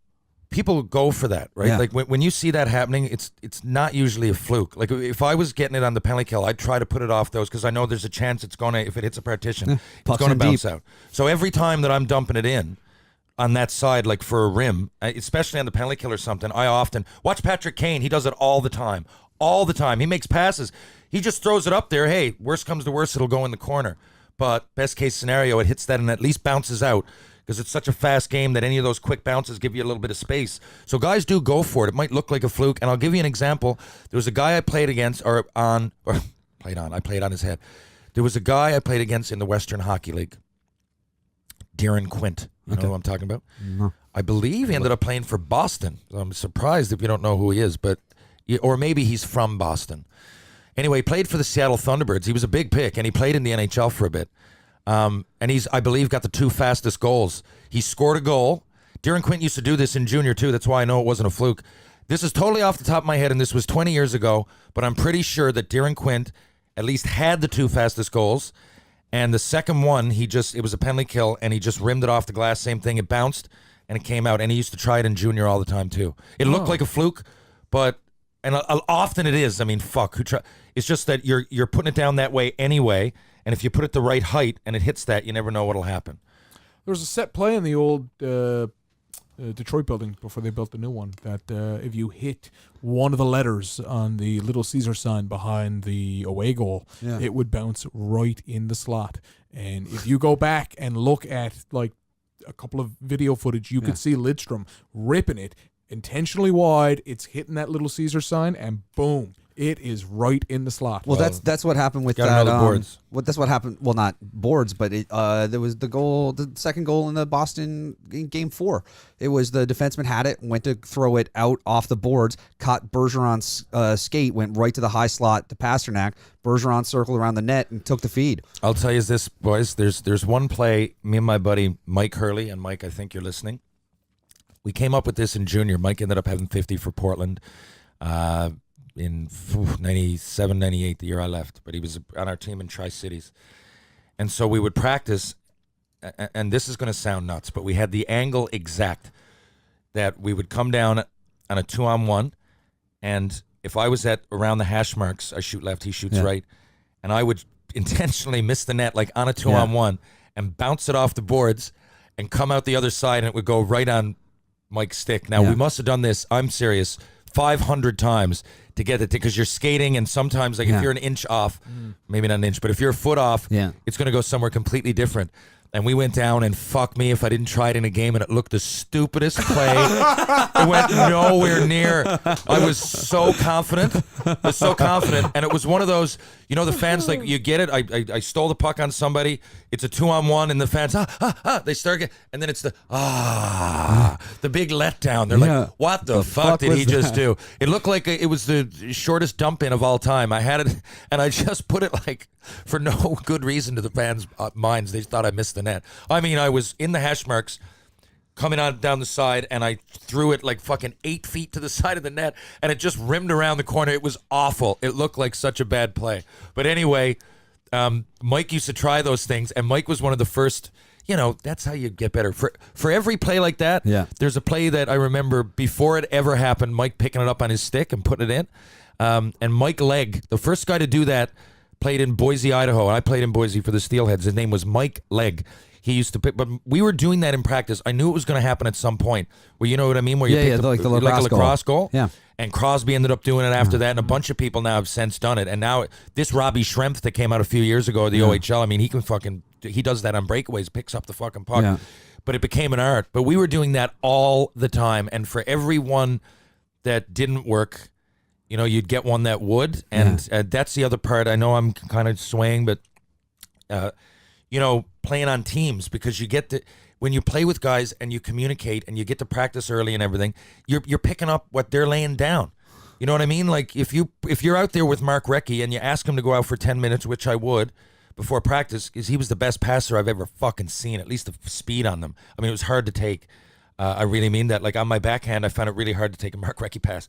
Speaker 3: people go for that, right?
Speaker 1: Yeah.
Speaker 3: Like when you see that happening, it's not usually a fluke. Like if I was getting it on the penalty kill, I'd try to put it off those because I know there's a chance it's going to, if it hits a partition, it's
Speaker 1: pucks
Speaker 3: going to
Speaker 1: in
Speaker 3: bounce
Speaker 1: deep.
Speaker 3: out. So every time that I'm dumping it in on that side, like for a rim, especially on the penalty kill or something, I often watch Patrick Kane. He does it all the time. All the time. He makes passes. He just throws it up there. Hey, worst comes to worst, it'll go in the corner. But best case scenario, it hits that and at least bounces out. Because it's such a fast game that any of those quick bounces give you a little bit of space. So guys do go for it. It might look like a fluke. And I'll give you an example. There was a guy I played against, I played on his head. There was a guy I played against in the Western Hockey League. Darren Quint. You know who I'm talking about?
Speaker 1: No.
Speaker 3: I believe he ended up playing for Boston. I'm surprised if you don't know who he is. Or maybe he's from Boston. Anyway, he played for the Seattle Thunderbirds. He was a big pick, and he played in the NHL for a bit. And he's, I believe, got the 2 fastest goals. He scored a goal. Darren Quint used to do this in junior, too. That's why I know it wasn't a fluke. This is totally off the top of my head, and this was 20 years ago, but I'm pretty sure that Darren Quint at least had the 2 fastest goals. And the second one, it was a penalty kill, and he just rimmed it off the glass. Same thing. It bounced, and it came out. And he used to try it in junior all the time, too. It looked like a fluke, but... And often it is. I mean, fuck. It's just that you're putting it down that way anyway. And if you put it the right height and it hits that, you never know what'll happen.
Speaker 2: There was a set play in the old Detroit building before they built the new one that if you hit one of the letters on the Little Caesar sign behind the away goal, it would bounce right in the slot. And if you go back and look at like a couple of video footage, you could see Lidstrom ripping it intentionally wide. It's hitting that Little Caesar sign, and boom, it is right in the slot.
Speaker 1: Well, that's what happened with
Speaker 3: gotta
Speaker 1: that.
Speaker 3: know the boards.
Speaker 1: That's what happened. Well, not boards, but there was the second goal in the Boston in Game 4. It was the defenseman had it, went to throw it out off the boards, caught Bergeron's skate, went right to the high slot to Pasternak. Bergeron circled around the net and took the feed.
Speaker 3: I'll tell you this, boys. There's one play. Me and my buddy Mike Hurley, and Mike, I think you're listening. We came up with this in junior. Mike ended up having 50 for Portland in 97, 98, the year I left. But he was on our team in Tri-Cities. And so we would practice, and this is going to sound nuts, but we had the angle exact that we would come down on a 2-on-1, and if I was at around the hash marks, I shoot left, he shoots right, and I would intentionally miss the net like on a 2-on-1 and bounce it off the boards and come out the other side, and it would go right on Mike's stick. Now, we must have done this, I'm serious, 500 times to get it, because you're skating, and sometimes, like, if you're an inch off, maybe not an inch, but if you're a foot off, it's going to go somewhere completely different. And we went down, and fuck me if I didn't try it in a game, and it looked the stupidest play. It went nowhere near. I was so confident. And it was one of those, you know, the fans, like, you get it. I stole the puck on somebody. It's a 2-on-1, and the fans, they start getting, and then it's the big letdown. They're like, what the fuck did he just do? It looked like it was the shortest dump in of all time. I had it, and I just put it like, for no good reason to the fans' minds. They thought I missed the net. I mean, I was in the hash marks coming on down the side, and I threw it like fucking 8 feet to the side of the net, and it just rimmed around the corner. It was awful. It looked like such a bad play. But anyway, Mike used to try those things, and Mike was one of the first. You know, that's how you get better. For every play like that, there's a play that I remember before it ever happened, Mike picking it up on his stick and putting it in. And Mike Legg, the first guy to do that, played in Boise, Idaho. I played in Boise for the Steelheads. His name was Mike Legg. He used to pick, but we were doing that in practice. I knew it was going to happen at some point. Where, you know what I mean? Where you pick
Speaker 1: like the
Speaker 3: lacrosse goal.
Speaker 1: Yeah.
Speaker 3: And Crosby ended up doing it after that, and a bunch of people now have since done it. And now this Robbie Schrempf that came out a few years ago, the OHL, I mean, he does that on breakaways, picks up the fucking puck. Yeah. But it became an art. But we were doing that all the time. And for every one that didn't work, you know, you'd get one that would. And that's the other part. I know I'm kind of swaying, but, you know, playing on teams, because you get to, when you play with guys and you communicate and you get to practice early and everything, you're picking up what they're laying down. You know what I mean? Like if you're out there with Mark Recchi and you ask him to go out for 10 minutes, which I would before practice, because he was the best passer I've ever fucking seen, at least the speed on them. I mean, it was hard to take. I really mean that. Like on my backhand, I found it really hard to take a Mark Recchi pass.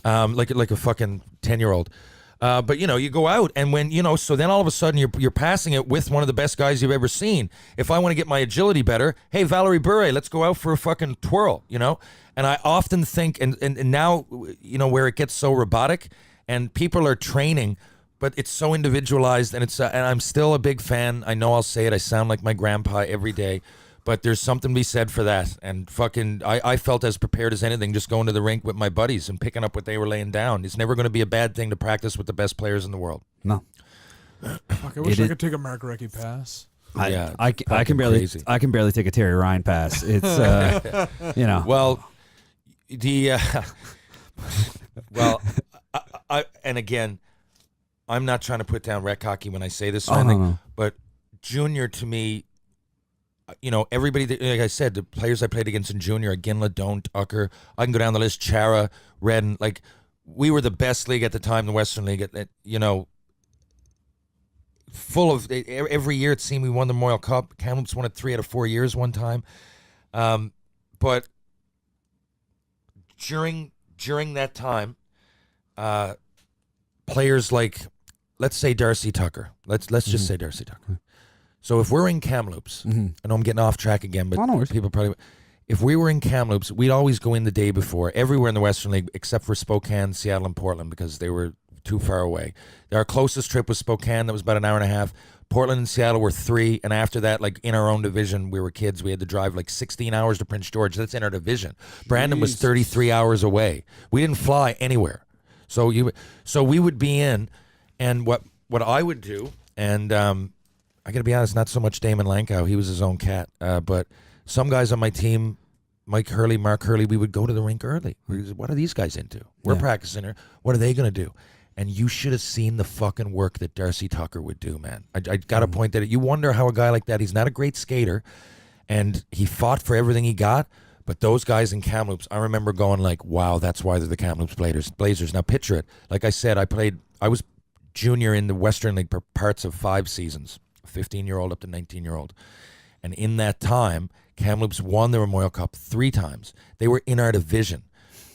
Speaker 3: Like a fucking 10-year-old. But you go out and when so then all of a sudden you're passing it with one of the best guys you've ever seen. If I want to get my agility better, hey Valerie Bure, let's go out for a fucking twirl, And I often think, and now where it gets so robotic, and people are training, but it's so individualized, and and I'm still a big fan. I know I'll say it. I sound like my grandpa every day. But there's something to be said for that. And I felt as prepared as anything just going to the rink with my buddies and picking up what they were laying down. It's never going to be a bad thing to practice with the best players in the world.
Speaker 1: No.
Speaker 2: Fuck, I wish I could take a Mark Recchi pass.
Speaker 1: I can barely take a Terry Ryan pass. It's
Speaker 3: Well, I and again, I'm not trying to put down rec hockey when I say this or anything,
Speaker 1: no.
Speaker 3: but junior to me, everybody, like I said, the players I played against in junior, Ginla, Doan, Tucker, I can go down the list, Chara, Redden, like, we were the best league at the time, the Western League, full of, every year it seemed we won the Memorial Cup. Kamloops won it 3 out of 4 years one time. But during that time, players like, let's say Darcy Tucker. Let's just say Darcy Tucker. So if we're in Kamloops, I know I'm getting off track again, but people probably, if we were in Kamloops, we'd always go in the day before, everywhere in the Western League except for Spokane, Seattle, and Portland because they were too far away. Our closest trip was Spokane. That was about an hour and a half. Portland and Seattle were 3, and after that, like in our own division, we were kids. We had to drive like 16 hours to Prince George. That's in our division. Brandon was 33 hours away. We didn't fly anywhere. So we would be in, and what I would do, and I got to be honest, not so much Damon Lankow. He was his own cat. But some guys on my team, Mike Hurley, Mark Hurley, we would go to the rink early. What are these guys into? We're practicing here. What are they going to do? And you should have seen the fucking work that Darcy Tucker would do, man. I got to point that out. You wonder how a guy like that, he's not a great skater, and he fought for everything he got, but those guys in Kamloops, I remember going like, wow, that's why they're the Kamloops Blazers. Now picture it. Like I said, I was junior in the Western League for parts of 5 seasons. 15-year-old up to 19-year-old. And in that time, Kamloops won the Memorial Cup 3 times. They were in our division.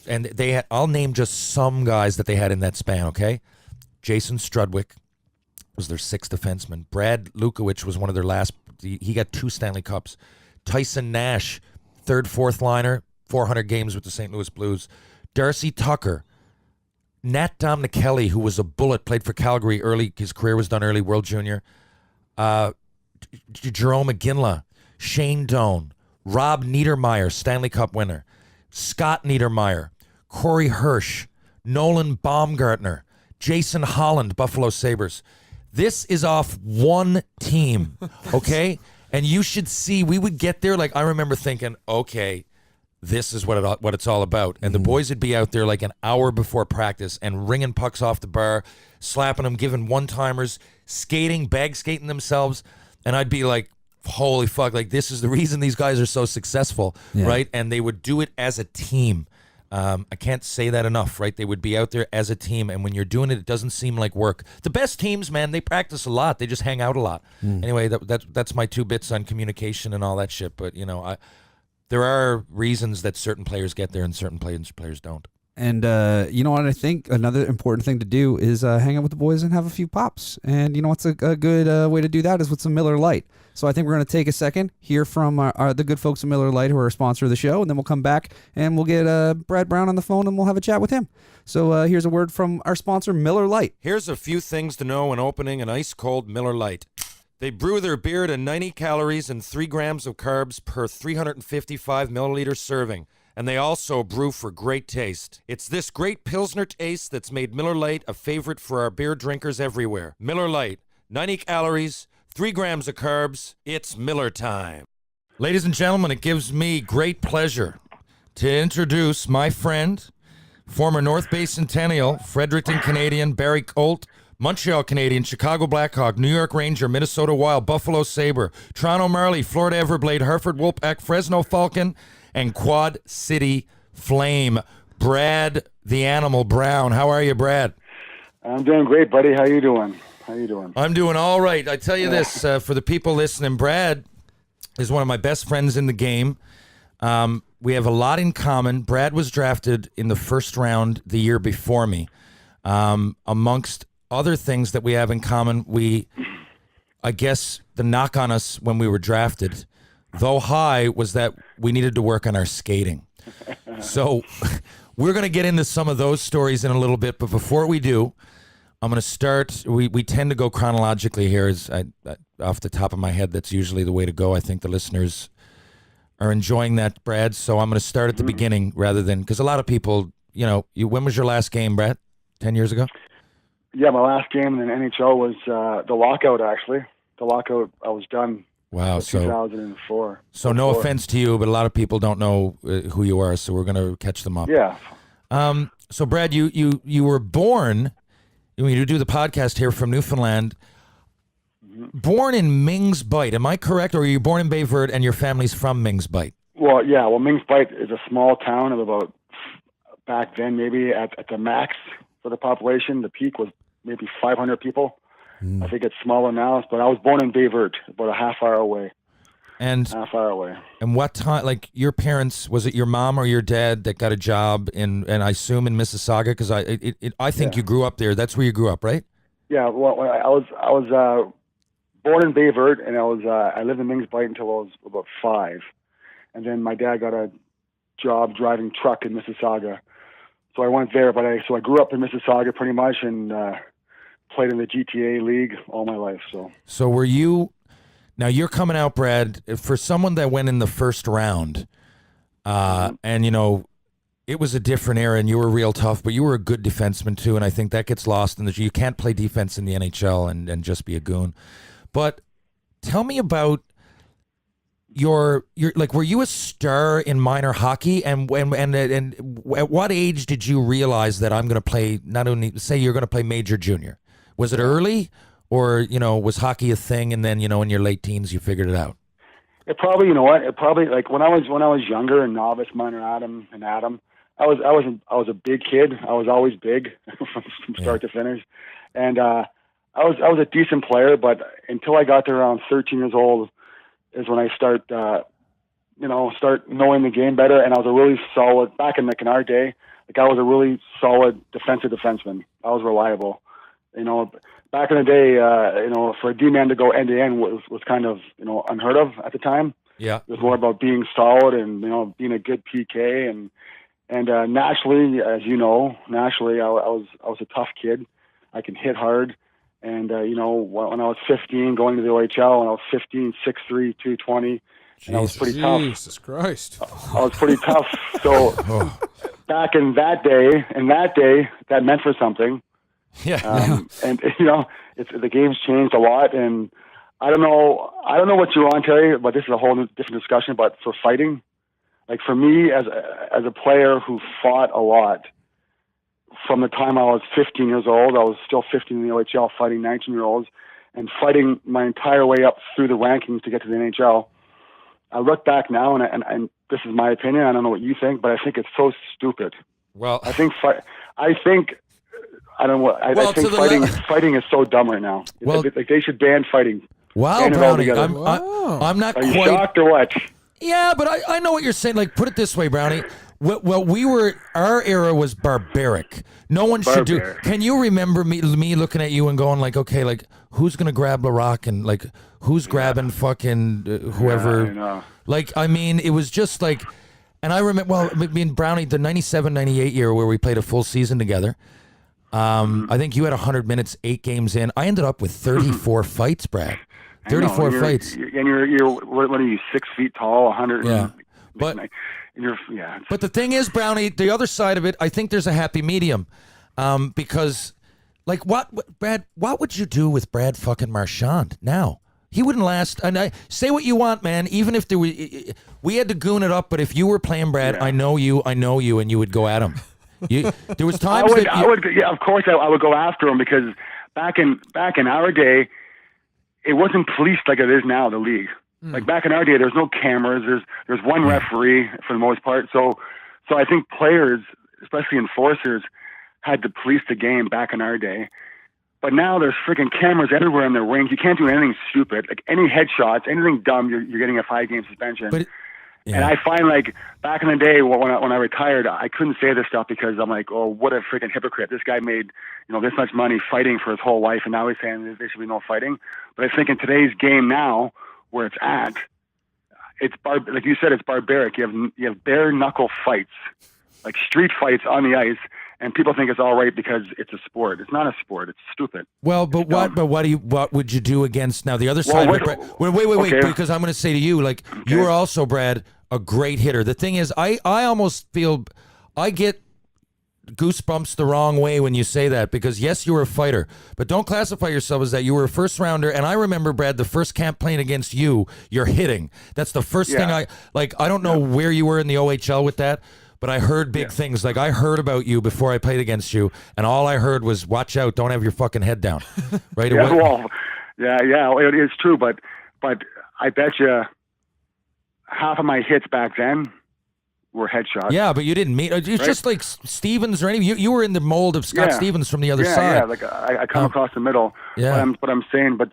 Speaker 3: And they had, I'll name just some guys that they had in that span, okay? Jason Strudwick was their 6th defenseman. Brad Lukowicz was one of their last. He got 2 Stanley Cups. Tyson Nash, 3rd, 4th liner, 400 games with the St. Louis Blues. Darcy Tucker. Nat Dominicelli, who was a bullet, played for Calgary early. His career was done early, World Junior. Jerome McGinley, Shane Doan, Rob Niedermeyer, Stanley Cup winner, Scott Niedermeyer, Corey Hirsch, Nolan Baumgartner, Jason Holland, Buffalo Sabres. This is off one team, okay? And you should see, we would get there, like I remember thinking, okay, this is what it's all about. And the boys would be out there like an hour before practice and ringing pucks off the bar, slapping them, giving one-timers, skating, bag skating themselves. And I'd be like, holy fuck, like this is the reason these guys are so successful, right? And they would do it as a team. I can't say that enough, right? They would be out there as a team, and when you're doing it, it doesn't seem like work. The best teams, man, they practice a lot. They just hang out a lot. Anyway, that's my 2 bits on communication and all that shit. But, there are reasons that certain players get there and certain players don't.
Speaker 1: And you know what? I think another important thing to do is hang out with the boys and have a few pops. And you know what's a good way to do that is with some Miller Lite. So I think we're going to take a second, hear from the good folks at Miller Lite who are a sponsor of the show, and then we'll come back and we'll get Brad Brown on the phone and we'll have a chat with him. So here's a word from our sponsor, Miller Lite.
Speaker 3: Here's a few things to know when opening an ice-cold Miller Lite. They brew their beer to 90 calories and 3 grams of carbs per 355 milliliter serving. And they also brew for great taste. It's this great Pilsner taste that's made Miller Lite a favorite for our beer drinkers everywhere. Miller Lite, 90 calories, 3 grams of carbs. It's Miller time. Ladies and gentlemen, it gives me great pleasure to introduce my friend, former North Bay Centennial, Fredericton Canadian, Barrie Colt, Montreal Canadian, Chicago Blackhawk, New York Ranger, Minnesota Wild, Buffalo Sabre, Toronto Marley, Florida Everblade, Hartford Wolfpack, Fresno Falcon, and Quad City Flame. Brad the Animal Brown. How are you, Brad?
Speaker 4: I'm doing great, buddy. How you doing?
Speaker 3: I'm doing all right. I tell you this, for the people listening, Brad is one of my best friends in the game. We have a lot in common. Brad was drafted in the 1st round the year before me. Amongst other things that we have in common. I guess the knock on us when we were drafted, though high, was that we needed to work on our skating. So we're going to get into some of those stories in a little bit. But before we do, I'm going to start. We tend to go chronologically here. Off the top of my head, that's usually the way to go. I think the listeners are enjoying that, Brad. So I'm going to start at the beginning rather than, because a lot of people, when was your last game, Brad? 10 years ago?
Speaker 4: Yeah, my last game in the NHL was the lockout, actually. The lockout, I was done.
Speaker 3: Wow. So
Speaker 4: 2004.
Speaker 3: So no offense to you, but a lot of people don't know who you are, so we're going to catch them up.
Speaker 4: Yeah.
Speaker 3: So Brad, you were born, when you do the podcast here, from Newfoundland, born in Mings Bight. Am I correct, or are you born in Bay Verde and your family's from Mings Bight?
Speaker 4: Well, yeah. Well, Mings Bight is a small town of about, back then, maybe at the max for the population. The peak was maybe 500 people. I think it's smaller now, but I was born in Bay Verde, about a half hour away. And what time, like your parents, was it your mom or your dad that got a job and I assume in Mississauga? Because I think you grew up there. That's where you grew up, right? Yeah. Well, I was born in Bay Verde, and I lived in Mings Bight until I was about 5, and then my dad got a job driving truck in Mississauga, so I went there. But I grew up in Mississauga pretty much, and played in the GTA league all my life. So
Speaker 3: were you? Now you're coming out, Brad, for someone that went in the first round, and it was a different era, and you were real tough, but you were a good defenseman too, and I think that gets lost in you can't play defense in the NHL and just be a goon. But tell me about your like, were you a star in minor hockey, and at what age did you realize that I'm going to play, not only say you're going to play major junior? Was it early, or was hockey a thing, and then in your late teens you figured it out?
Speaker 4: It probably, like when I was younger and novice minor Adam, I was a big kid. I was always big from start to finish, and I was a decent player. But until I got to around 13 years old, is when I start knowing the game better. And I was a really solid, back in our day, I was a really solid defensive defenseman. I was reliable. Back in the day, for a D-man to go end-to-end was kind of, unheard of at the time.
Speaker 3: Yeah.
Speaker 4: It was more about being solid and, being a good PK. And nationally, as you know, I was a tough kid. I can hit hard. And, when I was 15, going to the OHL, when I was 15, 6'3", 220, and I was pretty tough.
Speaker 2: Jesus Christ.
Speaker 4: I was pretty tough. So back in that day, that meant for something.
Speaker 3: Yeah.
Speaker 4: And the game's changed a lot, and I don't know what you're on, Terry, but this is a whole different discussion. But for fighting, like for me as a player who fought a lot from the time I was 15 years old, I was still 15 in the OHL fighting 19-year-olds and fighting my entire way up through the rankings to get to the NHL. I look back now, and this is my opinion. I don't know what you think, but I think it's so stupid.
Speaker 3: Well,
Speaker 4: I think fighting is so dumb right now.
Speaker 3: Well,
Speaker 4: they should ban fighting.
Speaker 3: Wow, Brownie, I'm not
Speaker 4: Are
Speaker 3: quite.
Speaker 4: you shocked or what?
Speaker 3: Yeah, but I know what you're saying. Like, put it this way, Brownie. Well, our era was barbaric. No one should do. Can you remember me looking at you and going like, okay, like who's gonna grab LaRock and like who's grabbing fucking whoever?
Speaker 4: Yeah, I know.
Speaker 3: Like, I mean, it was just like, and I remember. Well, I mean, Brownie, the 97-98 year where we played a full season together. I think you had 100 minutes, 8 games in. I ended up with 34 fights, Brad. 34 fights.
Speaker 4: And you're what are you, 6 feet tall, 100?
Speaker 3: Yeah. But the thing is, Brownie, the other side of it, I think there's a happy medium, because, like, Brad, what would you do with Brad fucking Marchand now? He wouldn't last. And I say what you want, man. Even if we had to goon it up, but if you were playing Brad, I know you, and you would go at him. There was times
Speaker 4: I would, of course, I would go after him, because back in our day, it wasn't policed like it is now. The league, like back in our day, there's no cameras. There's one referee for the most part. So I think players, especially enforcers, had to police the game back in our day. But now there's freaking cameras everywhere in the rink. You can't do anything stupid, like any headshots, anything dumb. You're getting a 5-game suspension. And I find like back in the day when I retired, I couldn't say this stuff because I'm like, oh, what a freaking hypocrite. This guy made, this much money fighting for his whole life, and now he's saying there should be no fighting. But I think in today's game now, where it's at, like you said, it's barbaric. You have bare knuckle fights, like street fights on the ice, and people think it's all right because it's a sport. It's not a sport. It's stupid.
Speaker 3: Well, but what would you do against now the other side? Wait,
Speaker 4: okay.
Speaker 3: Because I'm going to say to you, like, you are also, Brad, a great hitter. The thing is, I almost feel I get goosebumps the wrong way when you say that, because yes, you were a fighter, but don't classify yourself as that. You were a first rounder, and I remember, Brad, the first camp playing against you're hitting. That's the first thing I don't know where you were in the OHL with that, but I heard big things. Like, I heard about you before I played against you, and all I heard was, watch out, don't have your fucking head down. Right?
Speaker 4: It is true, but I bet you half of my hits back then were headshots.
Speaker 3: Yeah, but you didn't meet. It's just like Stevens or any. You were in the mold of Scott Stevens from the other side.
Speaker 4: Yeah, like I come across the middle. Yeah. But I'm saying, but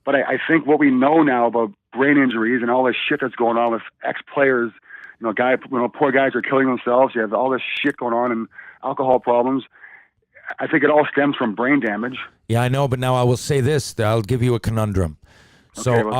Speaker 4: I think what we know now about brain injuries and all this shit that's going on with ex-players, poor guys are killing themselves. You have all this shit going on and alcohol problems. I think it all stems from brain damage.
Speaker 3: Yeah, I know, but now I will say this. I'll give you a conundrum. So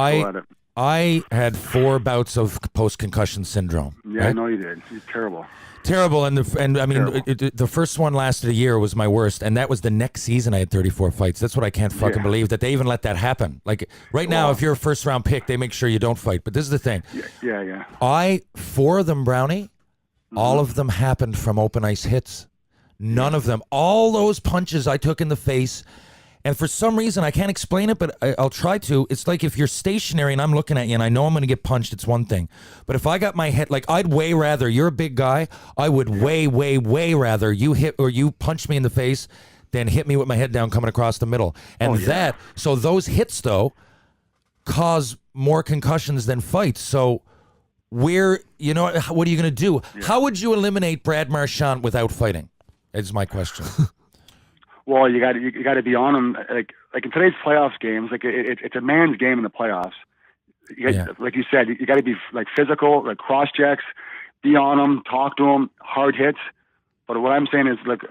Speaker 3: I had 4 bouts of post-concussion syndrome.
Speaker 4: Yeah, right? I know you did. It's terrible.
Speaker 3: Terrible, the first one lasted a year, was my worst, and that was the next season. I had 34 fights. That's what I can't fucking believe, that they even let that happen. Like now, if you're a first round pick, they make sure you don't fight. But this is the thing.
Speaker 4: Yeah.
Speaker 3: 4 of them, Brownie, all of them happened from open ice hits. None of them. All those punches I took in the face. And for some reason, I can't explain it, but I'll try to. It's like if you're stationary and I'm looking at you and I know I'm going to get punched, it's one thing. But if I got my head, like, I'd way rather, you're a big guy, I would way rather you hit or you punch me in the face than hit me with my head down coming across the middle. And so those hits, though, cause more concussions than fights. So what are you going to do? Yeah. How would you eliminate Brad Marchand without fighting? Is my question.
Speaker 4: Well, you got to be on him. Like in today's playoffs games, like it's a man's game in the playoffs. Like you said, you got to be like physical, like cross checks, be on him, talk to him, hard hits. But what I'm saying is, like,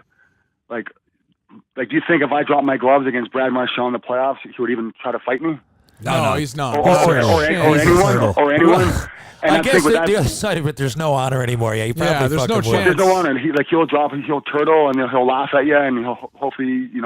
Speaker 4: do you think if I dropped my gloves against Brad Marchand in the playoffs, he would even try to fight me?
Speaker 2: No, he's not.
Speaker 4: Or anyone. And
Speaker 3: I guess the other side of it, there's no honor anymore. Yeah,
Speaker 4: there's
Speaker 2: no chance.
Speaker 4: There's no honor. He'll drop and he'll turtle and he'll laugh at you and he'll hopefully
Speaker 2: the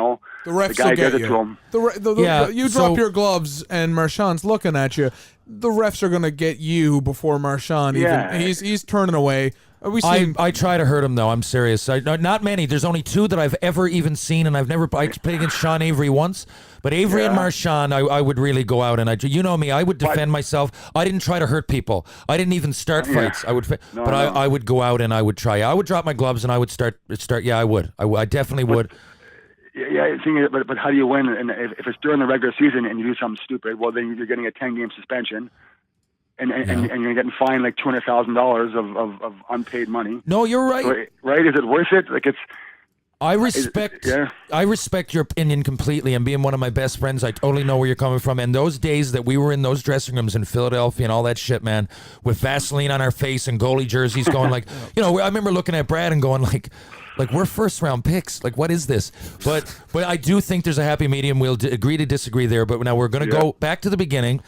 Speaker 2: refs
Speaker 4: the guy
Speaker 2: will get
Speaker 4: does
Speaker 2: you.
Speaker 4: it to him.
Speaker 2: You drop your gloves and Marchand's looking at you. The refs are gonna get you before Marchand. Even he's turning away.
Speaker 3: I try to hurt him, though. I'm serious. Not many. There's only 2 that I've ever even seen, and I played against Sean Avery once. But Avery and Marchand, I would really go out, and me, I would defend myself. I didn't try to hurt people. I didn't even start fights. I would go out and I would try. I would drop my gloves and I would start. Yeah, I would. I definitely would.
Speaker 4: Yeah, but how do you win? And if it's during the regular season and you do something stupid, well, then you're getting a 10-game suspension. And you're getting fined like $200,000 of unpaid money.
Speaker 3: No, you're right.
Speaker 4: So, right? Is it worth it? Like
Speaker 3: I respect your opinion completely, and being one of my best friends, I totally know where you're coming from. And those days that we were in those dressing rooms in Philadelphia and all that shit, man, with Vaseline on our face and goalie jerseys going like, I remember looking at Brad and going like we're first round picks. Like, what is this? But I do think there's a happy medium. We'll agree to disagree there. But now we're going to go back to the beginning.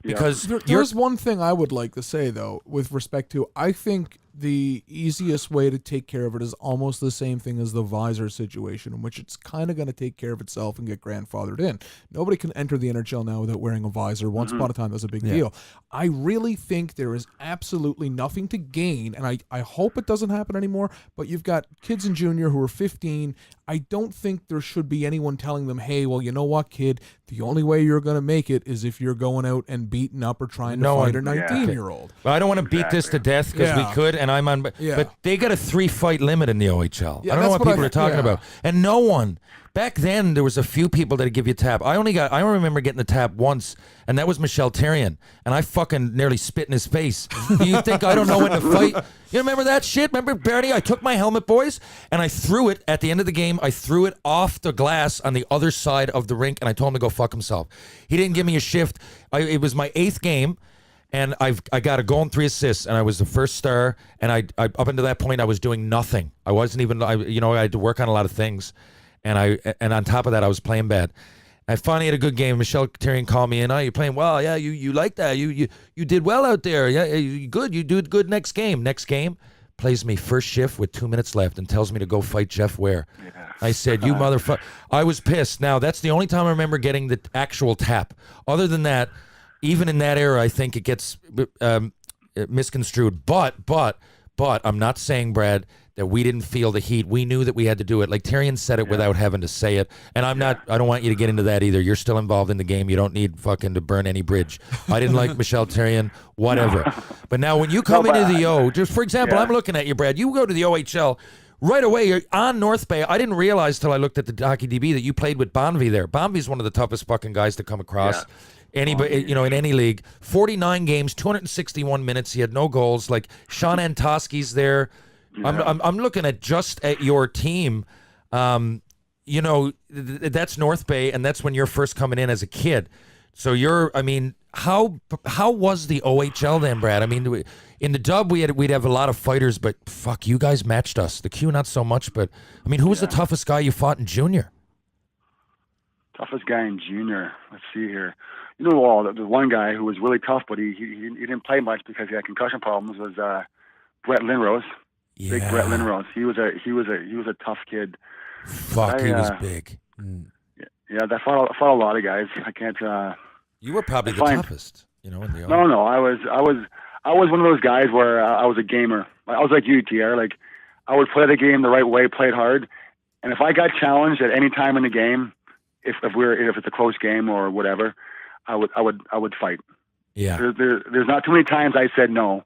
Speaker 3: Because
Speaker 2: there's one thing I would like to say, though, with respect to, I think the easiest way to take care of it is almost the same thing as the visor situation, in which it's kind of going to take care of itself and get grandfathered in. Nobody can enter the NHL now without wearing a visor. Once upon a time, that was a big deal. I really think there is absolutely nothing to gain, and I hope it doesn't happen anymore, but you've got kids in junior who are 15. I don't think there should be anyone telling them, hey, well, you know what, kid, the only way you're going to make it is if you're going out and beating up or trying to fight a 19-year-old.
Speaker 3: Well, I don't want to beat this to death because we could, and I'm on, but they got a 3-fight limit in the OHL. I don't know what people are talking about. And no one, back then, there was a few people that would give you a tap. I remember getting the tap once, and that was Michel Therrien, and I fucking nearly spit in his face. You think I don't know when to fight? You remember that shit? Remember, Bernie? I took my helmet, boys, and I threw it at the end of the game. I threw it off the glass on the other side of the rink, and I told him to go fuck himself. He didn't give me a shift. It was my 8th game, And I got a goal and 3 assists, and I was the first star. And I up until that point, I was doing nothing. I wasn't even, I had to work on a lot of things. And on top of that, I was playing bad. I finally had a good game. Michelle Therrien called me in. Oh, you're playing well. Yeah, you like that. You did well out there. Yeah, you good. You do it good next game. Next game, plays me first shift with 2 minutes left and tells me to go fight Jeff Ware. Yeah. I said, you motherfucker. I was pissed. Now, that's the only time I remember getting the actual tap. Other than that, even in that era, I think it gets misconstrued. But I'm not saying, Brad, that we didn't feel the heat. We knew that we had to do it. Like Therrien said it without having to say it. And I don't want you to get into that either. You're still involved in the game. You don't need fucking to burn any bridge. I didn't like Michelle Therrien, whatever. But now when you come into the O, just for example, I'm looking at you, Brad. You go to the OHL right away. You're on North Bay. I didn't realize till I looked at the Hockey DB that you played with Bonvy there. Bonvy's one of the toughest fucking guys to come across. Yeah. Anybody, in any league. 49 games, 261 minutes. He had no goals. Like Sean Antoski's there. Yeah. I'm looking at just at your team. That's North Bay, and that's when you're first coming in as a kid. So how was the OHL then, Brad? I mean, in the Dub we'd have a lot of fighters, but fuck, you guys matched us. The Q not so much, but I mean, who was the toughest guy you fought in junior?
Speaker 4: Toughest guy in junior. Let's see here. The one guy who was really tough, but he didn't play much because he had concussion problems. Was Brett Lindros.
Speaker 3: Yeah.
Speaker 4: Big Brett Lindros. He was a tough kid.
Speaker 3: Fuck, he was big.
Speaker 4: Yeah, I fought a lot of guys. I can't.
Speaker 3: You were probably the toughest. In the
Speaker 4: No, I was one of those guys where I was a gamer. I was like you, TR. Like I would play the game the right way, play it hard, and if I got challenged at any time in the game, if it's a close game or whatever, I would fight.
Speaker 3: Yeah.
Speaker 4: There's not too many times I said no.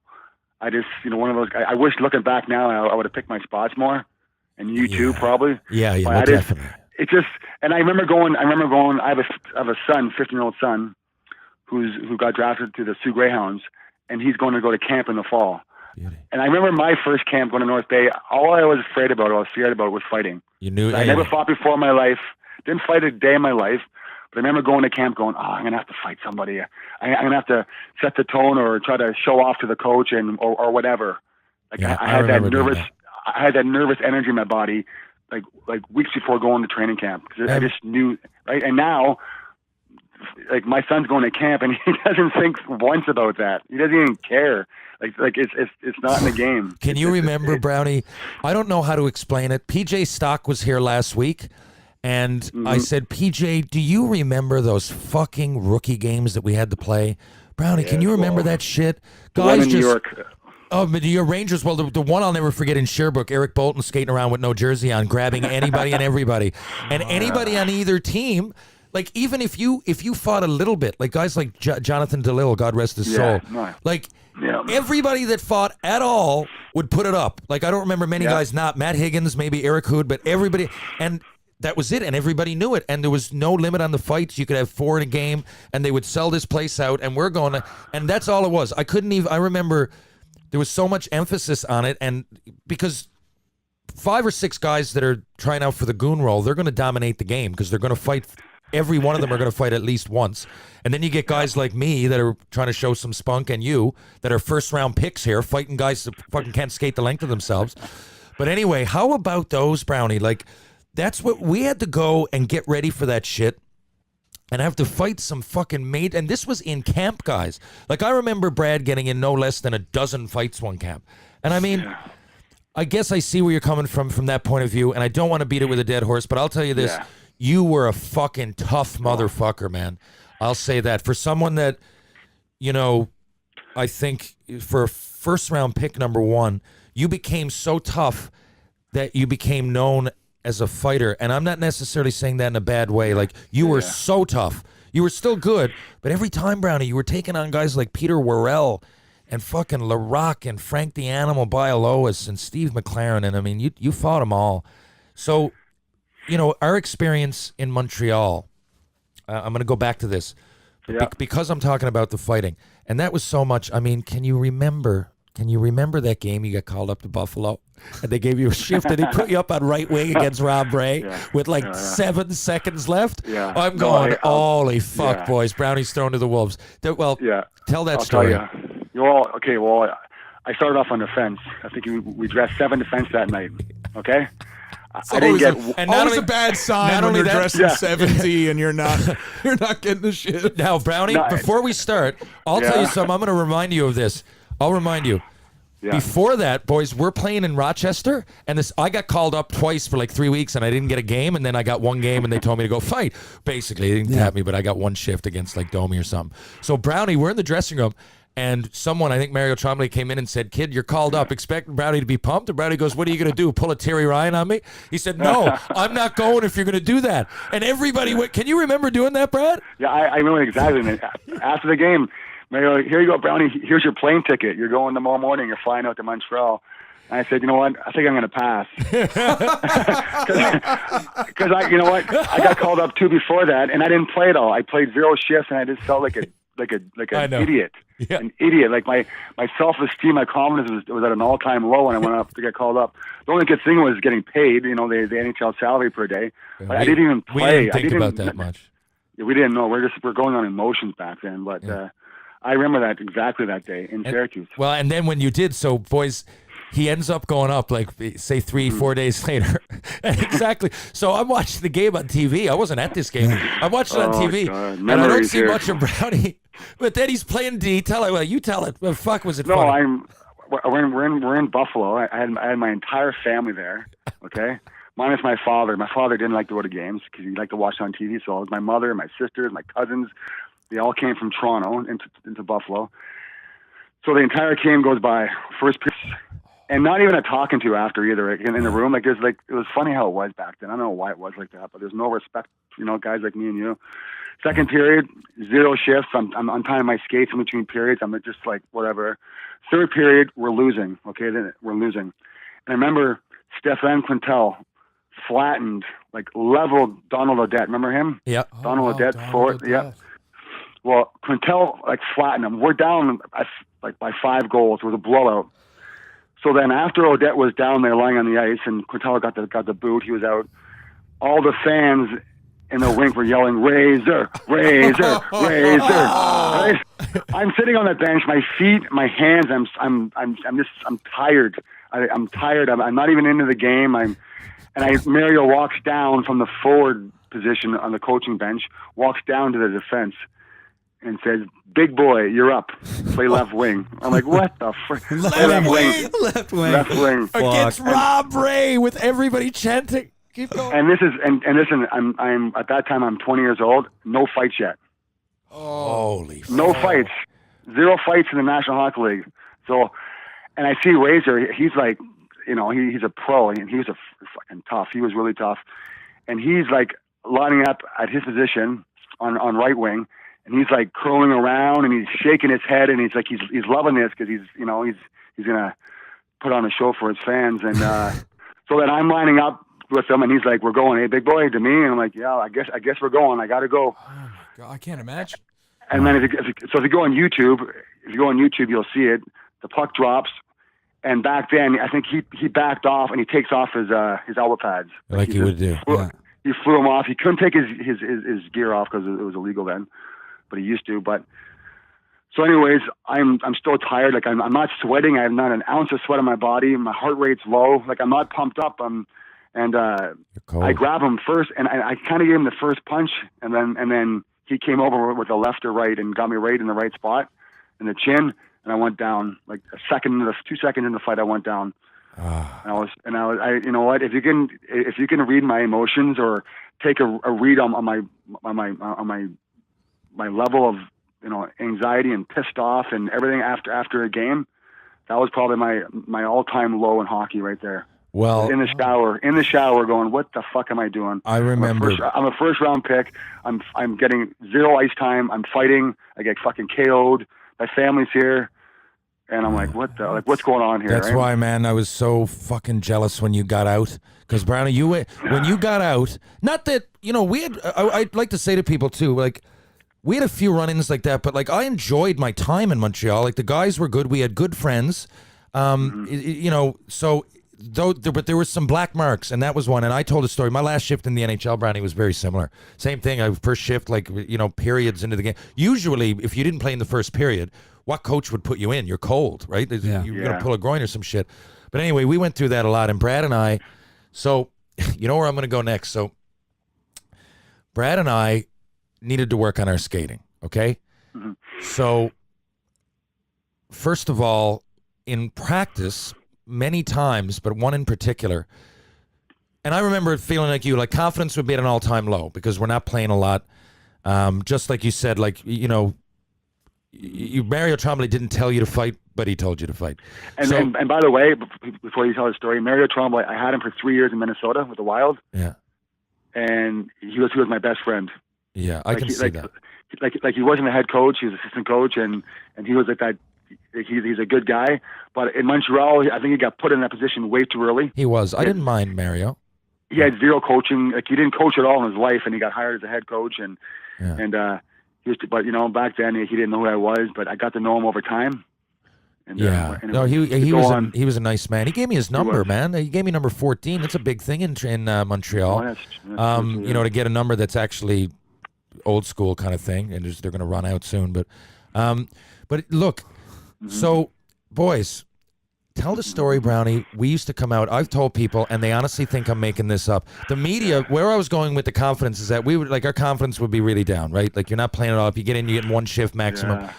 Speaker 4: I just, one of those guys. I wish looking back now, I would have picked my spots more, and you too probably.
Speaker 3: Yeah, definitely.
Speaker 4: It just, and I remember going. I have a son, 15-year-old son, who got drafted to the Sioux Greyhounds, and he's going to go to camp in the fall. Beauty. And I remember my first camp going to North Bay. All I was scared about was fighting.
Speaker 3: You knew.
Speaker 4: I never fought before in my life. Didn't fight a day in my life. But I remember going to camp going, I'm going to have to fight somebody. I'm going to have to set the tone or try to show off to the coach or whatever. Like I had that nervous energy in my body like weeks before going to training camp. Because I just knew, right? And now, like my son's going to camp and he doesn't think once about that. He doesn't even care. Like it's not in the game.
Speaker 3: Can you remember, Brownie? I don't know how to explain it. PJ Stock was here last week. And I said, PJ, do you remember those fucking rookie games that we had to play? Brownie, can you remember that shit? Guys,
Speaker 4: in New York.
Speaker 3: Oh, but your Rangers, well, the one I'll never forget in Sherbrooke, Eric Bolton skating around with no jersey on, grabbing anybody and everybody. And anybody on either team, like even if you fought a little bit, like guys like Jonathan DeLille, God rest his soul, like everybody that fought at all would put it up. Like I don't remember many guys not. Matt Higgins, maybe Eric Hood, but everybody, and that was it, and everybody knew it, and there was no limit on the fights. You could have 4 in a game, and they would sell this place out, and we're going to, and that's all it was. I remember there was so much emphasis on it, and because 5 or 6 guys that are trying out for the goon role, they're going to dominate the game because they're going to fight. Every one of them are going to fight at least once. And then you get guys like me that are trying to show some spunk, and you that are first-round picks here, fighting guys that fucking can't skate the length of themselves. But anyway, how about those, Brownie? Like, that's what we had to go and get ready for that shit and have to fight some fucking mate. And this was in camp, guys. Like, I remember Brad getting in no less than a dozen fights one camp. And I mean, I guess I see where you're coming from that point of view. And I don't want to beat it with a dead horse, but I'll tell you this. You were a fucking tough motherfucker, man. I'll say that. For someone that, I think for a first round pick number 1, you became so tough that you became known as a fighter, and I'm not necessarily saying that in a bad way. Like, you were so tough. You were still good, but every time, Brownie, you were taking on guys like Peter Worrell and fucking LaRock and Frank the Animal Bialowas and Steve McLaren, and I mean, you fought them all. So, our experience in Montreal, I'm going to go back to this, because I'm talking about the fighting, and that was so much. I mean, can you remember can you remember that game you got called up to Buffalo? And they gave you a shift and they put you up on right wing against Rob Ray with 7 seconds left.
Speaker 4: Yeah.
Speaker 3: I'm going, holy fuck, boys. Brownie's thrown to the Wolves. Tell that story.
Speaker 4: Tell you. Okay, well, I started off on defense. I think we dressed 7 defense that night. Okay? I didn't get.
Speaker 2: And always a bad sign when you're dressed in 70 and you're not getting the shit.
Speaker 3: Now, Brownie, before we start, I'll tell you something. I'm going to remind you of this. I'll remind you. Yeah. Before that, boys, we're playing in Rochester, and I got called up twice for like 3 weeks, and I didn't get a game, and then I got one game, and they told me to go fight. Basically, they didn't tap me, but I got one shift against like Domi or something. So, Brownie, we're in the dressing room, and someone, I think Mario Trombley, came in and said, "Kid, you're called up. Expect Brownie to be pumped." And Brownie goes, "What are you going to do, pull a Terry Ryan on me?" He said, "No, I'm not going if you're going to do that." And everybody went, can you remember doing that, Brad?
Speaker 4: Yeah, I remember exactly. After the game, Mario, here you go, Brownie. Here's your plane ticket. You're going tomorrow morning. You're flying out to Montreal. And I said, you know what? I think I'm going to pass. Because I got called up 2 before that, and I didn't play at all. I played 0 shifts, and I just felt like an idiot.
Speaker 3: Yeah.
Speaker 4: An idiot. Like my self-esteem, my confidence was at an all-time low when I went up to get called up. The only good thing was getting paid, the NHL salary per day. But I didn't even play.
Speaker 3: We didn't think about that much.
Speaker 4: We didn't know. We're going on emotions back then. But I remember that exactly that day in Syracuse.
Speaker 3: Well, and then when you did, so boys, he ends up going up like say 3-4 days later. Exactly. So I'm watching the game on TV. I wasn't at this game. I'm watching it on TV, and I don't see much of Brownie. But then he's playing D. Tell it. Well, you tell it. Well, fuck, was it funny?
Speaker 4: We're in Buffalo. I had my entire family there. Okay. Minus my father. My father didn't like to go to games because he liked to watch on TV. So it was my mother, my sisters, my cousins. They all came from Toronto into Buffalo. So the entire game goes by, first pitch, and not even a talking to after either. In the room, it was funny how it was back then. I don't know why it was like that, but there's no respect. Guys like me and you. Second period, 0 shifts. I'm tying my skates in between periods. I'm just like whatever. Third period, we're losing. Okay, then we're losing. And I remember Stefan Quintel flattened, like leveled Donald Odette. Remember him?
Speaker 3: Yeah.
Speaker 4: Donald Odette forward. Yeah. Well, Quintel flattened him. We're down by 5 goals. It was a blowout. So then after Odette was down there lying on the ice and Quintel got the boot, he was out. All the fans in the rink were yelling, "Razor, Razor, Razor!" Right? I'm sitting on the bench, my feet, my hands. I'm tired. I'm tired. I'm not even into the game. Mario walks down from the forward position on the coaching bench, walks down to the defense, and says, "Big boy, you're up. Play left wing." I'm like, "What the frick?"
Speaker 1: Left wing
Speaker 3: against Rob Ray with everybody chanting. Keep going.
Speaker 4: And listen, I'm at that time I'm 20 years old. No fights yet.
Speaker 3: Holy
Speaker 4: no fights. 0 fights in the National Hockey League. So, and I see Razor. He's like, he's a pro, and he was fucking tough. He was really tough, and he's like lining up at his position on right wing, and he's like curling around, and he's shaking his head, and he's like he's loving this because he's gonna put on a show for his fans, and so then I'm lining up with him, and he's like, "We're going, hey, big boy," to me, and I'm like, "Yeah, I guess we're going. I gotta go."
Speaker 2: Oh my God, I can't imagine.
Speaker 4: And then if you go on YouTube, you'll see it. The puck drops, and back then I think he backed off and he takes off his elbow pads
Speaker 3: like he would do.
Speaker 4: He flew them off. He couldn't take his gear off because it was illegal then, but he used to. But so, anyways, I'm still tired. Like I'm not sweating. I have not an ounce of sweat on my body. My heart rate's low. Like I'm not pumped up. I grab him first, and I kind of gave him the first punch, and then he came over with the left or right and got me right in the right spot in the chin, and I went down like 2 seconds in the fight. I went down. And I you know what? If you can read my emotions or take a read on my level of anxiety and pissed off and everything after a game, that was probably my all-time low in hockey right there.
Speaker 3: Well,
Speaker 4: in the shower, going, "What the fuck am I doing?"
Speaker 3: I remember.
Speaker 4: I'm a first round pick. I'm getting 0 ice time. I'm fighting. I get fucking KO'd. My family's here, and I'm like, what's going on here?
Speaker 3: That's
Speaker 4: right?
Speaker 3: why, man, I was so fucking jealous when you got out. Because Brownie, when you got out, not that we had. I'd like to say to people too, like, we had a few run-ins like that, but like I enjoyed my time in Montreal. Like the guys were good. We had good friends. You know, so but there was some black marks, and that was one. And I told a story. My last shift in the NHL, Brownie, was very similar. Same thing. First shift, like, you know, periods into the game. Usually, if you didn't play in the first period, what coach would put you in? You're cold, right? You're going to pull a groin or some shit. But anyway, we went through that a lot. And Brad and I, so you know where I'm going to go next. So Brad and I needed to work on our skating, okay?
Speaker 4: Mm-hmm.
Speaker 3: So first of all, in practice, many times, but one in particular, and I remember feeling like you, like confidence would be at an all-time low because we're not playing a lot. Just like you said, like, you know, Mario Tremblay didn't tell you to fight, but he told you to fight.
Speaker 4: And by the way, before you tell the story, Mario Tremblay, I had him for 3 years in Minnesota with the Wild.
Speaker 3: Yeah.
Speaker 4: And he was my best friend.
Speaker 3: Yeah, I can see that.
Speaker 4: Like he wasn't a head coach; he was assistant coach, and he was like that. He's a good guy, but in Montreal, I think he got put in that position way too early.
Speaker 3: He was. I didn't mind Mario.
Speaker 4: He had zero coaching. Like he didn't coach at all in his life, and he got hired as a head coach. And he was. But you know, back then he didn't know who I was, but I got to know him over time. And,
Speaker 3: no, he was a nice man. He gave me his number, man. He gave me number 14. That's a big thing in Montreal.
Speaker 4: Oh, that's
Speaker 3: you know, to get a number that's actually old school kind of thing, and they're going to run out soon. But look, so boys, tell the story, Brownie. We used to come out. I've told people, and they honestly think I'm making this up. The media, where I was going with the confidence is that we would, like, our confidence would be really down, right? Like, you're not playing it off. You get in, you get one shift maximum.
Speaker 4: Yeah.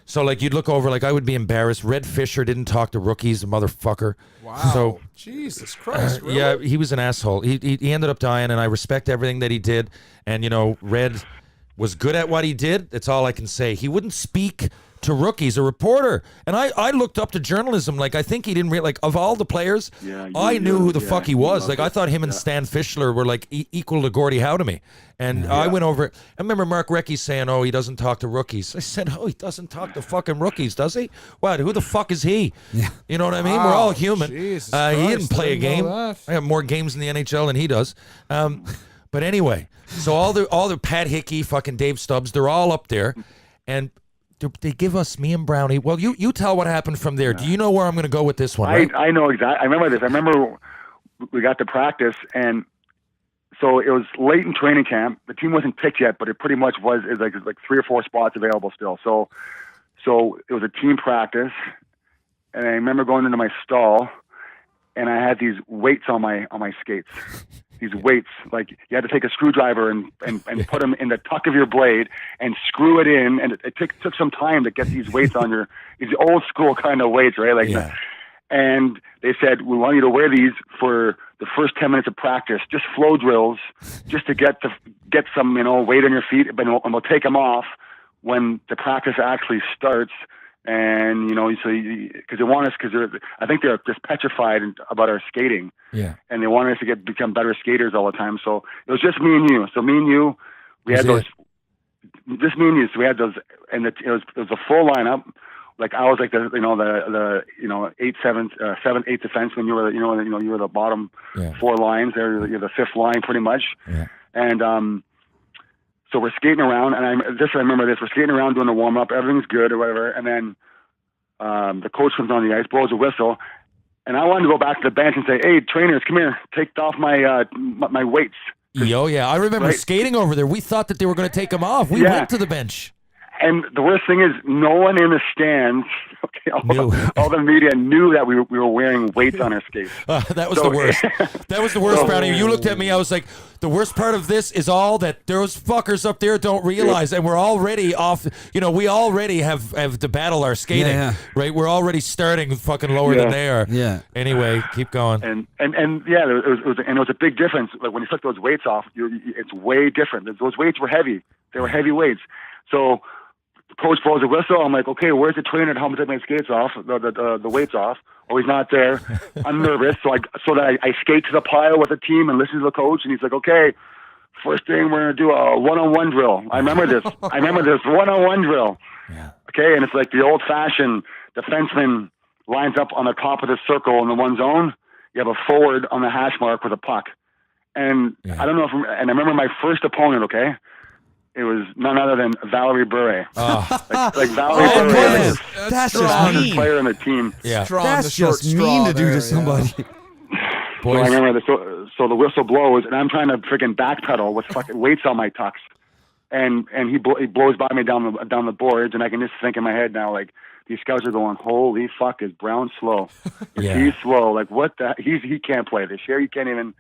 Speaker 3: So, like, you'd look over, like, I would be embarrassed. Red Fisher didn't talk to rookies, the motherfucker.
Speaker 2: Wow.
Speaker 3: So,
Speaker 2: Jesus Christ. Really?
Speaker 3: yeah, he was an asshole. He ended up dying, and I respect everything that he did. And, you know, Red was good at what he did. That's all I can say. He wouldn't speak to rookies, a reporter. And I looked up to journalism. Like, I think he didn't really, like, of all the players, I knew who the fuck he was. Like, I thought him and Stan Fischler were, like, equal to Gordie Howe to me. And I went over, I remember Mark Recchi saying, oh, he doesn't talk to rookies. I said, oh, he doesn't talk to fucking rookies, does he? What, who the fuck is he? Yeah. You know what I mean? We're all human. He didn't play a game. I have more games in the NHL than he does. But anyway, so all the Pat Hickey, fucking Dave Stubbs, they're all up there. And they give us, me and Brownie. Well, you tell what happened from there. Do you know where I'm going to go with this one? Right?
Speaker 4: I know exactly. I remember this. I remember we got to practice, and so it was late in training camp. The team wasn't picked yet, but it pretty much was. It was like 3 or 4 spots available still. So it was a team practice, and I remember going into my stall, and I had these weights on my skates. These weights, like you had to take a screwdriver and put them in the tuck of your blade and screw it in, and it took some time to get these weights on these old school kind of weights, right? Like, and they said, we want you to wear these for the first 10 minutes of practice, just flow drills, just to get some, you know, weight on your feet, and we'll take them off when the practice actually starts. And, you know, so because they want us, I think they're just petrified about our skating.
Speaker 3: Yeah.
Speaker 4: And they want us to become better skaters all the time. So it was just me and you. So me and you, we had those, just me and you. So we had those, and it was a full lineup. Like I was like the 7th-8th defenseman. You were you were the bottom 4 lines. You're the 5th line pretty much.
Speaker 3: Yeah.
Speaker 4: And so we're skating around, and I remember this. We're skating around doing the warm up. Everything's good or whatever, and then the coach comes on the ice, blows a whistle, and I wanted to go back to the bench and say, "Hey, trainers, come here, take off my my weights."
Speaker 3: I remember skating over there. We thought that they were going to take them off. We went to the bench.
Speaker 4: And the worst thing is, no one in the stands, all the media knew that we were wearing weights on our skates.
Speaker 3: That was the worst. That was the worst, Brownie. You looked at me, I was like, the worst part of this is all that those fuckers up there don't realize, and we're already off. You know, we already have to battle our skating, right? We're already starting fucking lower than they are. Yeah. Anyway, keep going.
Speaker 4: And it was a big difference. Like when you took those weights off, it's way different. Those weights were heavy. They were heavy weights. So coach blows a whistle. I'm like, okay, where's the trainer to help me take my skates off, the weights off? Oh, he's not there. I'm nervous, so I skate to the pile with the team and listen to the coach, and he's like, okay, first thing we're gonna do a one-on-one drill. I remember this one-on-one drill. Yeah. Okay, and it's like the old-fashioned defenseman lines up on the top of the circle in the one zone. You have a forward on the hash mark with a puck, and I don't know and I remember my first opponent. Okay. it was none other than Valerie Bure.
Speaker 3: Oh,
Speaker 4: Like Valerie
Speaker 1: Oh,
Speaker 4: Bure
Speaker 1: man.
Speaker 4: is
Speaker 1: That's
Speaker 4: the
Speaker 1: just
Speaker 4: strongest
Speaker 1: mean.
Speaker 4: player on the team.
Speaker 3: yeah.
Speaker 2: Straw on the
Speaker 1: That's
Speaker 2: short
Speaker 1: just
Speaker 2: straw
Speaker 1: mean to do
Speaker 2: there,
Speaker 1: to
Speaker 2: yeah.
Speaker 1: somebody.
Speaker 4: So I
Speaker 3: Boys,
Speaker 4: remember so the whistle blows, and I'm trying to freaking backpedal with fucking weights on my tucks, and he blows by me down the boards, and I can just think in my head now, like, these scouts are going, holy fuck, is Brown slow? Is
Speaker 3: Yeah.
Speaker 4: he slow? Like, what the? He can't play this year. He can't even.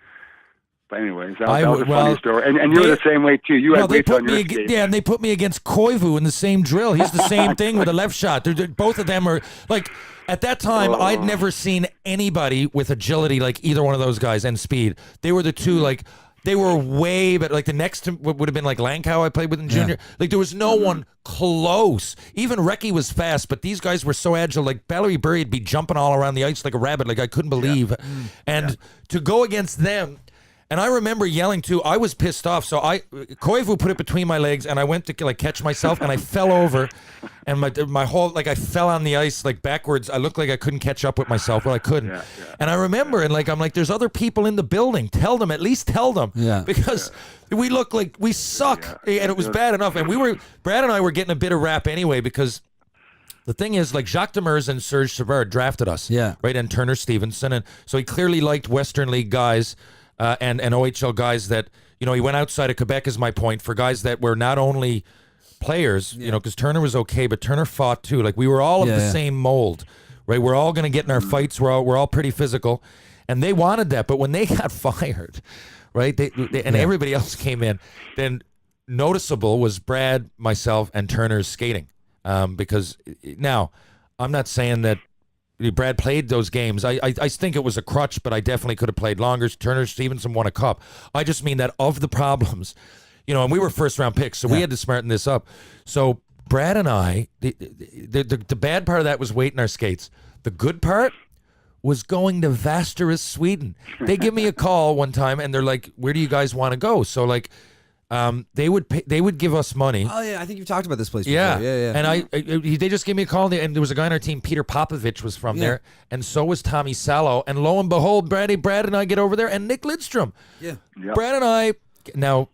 Speaker 4: But anyways, that was a
Speaker 3: well,
Speaker 4: funny story. And you're
Speaker 3: they-
Speaker 4: the same way too. You
Speaker 3: well,
Speaker 4: had
Speaker 3: they
Speaker 4: weights
Speaker 3: put
Speaker 4: on your
Speaker 3: me
Speaker 4: skates.
Speaker 3: and they put me against Koivu in the same drill. He's the same thing with a left shot. Both of them are like, at that time, I'd never seen anybody with agility like either one of those guys and speed. They were the two, like, they were way better. Like, the next would have been like Lankow I played with in junior. Like, there was no one close. Even Recchi was fast, but these guys were so agile. Like, Valerie Bure would be jumping all around the ice like a rabbit. Like, I couldn't believe. And to go against them. And I remember yelling too. I was pissed off. So Koivu put it between my legs, and I went to like catch myself, and I fell over, and my whole, like, I fell on the ice like backwards. I looked like I couldn't catch up with myself. Well, I couldn't. And I remember, and like, I'm like, there's other people in the building. Tell them, at least tell them.
Speaker 1: Yeah.
Speaker 3: Because we look like we suck, and it was bad enough. And Brad and I were getting a bit of rap anyway, because the thing is, like, Jacques Demers and Serge Savard drafted us.
Speaker 1: Yeah.
Speaker 3: Right. And Turner Stevenson, and so he clearly liked Western League guys. And OHL guys that, you know, he went outside of Quebec, is my point, for guys that were not only players, you know, because Turner was okay, but Turner fought too. Like, we were all of the same mold, right? We're all going to get in our fights. We're all pretty physical, and they wanted that. But when they got fired, right, they and everybody else came in, then noticeable was Brad, myself, and Turner's skating. Because now, I'm not saying that Brad played those games. I think it was a crutch, but I definitely could have played longer. Turner Stevenson won a cup. I just mean that of the problems, you know, and we were first-round picks, so we had to smarten this up. So Brad and I, the bad part of that was weight in our skates. The good part was going to Vasteras, Sweden. They give me a call one time, and they're like, where do you guys want to go? So, like, they would give us money.
Speaker 1: Oh yeah, I think you've talked about this place before.
Speaker 3: Yeah,
Speaker 1: Yeah.
Speaker 3: And they just gave me a call, and there was a guy on our team, Peter Popovich, was from there, and so was Tommy Salo. And lo and behold, Brad and I get over there, and Nick Lidstrom.
Speaker 1: Yeah.
Speaker 4: Yep.
Speaker 3: Brad and I now.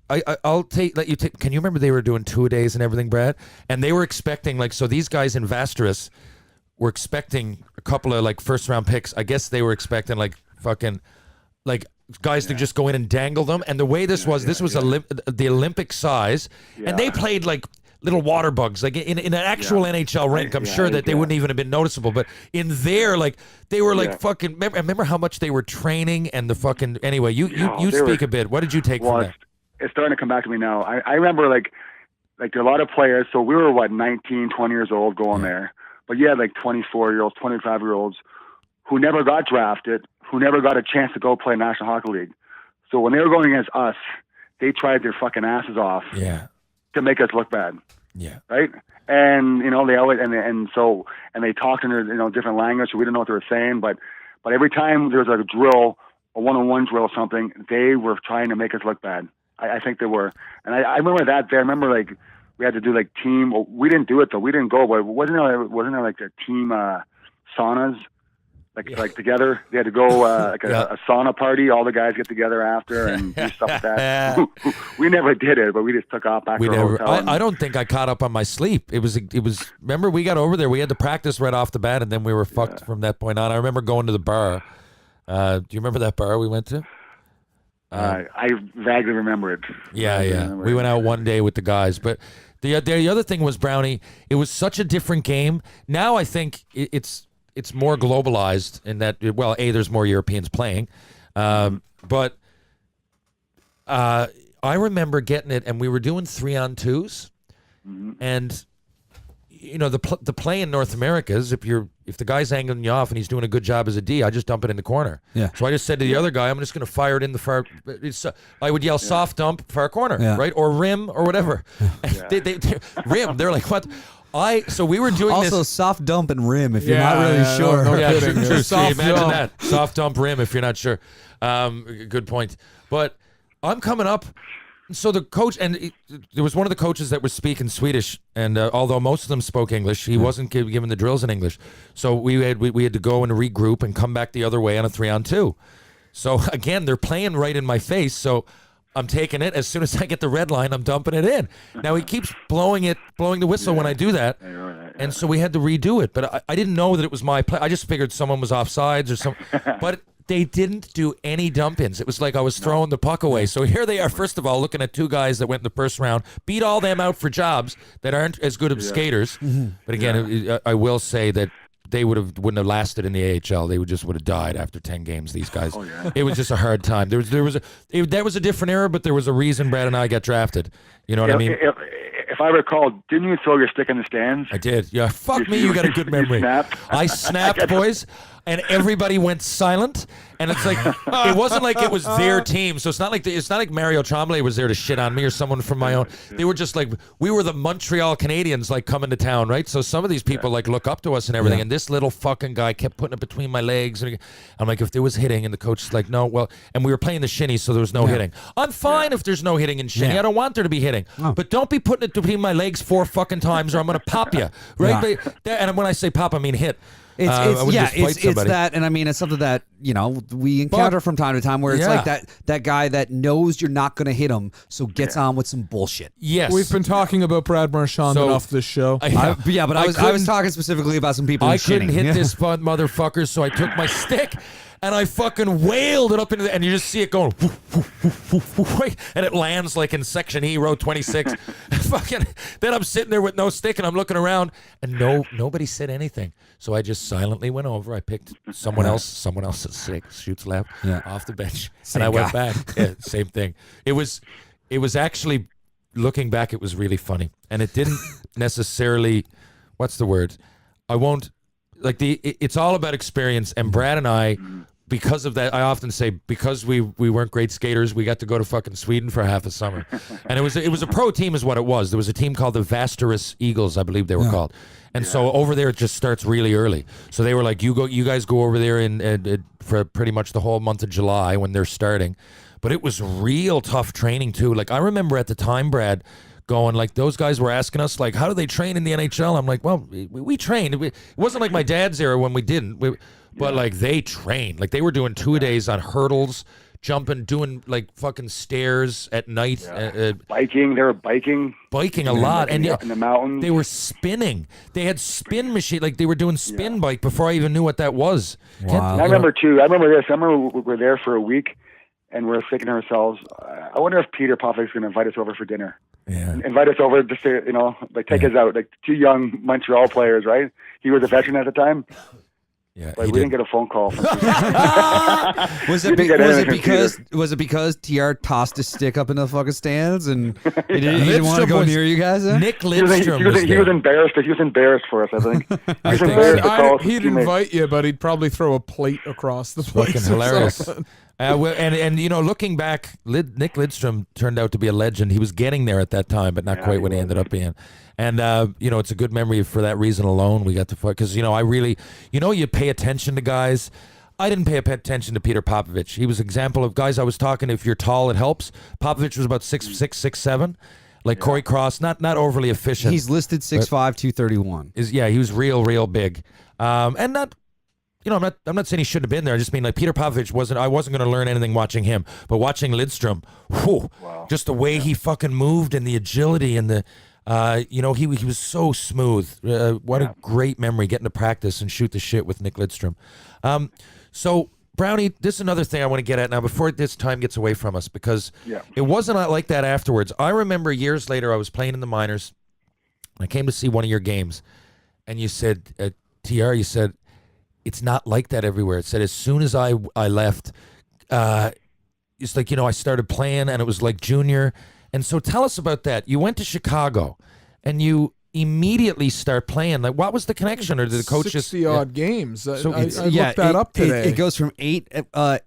Speaker 3: I'll let you take. Can you remember they were doing 2-a-days and everything, Brad? And they were expecting, like, so these guys in Vasteras were expecting a couple of, like, first round picks. I guess they were expecting, like, fucking, like, guys to just go in and dangle them. And the way this was the Olympic size, and they played like little water bugs, like in an actual NHL rink. I'm sure that they wouldn't even have been noticeable, but in there, like, they were like fucking. Remember how much they were training and the fucking. Anyway, you speak a bit. What did you take from that?
Speaker 4: It's starting to come back to me now. I remember like there are a lot of players. So we were 19, 20 years old going there, but you had like 24-year-olds, 25-year-olds who never got drafted, who never got a chance to go play National Hockey League. So when they were going against us, they tried their fucking asses off to make us look bad.
Speaker 3: Yeah.
Speaker 4: Right? And, you know, they always, and they talked in their, you know, different language, so we didn't know what they were saying, but every time there was like a drill, a one-on-one drill or something, they were trying to make us look bad. I think they were. And I remember that there. I remember, like, we had to do like team, well, we didn't do it though. We didn't go, but wasn't there like a team saunas? Like together, they had to go like a sauna party. All the guys get together after and do stuff like that. We never did it, but we just took off back to our hotel.
Speaker 3: I don't think I caught up on my sleep. It was. Remember, we got over there. We had to practice right off the bat, and then we were fucked from that point on. I remember going to the bar. Do you remember that bar we went to?
Speaker 4: I vaguely remember it.
Speaker 3: Yeah. We went out one day with the guys, but the other thing was, Brownie, it was such a different game. Now I think it's more globalized in that, well, there's more Europeans playing. But I remember getting it, and we were doing 3-on-2s. And, you know, the play in North America is if the guy's angling you off and he's doing a good job as a D, I just dump it in the corner. Yeah. So I just said to the other guy, I'm just going to fire it in the far. I would yell soft dump far corner, right, or rim or whatever. They rim. They're like, what? So we were doing
Speaker 1: also
Speaker 3: this.
Speaker 1: soft dump and rim if you're not really sure.
Speaker 3: No
Speaker 2: kidding.
Speaker 3: True.
Speaker 2: Soft
Speaker 3: Imagine
Speaker 2: dump.
Speaker 3: that. Soft dump rim if you're not sure. Good point. But I'm coming up. So the coach, and there was one of the coaches that was speaking Swedish, and although most of them spoke English, he wasn't giving the drills in English. So we had to go and regroup and come back the other way on a 3-on-2. So again, they're playing right in my face. So I'm taking it. As soon as I get the red line, I'm dumping it in. Now he keeps blowing the whistle when I do that. And so we had to redo it. But I didn't know that it was my play. I just figured someone was offsides or something. But they didn't do any dump-ins. It was like I was throwing the puck away. So here they are, first of all, looking at two guys that went in the first round, beat all them out for jobs that aren't as good of skaters. But again, I will say that they wouldn't have lasted in the AHL. They would have died after 10 games. These guys. It was just a hard time. That was a different era, but there was a reason Brad and I got drafted. You know what I mean?
Speaker 4: If I recall, didn't you throw your stick in the stands?
Speaker 3: I did. Yeah. Fuck me. You got a good memory. I snapped, boys. And everybody went silent, and it's like it wasn't like it was their team. So it's not like Mario Tremblay was there to shit on me or someone from my own. They were just like we were the Montreal Canadiens, like coming to town, right? So some of these people like look up to us and everything. And this little fucking guy kept putting it between my legs, and I'm like, if there was hitting, and the coach is like, no, well, and we were playing the shinny, so there was no hitting. I'm fine if there's no hitting in shinny. I don't want there to be hitting, but don't be putting it between my legs 4 fucking times, or I'm gonna pop you, right? And when I say pop, I mean hit.
Speaker 1: It's that, and I mean it's something that we encounter from time to time where it's like that guy that knows you're not going to hit him, so gets on with some bullshit.
Speaker 2: Yes, we've been talking about Brad Marchand enough this show.
Speaker 1: But I was talking specifically about some people.
Speaker 3: I couldn't hit this fun motherfucker, so I took my stick. And I fucking wailed it up into and you just see it going, and it lands like in section E, row 26. Then I'm sitting there with no stick, and I'm looking around, and nobody said anything. So I just silently went over. I picked someone else's stick, shoots left, off the bench, and I went back. Yeah, same thing. It was actually, looking back, it was really funny, and it didn't necessarily. What's the word? I won't. Like it's all about experience, and Brad and I, because of that, I often say because we weren't great skaters, we got to go to fucking Sweden for half a summer, and it was a pro team is what it was. There was a team called the Vasteras Eagles, I believe they were called, and so over there it just starts really early. So they were like, you guys go over there for pretty much the whole month of July when they're starting, but it was real tough training too. Like I remember at the time, Brad, going like those guys were asking us like, how do they train in the NHL? I'm like, well, we trained. It wasn't like my dad's era when we didn't, but like they trained. Like they were doing 2-a-days on hurdles, jumping, doing like fucking stairs at night.
Speaker 4: Biking. They were biking
Speaker 3: a lot, and
Speaker 4: in the mountains.
Speaker 3: They were spinning. They had spin machine, like they were doing spin bike before I even knew what that was.
Speaker 4: Wow. I remember too. I remember this. I remember we were there for a week, and we're thinking to ourselves, I wonder if Peter Popovich's going to invite us over for dinner.
Speaker 1: Yeah.
Speaker 4: Invite us over to say, like take us out, like two young Montreal players, right? He was a veteran at the time.
Speaker 3: Yeah,
Speaker 4: but we didn't get a phone call from
Speaker 1: Was it because TR tossed his stick up in the fucking stands and he didn't want to go near you guys?
Speaker 3: Nick Lidstrom
Speaker 4: he was embarrassed. He was embarrassed for us, I think.
Speaker 2: He'd invite you, but he'd probably throw a plate across the place.
Speaker 3: Fucking hilarious. And looking back, Nick Lidstrom turned out to be a legend. He was getting there at that time, but not quite what he ended up being. And it's a good memory for that reason alone. We got to fight because I really, you pay attention to guys. I didn't pay attention to Peter Popovich. He was an example of guys I was talking. If you're tall, it helps. Popovich was about 6'6", 6'7", like Corey Cross, not overly efficient.
Speaker 1: He's listed 6'5", 231.
Speaker 3: He was real big, and not. I'm not saying he shouldn't have been there. I just mean like Peter Popovich I wasn't going to learn anything watching him, but watching Lidstrom, just the way he fucking moved and the agility and the, he was so smooth. What a great memory getting to practice and shoot the shit with Nick Lidstrom. So Brownie, this is another thing I want to get at now before this time gets away from us because it wasn't like that afterwards. I remember years later I was playing in the minors. I came to see one of your games, and you said, TR, you said, it's not like that everywhere. It said as soon as I left, it's like, I started playing and it was like junior. And so tell us about that. You went to Chicago and you immediately start playing. Like, what was the connection? Or did the coach
Speaker 2: 60-odd games?
Speaker 1: So
Speaker 2: I looked that up today.
Speaker 1: It goes from eight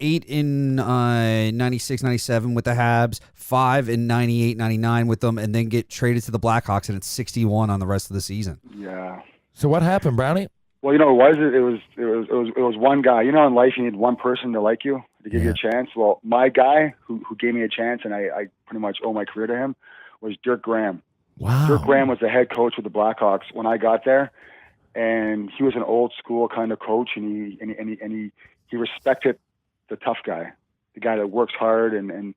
Speaker 1: in 96, 97 with the Habs, 5 in 98, 99 with them, and then get traded to the Blackhawks, and it's 61 on the rest of the season.
Speaker 4: Yeah.
Speaker 3: So what happened, Brownie?
Speaker 4: Well, it was one guy. In life you need one person to like you, to give you a chance. Well, my guy who gave me a chance, and I pretty much owe my career to him, was Dirk Graham.
Speaker 3: Wow.
Speaker 4: Dirk Graham was the head coach with the Blackhawks when I got there, and he was an old school kind of coach, and he respected the tough guy, the guy that works hard, and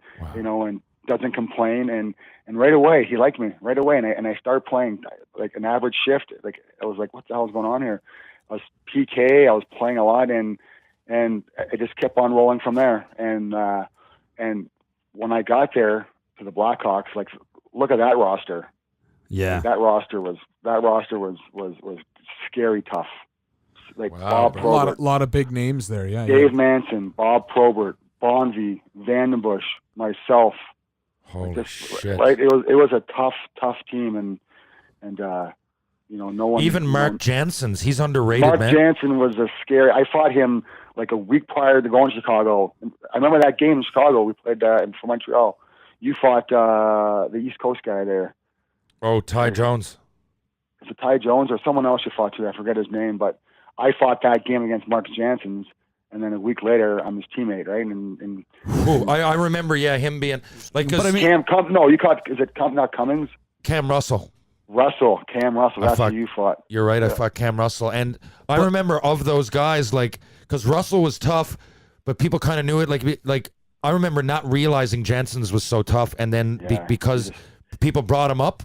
Speaker 4: doesn't complain, and right away he liked me right away, and I started playing like an average shift. Like I was like, what the hell is going on here? I was PK, I was playing a lot, and it just kept on rolling from there. And when I got there to the Blackhawks, like, look at that roster.
Speaker 1: Yeah,
Speaker 4: that roster was scary tough. Like Bob Probert,
Speaker 2: a lot of big names there. Yeah,
Speaker 4: Dave Manson, Bob Probert, Bonzi, Vandenbush, myself.
Speaker 3: Holy shit!
Speaker 4: Right, it was a tough team, and no one.
Speaker 3: Even Mark Jansen's, he's underrated.
Speaker 4: Mark
Speaker 3: man.
Speaker 4: Jansen was a scary. I fought him like a week prior to going to Chicago. I remember that game in Chicago. We played for Montreal. You fought the East Coast guy there.
Speaker 3: Oh, Ty Jones.
Speaker 4: Is it Ty Jones or someone else you fought to? I forget his name, but I fought that game against Mark Jansen's, and then a week later, I'm his teammate, right? And
Speaker 3: I remember, him being like,
Speaker 4: but I mean, you caught, is it not Cummins?
Speaker 3: Cam Russell.
Speaker 4: Cam Russell. That's who you fought.
Speaker 3: You're right. Yeah. I fought Cam Russell, and I remember of those guys, like, because Russell was tough, but people kind of knew it. Like I remember not realizing Jansen's was so tough, and then because people brought him up,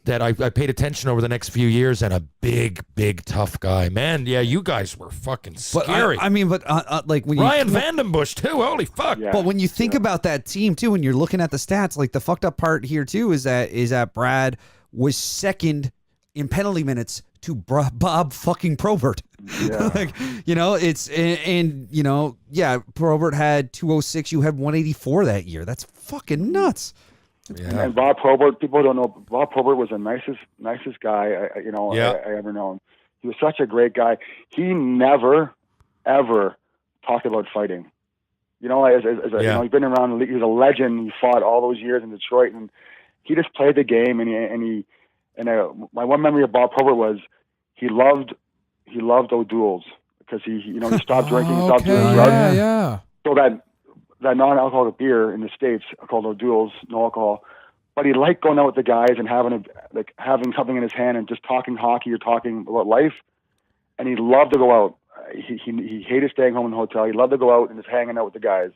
Speaker 3: that I paid attention over the next few years, and a big tough guy. Man, yeah, you guys were fucking scary.
Speaker 1: But like when
Speaker 3: Ryan Vandenbush too. Holy fuck!
Speaker 1: Yeah. But when you think about that team too, when you're looking at the stats, like the fucked up part here too is that Brad was second in penalty minutes to Bob fucking Probert.
Speaker 4: Yeah.
Speaker 1: Like, Probert had 206. You had 184 that year. That's fucking nuts.
Speaker 4: Yeah. And Bob Probert, people don't know, Bob Probert was the nicest guy I ever known. He was such a great guy. He never, ever talked about fighting. He's been around. He was a legend. He fought all those years in Detroit, and he just played the game. My one memory of Bob Probert was he loved O'Doul's because he stopped drinking, stopped doing drugs.
Speaker 2: Yeah.
Speaker 4: So that non-alcoholic beer in the States called O'Doul's, no alcohol. But he liked going out with the guys and having something in his hand and just talking hockey or talking about life. And he loved to go out. He hated staying home in the hotel. He loved to go out and just hanging out with the guys.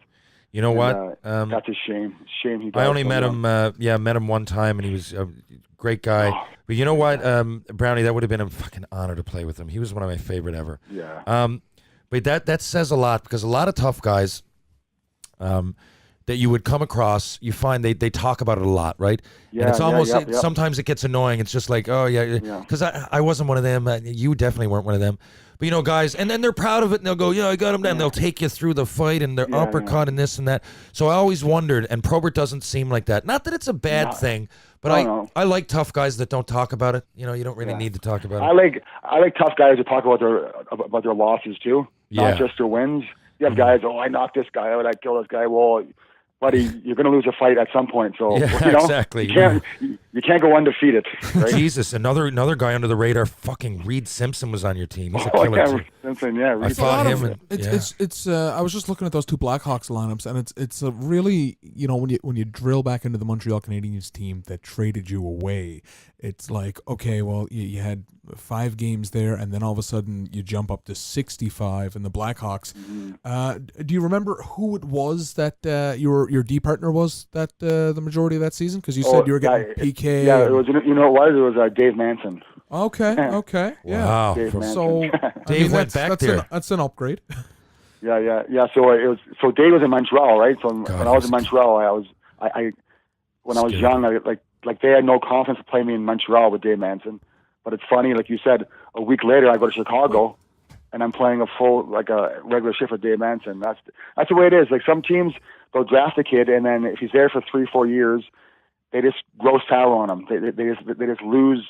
Speaker 3: You know what?
Speaker 4: That's a shame. He died.
Speaker 3: I only met him. Met him one time, and he was a great guy. Oh, but you know what, Brownie? That would have been a fucking honor to play with him. He was one of my favorite ever.
Speaker 4: Yeah.
Speaker 3: But that says a lot, because a lot of tough guys that you would come across, you find they talk about it a lot, right?
Speaker 4: Yeah.
Speaker 3: And it's almost sometimes it gets annoying. It's just like, oh yeah, because I wasn't one of them. You definitely weren't one of them. But guys, and then they're proud of it, and they'll go, I got him down. They'll take you through the fight and their uppercut and this and that. So I always wondered, and Probert doesn't seem like that. Not that it's a bad thing, but I like tough guys that don't talk about it. You don't really need to talk about it.
Speaker 4: I like tough guys who talk about their losses too, not just their wins. You have guys, I knocked this guy out, I killed this guy. Well, buddy, you're going to lose a fight at some point. So
Speaker 3: exactly.
Speaker 4: You can't go undefeated. Right?
Speaker 3: Jesus, another guy under the radar. Fucking Reed Simpson was on your team. He's a killer too.
Speaker 4: Reed Simpson, yeah.
Speaker 3: I fought him.
Speaker 2: It's. I was just looking at those two Blackhawks lineups, and it's a really when you drill back into the Montreal Canadiens team that traded you away. It's like, okay, well, you had 5 games there, and then all of a sudden you jump up to 65 in the Blackhawks. Mm-hmm. Do you remember who it was that your D partner was that the majority of that season? Because you said you were getting PK.
Speaker 4: Yeah, it was. It was Dave Manson.
Speaker 2: Okay, yeah.
Speaker 3: Wow.
Speaker 4: Dave
Speaker 2: so
Speaker 3: Dave went back there.
Speaker 2: That's an upgrade.
Speaker 4: Yeah. So Dave was in Montreal, right? So when I was in Montreal, when I was young, like they had no confidence to play me in Montreal with Dave Manson. But it's funny, like you said, a week later I go to Chicago, and I'm playing a regular shift with Dave Manson. That's the way it is. Like some teams, they'll draft a kid, and then if he's there for 3-4 years, they just grow sour on him. They just lose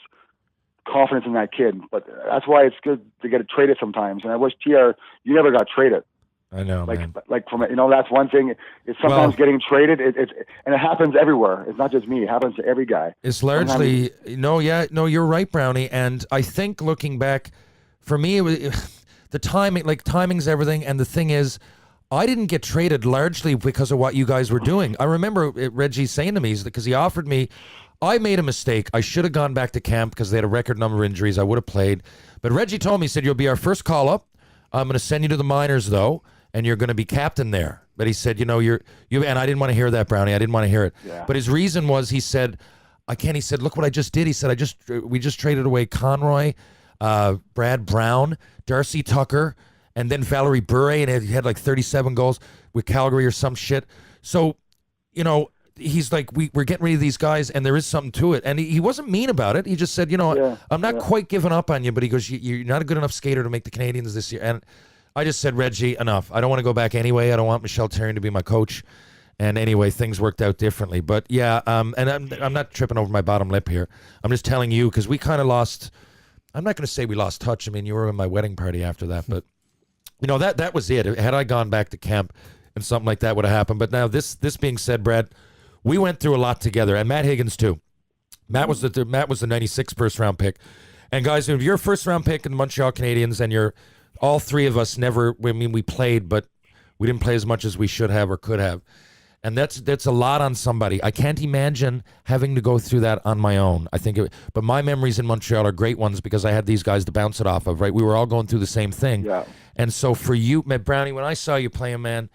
Speaker 4: confidence in that kid. But that's why it's good to get traded sometimes. And I wish TR, you never got traded.
Speaker 3: I know, man.
Speaker 4: Like from that's one thing. It's sometimes getting traded. And it happens everywhere. It's not just me. It happens to every guy.
Speaker 3: It's largely you're right, Brownie. And I think looking back, for me, it was the timing. Like timing's everything. And the thing is, I didn't get traded largely because of what you guys were doing. I remember Reggie saying to me, because he offered me. I made a mistake. I should have gone back to camp because they had a record number of injuries. I would have played. But Reggie told me, he said, you'll be our first call up. I'm going to send you to the minors, though. and you're going to be captain there. But he said, you know, you and I didn't want to hear that, Brownie. I didn't want to hear it.
Speaker 4: Yeah.
Speaker 3: But his reason was, he said, I can't. He said, look what I just did. He said, we just traded away Conroy, Brad Brown, Darcy Tucker, and then Valerie Bure, and he had like 37 goals with Calgary or some shit. So, you know, he's like, we're getting rid of these guys, and there is something to it. And he wasn't mean about it. He just said, you know, I'm not quite giving up on you, but he goes, you're not a good enough skater to make the Canadians this year. And I just said, Reggie, enough. I don't want to go back anyway. I don't want Michel Therrien to be my coach. And anyway, things worked out differently. But yeah, and I'm not tripping over my bottom lip here. I'm just telling you, because we kind of lost. I'm not going to say we lost touch. I mean, you were in my wedding party after that, but you know, that was it. Had I gone back to camp and something like that would have happened. But now this being said, Brad, we went through a lot together, and Matt Higgins too. Matt was the 96 first round pick. And guys, if you're a first round pick in the Montreal Canadiens, and you're all three of us never. I mean, we played, but we didn't play as much as we should have or could have. And that's a lot on somebody. I can't imagine having to go through that on my own. But my memories in Montreal are great ones because I had these guys to bounce it off of, right? We were all going through the same thing.
Speaker 4: Yeah.
Speaker 3: And so for you, Brownie, when I saw you playing, man,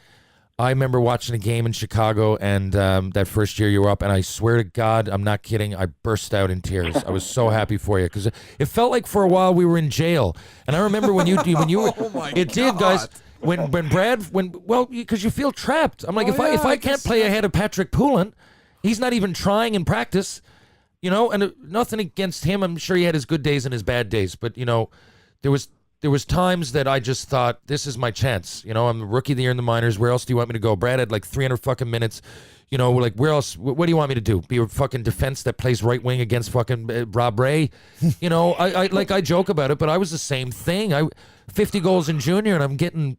Speaker 3: I remember watching a game in Chicago, and that first year you were up, and I swear to God, I'm not kidding, I burst out in tears. I was so happy for you because it felt like for a while we were in jail. And I remember when you were,
Speaker 2: Oh my
Speaker 3: it did,
Speaker 2: God.
Speaker 3: guys. Because you feel trapped. I'm like, if I can't
Speaker 2: guess
Speaker 3: play ahead of Patrick Poulin, he's not even trying in practice, you know. And nothing against him. I'm sure he had his good days and his bad days, but you know, there was times that I just thought, this is my chance. You know, I'm the rookie of the year in the minors. Where else do you want me to go? Brad had like 300 fucking minutes. You know, we're like, where else? What do you want me to do? Be a fucking defense that plays right wing against fucking Rob Ray? You know, I joke about it, but I was the same thing. 50 goals in junior, and I'm getting,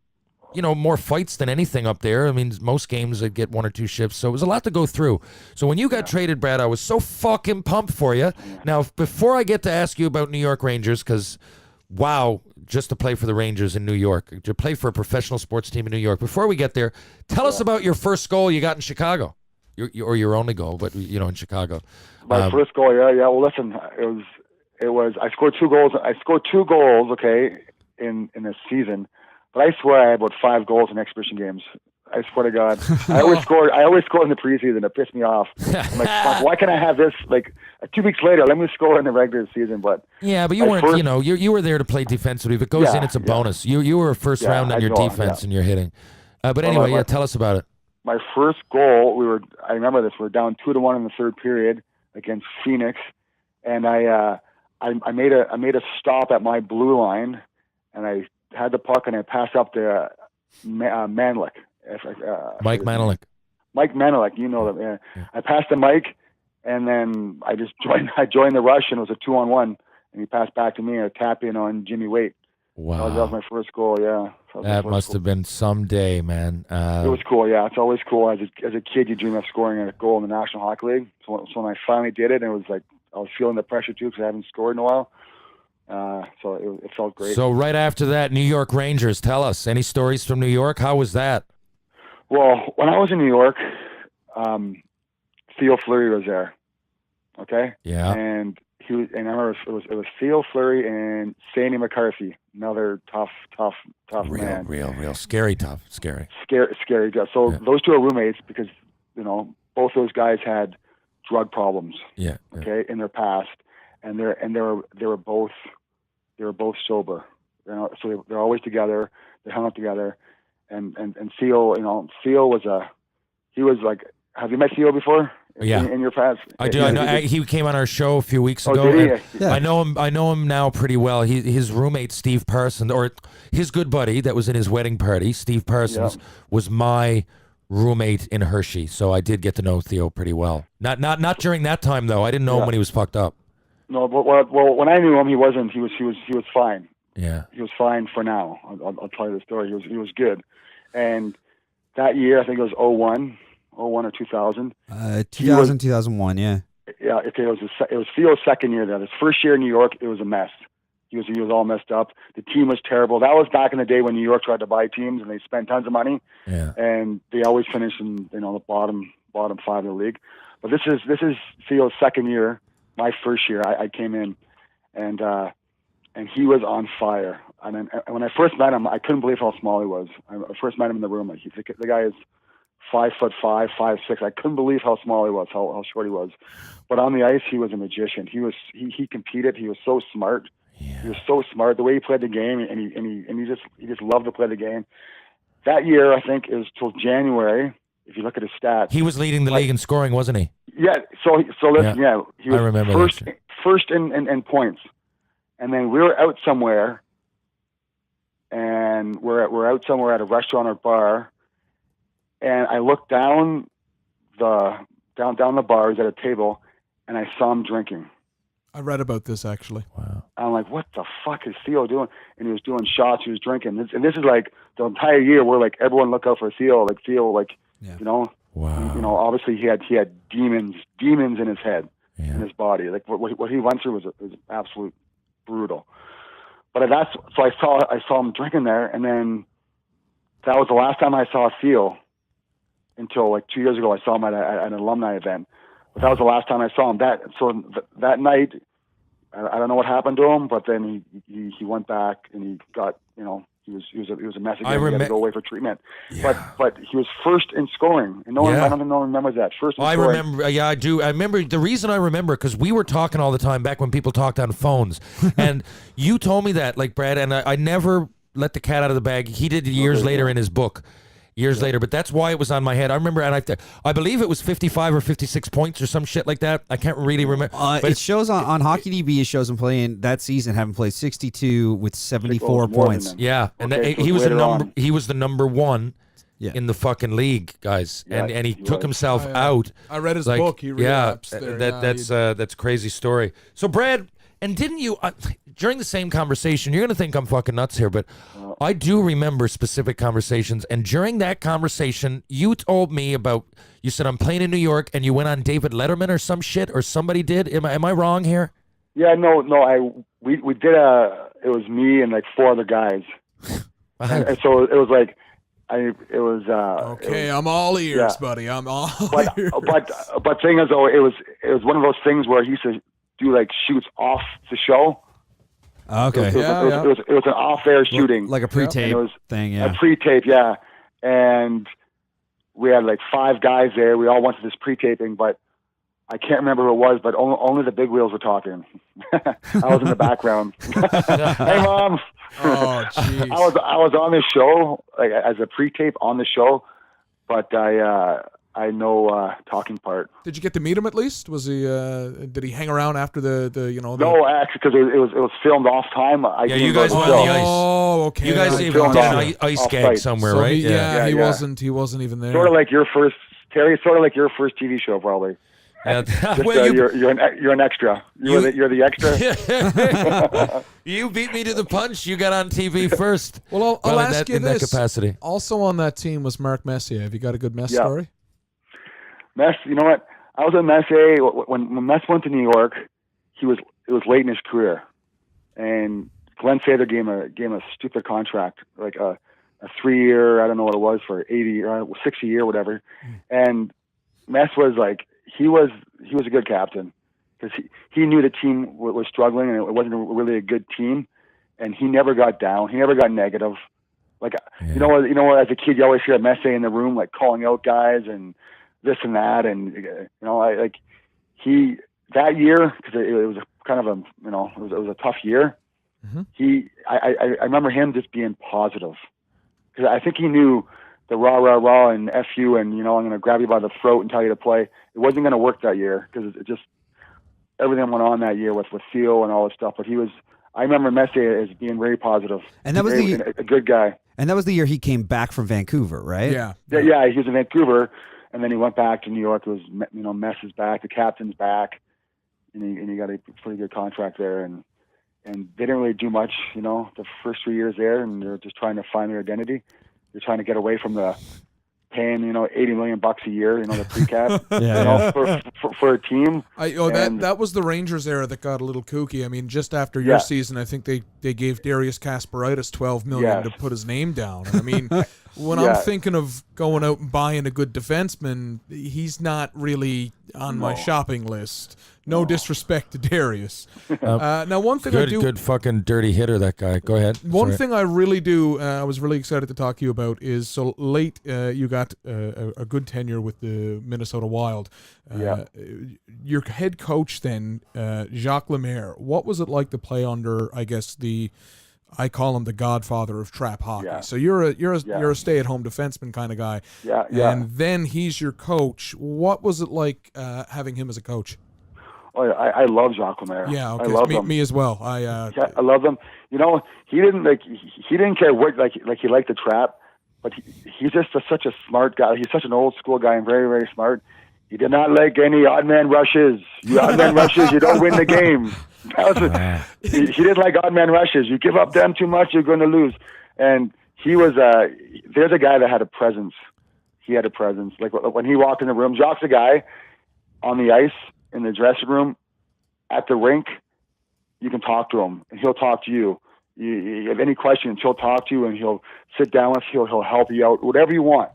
Speaker 3: you know, more fights than anything up there. I mean, most games I'd get one or two shifts, so it was a lot to go through. So when you got traded, Brad, I was so fucking pumped for you. Now, before I get to ask you about New York Rangers, because, wow, just to play for the Rangers in New York, to play for a professional sports team in New York. Before we get there, tell us about your first goal you got in Chicago, or your only goal, but, you know, in Chicago.
Speaker 4: My first goal, yeah. Well, listen, it was. I scored 2 goals. Okay, in a season. But I swear I had about 5 goals in exhibition games. I swear to God. I always scored in the preseason. It pissed me off. I'm like, fuck, why can't I have this? Like 2 weeks later, let me score in the regular season. But
Speaker 3: yeah, but you weren't. You know, you were there to play defensively. If it goes in, it's a bonus. You were a first round on your defense and your hitting. But anyway, tell us about it.
Speaker 4: My first goal, I remember this. We were down 2-1 in the third period against Phoenix, and I made a stop at my blue line, and I had the puck and I passed up to Manlick.
Speaker 3: Mike Manlick.
Speaker 4: Mike Manlick, you know them. Yeah. I passed to Mike, and then I just joined the rush, and it was a 2-on-1, and he passed back to me, and a tap in on Jimmy Waite.
Speaker 3: Wow.
Speaker 4: That was my first goal, yeah.
Speaker 3: That must have been some day, man.
Speaker 4: It was cool, yeah. It's always cool. As a kid, you dream of scoring a goal in the National Hockey League. So when I finally did it, and it was like I was feeling the pressure, too, because I haven't scored in a while. So it felt great.
Speaker 3: So right after that, New York Rangers. Tell us, any stories from New York? How was that?
Speaker 4: Well, when I was in New York, Theo Fleury was there. Okay.
Speaker 3: Yeah.
Speaker 4: And I remember it was Theo Fleury and Sandy McCarthy, another tough man.
Speaker 3: Real scary, tough, scary.
Speaker 4: Scary. So those two are roommates because you know both those guys had drug problems.
Speaker 3: Yeah.
Speaker 4: Okay, in their past, and they were both sober. You know, so they're always together. They hung out together, and Theo, you know, Theo was like. Have you met Theo before?
Speaker 3: Yeah.
Speaker 4: In your past?
Speaker 3: I do. I know. He came on our show a few weeks ago.
Speaker 4: Did he?
Speaker 3: Yeah. I know him now pretty well. His roommate Steve Parsons, or his good buddy that was in his wedding party, Steve Parsons, was my roommate in Hershey. So I did get to know Theo pretty well. Not during that time though. I didn't know him when he was fucked up.
Speaker 4: No, but well, when I knew him, he wasn't. He was fine.
Speaker 3: Yeah.
Speaker 4: He was fine for now. I'll tell you the story. He was good, and that year I think it was 01 or 2000.
Speaker 1: 2001, yeah.
Speaker 4: Yeah, okay. It was Theo's second year there. His first year in New York, it was a mess. He was all messed up. The team was terrible. That was back in the day when New York tried to buy teams and they spent tons of money.
Speaker 3: Yeah.
Speaker 4: And they always finished in the bottom 5 of the league. But this is Theo's second year. My first year, I came in, and he was on fire. and when I first met him, I couldn't believe how small he was. I first met him in the room. Like the guy is 5'5", 5'6". I couldn't believe how small he was, how short he was. But on the ice, he was a magician. He competed. He was so smart.
Speaker 3: Yeah.
Speaker 4: He was so smart. The way he played the game, and he just loved to play the game. That year, I think, is till January. If you look at his stats,
Speaker 3: He was leading the league in scoring, wasn't he?
Speaker 4: yeah. So listen,
Speaker 3: Yeah.
Speaker 4: he was
Speaker 3: I remember
Speaker 4: first in points, and then we were out somewhere, and we're out somewhere at a restaurant or bar, and I looked down the bar. He's at a table, and I saw him drinking.
Speaker 2: I read about this actually.
Speaker 3: Wow.
Speaker 4: I'm like, what the fuck is Theo doing? And he was doing shots. He was drinking. And this is like the entire year. We're like, everyone look out for Theo. Like Theo, like
Speaker 3: Wow.
Speaker 4: obviously he had demons in his head,
Speaker 3: Yeah.
Speaker 4: in his body. Like what he went through was absolute brutal. But so I saw him drinking there, and then that was the last time I saw Theo until like 2 years ago. I saw him at an alumni event. But that was the last time I saw him. That night, I don't know what happened to him, but then he went back and he got, he was a mess again. He had to go away for treatment.
Speaker 3: Yeah.
Speaker 4: But he was first in scoring, and I don't think no one remembers that. First in scoring.
Speaker 3: remember. Yeah, I do. I remember. The reason I remember, because we were talking all the time back when people talked on phones, and you told me that, like, Brad, and I never let the cat out of the bag. He did years later in his book. Years later, but that's why it was on my head. I remember, and I believe it was 55 or 56 points or some shit like that. I can't really remember.
Speaker 1: But it shows on HockeyDB. It shows him playing that season, having played 62 with 74 points.
Speaker 3: Yeah, and
Speaker 4: Okay,
Speaker 3: he was the number.
Speaker 4: on.
Speaker 3: He was the number one
Speaker 1: Yeah.
Speaker 3: in the fucking league, guys,
Speaker 4: Yeah,
Speaker 3: and he
Speaker 4: he
Speaker 3: took
Speaker 4: was.
Speaker 3: himself
Speaker 2: Oh, yeah.
Speaker 3: out.
Speaker 2: I read his
Speaker 3: Like,
Speaker 2: book. He relapsed there.
Speaker 3: that's a crazy story. So, Brad, and didn't you during the same conversation? You're gonna think I'm fucking nuts here, but I do remember specific conversations. And during that conversation, you told me about. You said I'm playing in New York, and you went on David Letterman or some shit, or somebody did. Am I wrong here?
Speaker 4: Yeah, no. We did it was me and like 4 other guys, and so it was like
Speaker 2: Okay, I'm all ears, buddy. I'm all ears.
Speaker 4: But thing is, though, it was one of those things where he used to do like shoots off the show.
Speaker 1: Okay.
Speaker 4: It was an off-air shooting,
Speaker 1: Like a pre-tape thing, yeah.
Speaker 4: A pre-tape, yeah. And we had like 5 guys there. We all went to this pre-taping, but I can't remember who it was. But only the big wheels were talking. I was in the background. Hey, Mom.
Speaker 2: Oh, jeez.
Speaker 4: I was on the show, like as a pre-tape on the show, but I know talking part.
Speaker 2: Did you get to meet him at least? Was he? Did he hang around after the
Speaker 4: No, actually, because it was filmed off time.
Speaker 3: You guys went on the ice.
Speaker 2: Oh, okay.
Speaker 3: You guys even did an ice gag somewhere,
Speaker 2: So
Speaker 3: right?
Speaker 2: he wasn't. He wasn't even there.
Speaker 4: Sort of like your first, Terry. Sort of like your first TV show, probably. Just,
Speaker 3: Well,
Speaker 4: you're an extra. You're the extra.
Speaker 3: You beat me to the punch. You got on TV first.
Speaker 2: Well, I'll ask you
Speaker 3: in
Speaker 2: this.
Speaker 3: that capacity.
Speaker 2: Also on that team was Mark Messier. Have you got a good Mess story?
Speaker 4: Mess, you know what? I was at Messier when Mess went to New York. It was late in his career, and Glenn Sather gave him a stupid contract, like a 3-year. I don't know what it was for 80 or 60 year, whatever. And Mess was like he was a good captain because he knew the team was struggling and it wasn't really a good team, and he never got down. He never got negative. Like you know what? As a kid, you always hear Messier in the room like calling out guys and this and that, and that year, because it was kind of it was a tough year. Mm-hmm. I remember him just being positive, because I think he knew the rah and F you and I'm going to grab you by the throat and tell you to play. It wasn't going to work that year, because it just everything went on that year with Theo and all this stuff. But I remember Messier as being very positive,
Speaker 1: and that was
Speaker 4: a good guy.
Speaker 1: And that was the year he came back from Vancouver, right?
Speaker 2: Yeah.
Speaker 4: Yeah. He was in Vancouver. And then he went back to New York. It was, Mess is back, the captain's back, and he got a pretty good contract there. And they didn't really do much, the first 3 years there, and they're just trying to find their identity. They're trying to get away from the paying, $80 million a year, the pre-cap, for a team.
Speaker 2: That was the Rangers era that got a little kooky. I mean, just after your season, I think they gave Darius Kasparaitis $12 million to put his name down. I mean, when I'm thinking of going out and buying a good defenseman, he's not really on my shopping list. No disrespect to Darius. Now, one thing
Speaker 3: good fucking dirty hitter, that guy. Go ahead.
Speaker 2: One thing I really do, I was really excited to talk to you about is, so late you got a good tenure with the Minnesota Wild. Your head coach then, Jacques Lemaire, what was it like to play under, I guess, I call him the godfather of trap hockey.
Speaker 4: Yeah.
Speaker 2: So you're a stay-at-home defenseman kind of guy. And then he's your coach. What was it like having him as a coach?
Speaker 4: Oh, I love Jacques Lemaire.
Speaker 2: Yeah, okay.
Speaker 4: I love him.
Speaker 2: Me as well. I
Speaker 4: love him. You know, he didn't care what he liked the trap, but he's just such a smart guy. He's such an old school guy and very, very smart. He did not like any odd man rushes. You odd man rushes, you don't win the game. He didn't like odd man rushes. You give up them too much, you're going to lose. And he was there's a guy that had a presence. He had a presence. Like when he walked in the room, Jacques' a guy on the ice, in the dressing room, at the rink, you can talk to him, and he'll talk to you. You have any questions, he'll talk to you, and he'll sit down with you. He'll help you out, whatever you want.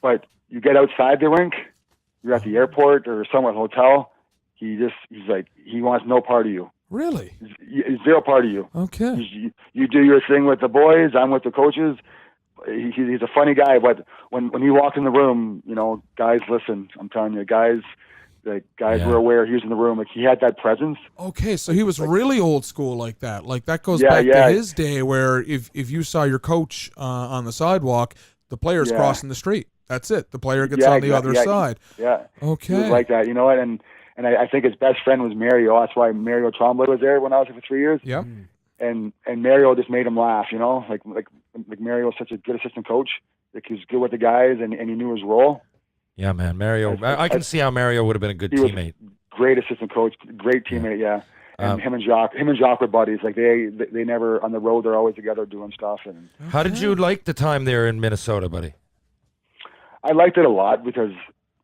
Speaker 4: But you get outside the rink, you're at the airport or somewhere hotel, he's like, he wants no part of you.
Speaker 2: Really?
Speaker 4: He's zero part of you.
Speaker 2: Okay.
Speaker 4: You do your thing with the boys, I'm with the coaches. He's a funny guy, but when he walked in the room, you know, guys, listen, I'm telling you, guys were aware he was in the room. Like, he had that presence.
Speaker 2: Okay, so he was really old school like that. Like, that goes back to his day where if you saw your coach on the sidewalk, the player's crossing the street. That's it. The player gets on the other side.
Speaker 4: Yeah.
Speaker 2: Okay.
Speaker 4: He was like that, you know what? And I think his best friend was Mario. That's why Mario Tremblay was there when I was there for 3 years.
Speaker 2: Yep.
Speaker 4: And Mario just made him laugh, you know? Like Mario was such a good assistant coach. Like, he was good with the guys, and he knew his role.
Speaker 3: Yeah, man, Mario. I can see how Mario would have been a good teammate.
Speaker 4: Great assistant coach, great teammate. Yeah, and him and Jacques were buddies. Like, they never on the road. They're always together doing stuff. And
Speaker 3: how did you like the time there in Minnesota, buddy?
Speaker 4: I liked it a lot because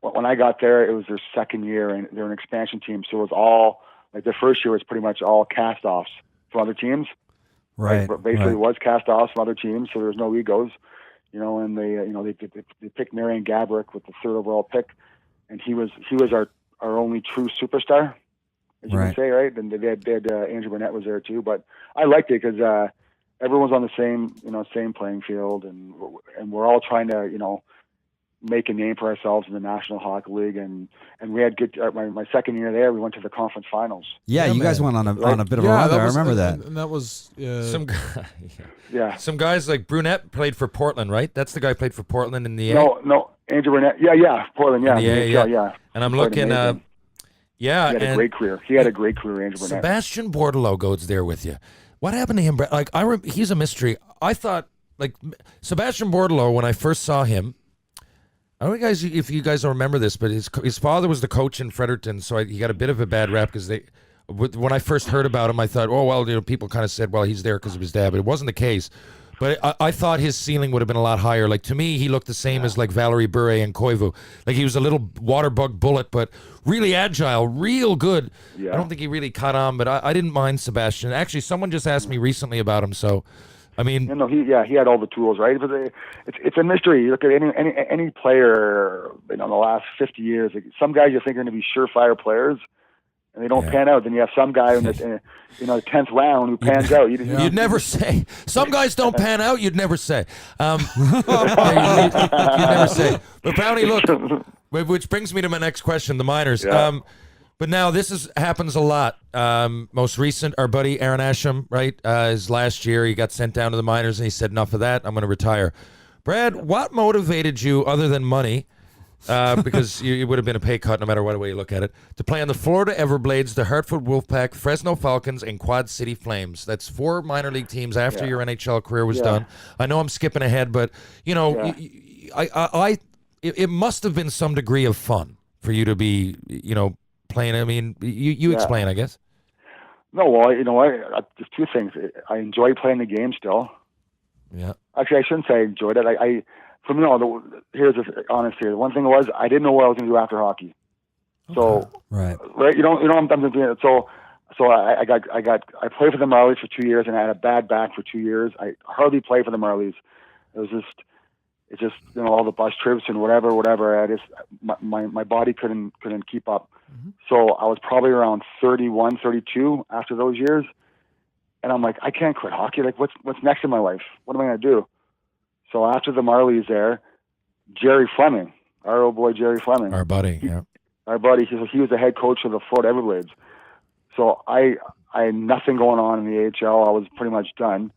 Speaker 4: when I got there, it was their second year, and they're an expansion team. So it was all like their first year was pretty much all cast-offs from other teams.
Speaker 1: Right.
Speaker 4: Like, basically, it was cast-offs from other teams, so there was no egos. You know, and they picked Marian Gaborik with the third overall pick, and he was our only true superstar, as you can say, right? And they had Andrew Burnett was there too, but I liked it because everyone's on the same playing field, and we're all trying to make a name for ourselves in the National Hockey League, and we had good. My second year there, we went to the conference finals.
Speaker 1: Yeah, you guys went on a bit of a run there. I remember that.
Speaker 2: And that was
Speaker 3: some guys like Brunette played for Portland, right? That's the guy who played for Portland in the A.
Speaker 4: No, Andrew Burnett. Yeah, Portland. Yeah,
Speaker 3: yeah. And I'm looking.
Speaker 4: He had a great career. He had a great career, Andrew Burnett.
Speaker 3: Sebastian Bordelot goes there with you. What happened to him? Like, he's a mystery. I thought, like, Sebastian Bordelot, when I first saw him, I don't know if you guys don't remember this, but his father was the coach in Fredericton, so he got a bit of a bad rap because when I first heard about him, I thought, oh, well, people kind of said, well, he's there because of his dad, but it wasn't the case. But I thought his ceiling would have been a lot higher. Like, to me, he looked the same as like Valerie Bure and Koivu. Like, he was a little water bug bullet, but really agile, real good. Yeah. I don't think he really caught on, but I didn't mind Sebastian. Actually, someone just asked me recently about him, so I mean,
Speaker 4: he had all the tools, right? But it's a mystery. You look at any player, in the last 50 years. Like, some guys you think are going to be surefire players, and they don't pan out. Then you have some guy in the 10th round who pans out.
Speaker 3: You'd never say. Some guys don't pan out. You'd never say. You'd never say. But Brownie, look, which brings me to my next question: the minors. Yeah. But now this happens a lot. Most recent, our buddy Aaron Asham, right? His last year, he got sent down to the minors, and he said, "Enough of that. I'm going to retire." Brad, what motivated you, other than money, because it would have been a pay cut no matter what way you look at it, to play on the Florida Everblades, the Hartford Wolfpack, Fresno Falcons, and Quad City Flames? That's 4 minor league teams after your NHL career was done. I know I'm skipping ahead, but it must have been some degree of fun for you to be, playing. I mean, you explain, I guess.
Speaker 4: No, well, there's 2 things. I enjoy playing the game still.
Speaker 3: Yeah.
Speaker 4: Actually, I shouldn't say I enjoyed it. Here's the honest here. The one thing was I didn't know what I was going to do after hockey. So right, I'm doing it. So I played for the Marlies for 2 years, and I had a bad back for 2 years. I hardly played for the Marlies. It was just it's just, all the bus trips and whatever. I just, my body couldn't keep up.
Speaker 2: Mm-hmm.
Speaker 4: So I was probably around 31, 32 after those years. And I'm like, I can't quit hockey. Like, what's next in my life? What am I going to do? So after the Marlies there, Jerry Fleming, our old boy Jerry Fleming.
Speaker 3: Our buddy, yeah.
Speaker 4: Our buddy, he was the head coach of the Florida Everblades. So I had nothing going on in the AHL. I was pretty much done.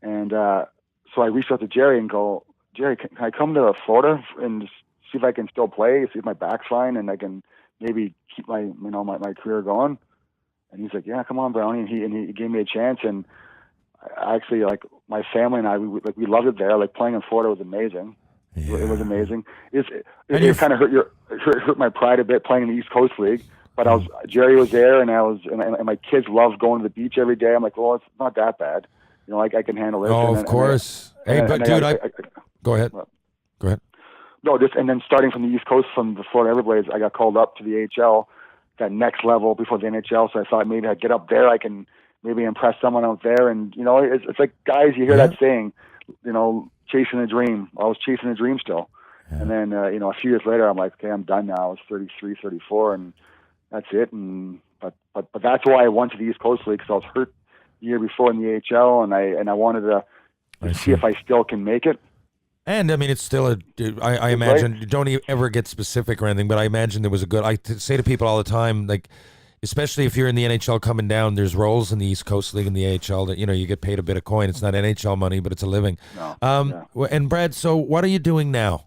Speaker 4: And so I reached out to Jerry and go, Jerry, can I come to Florida and just see if I can still play, see if my back's fine, and I can maybe keep my my career going? And he's like, yeah, come on, Brownie. And he gave me a chance. And I actually, like, my family and I, we loved it there. Like, playing in Florida was amazing. Yeah. It was amazing. It kind of hurt my pride a bit playing in the East Coast League. But Jerry was there, and and my kids loved going to the beach every day. I'm like, well, it's not that bad. I can handle it.
Speaker 3: Oh, of course. Go ahead. Go ahead.
Speaker 4: No, and then starting from the East Coast, from the Florida Everblades, I got called up to the AHL, that next level before the NHL. So I thought maybe I'd get up there. I can maybe impress someone out there. And, it's like, guys, you hear that saying, chasing a dream. I was chasing a dream still. Yeah. And then, a few years later, I'm like, okay, I'm done now. I was 33, 34, and that's it. And but that's why I went to the East Coast League, because I was hurt the year before in the AHL, and I wanted to see if I still can make it.
Speaker 3: And I mean, it's still I imagine, you don't ever get specific or anything, but I imagine there was I say to people all the time, like, especially if you're in the NHL coming down, there's roles in the East Coast League and the AHL that, you get paid a bit of coin. It's not NHL money, but it's a living.
Speaker 4: No,
Speaker 3: And Brad, so what are you doing now?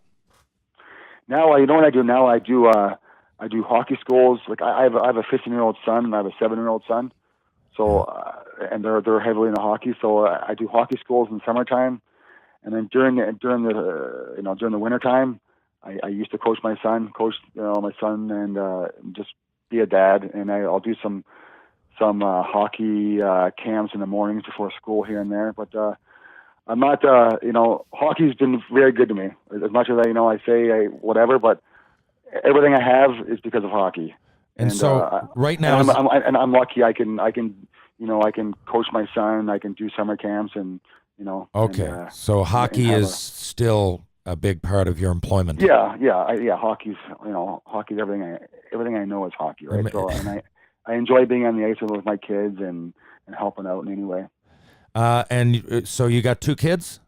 Speaker 4: Now, you know what I do now? I do hockey schools. Like, I have a 15-year-old son and I have a 7-year-old son. So, and they're heavily into hockey. So I do hockey schools in the summertime. And then during the wintertime, I used to coach my son, and just be a dad. And I'll do some hockey camps in the mornings before school here and there. But I'm not, hockey's been very good to me. As much as I say whatever, but everything I have is because of hockey.
Speaker 3: And so right now,
Speaker 4: I'm lucky. I can coach my son. I can do summer camps and.
Speaker 3: Okay, so hockey is still a big part of your employment.
Speaker 4: Yeah. Hockey's everything I know is hockey, right? So, and I enjoy being on the ice with my kids and helping out in any way.
Speaker 3: And so you got 2 kids?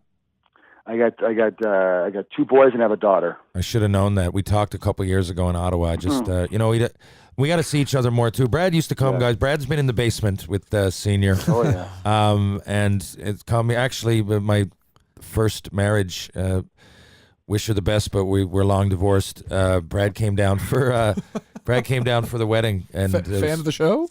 Speaker 4: I got 2 boys and I have a daughter.
Speaker 3: I should have known that. We talked a couple years ago in Ottawa. Just we got to see each other more too. Brad used to come, guys. Brad's been in the basement with Senior.
Speaker 4: Oh yeah.
Speaker 3: And it's come. Actually, my first marriage. Wish her the best, but we're long divorced. Brad came down for the wedding. And
Speaker 2: fan of the show?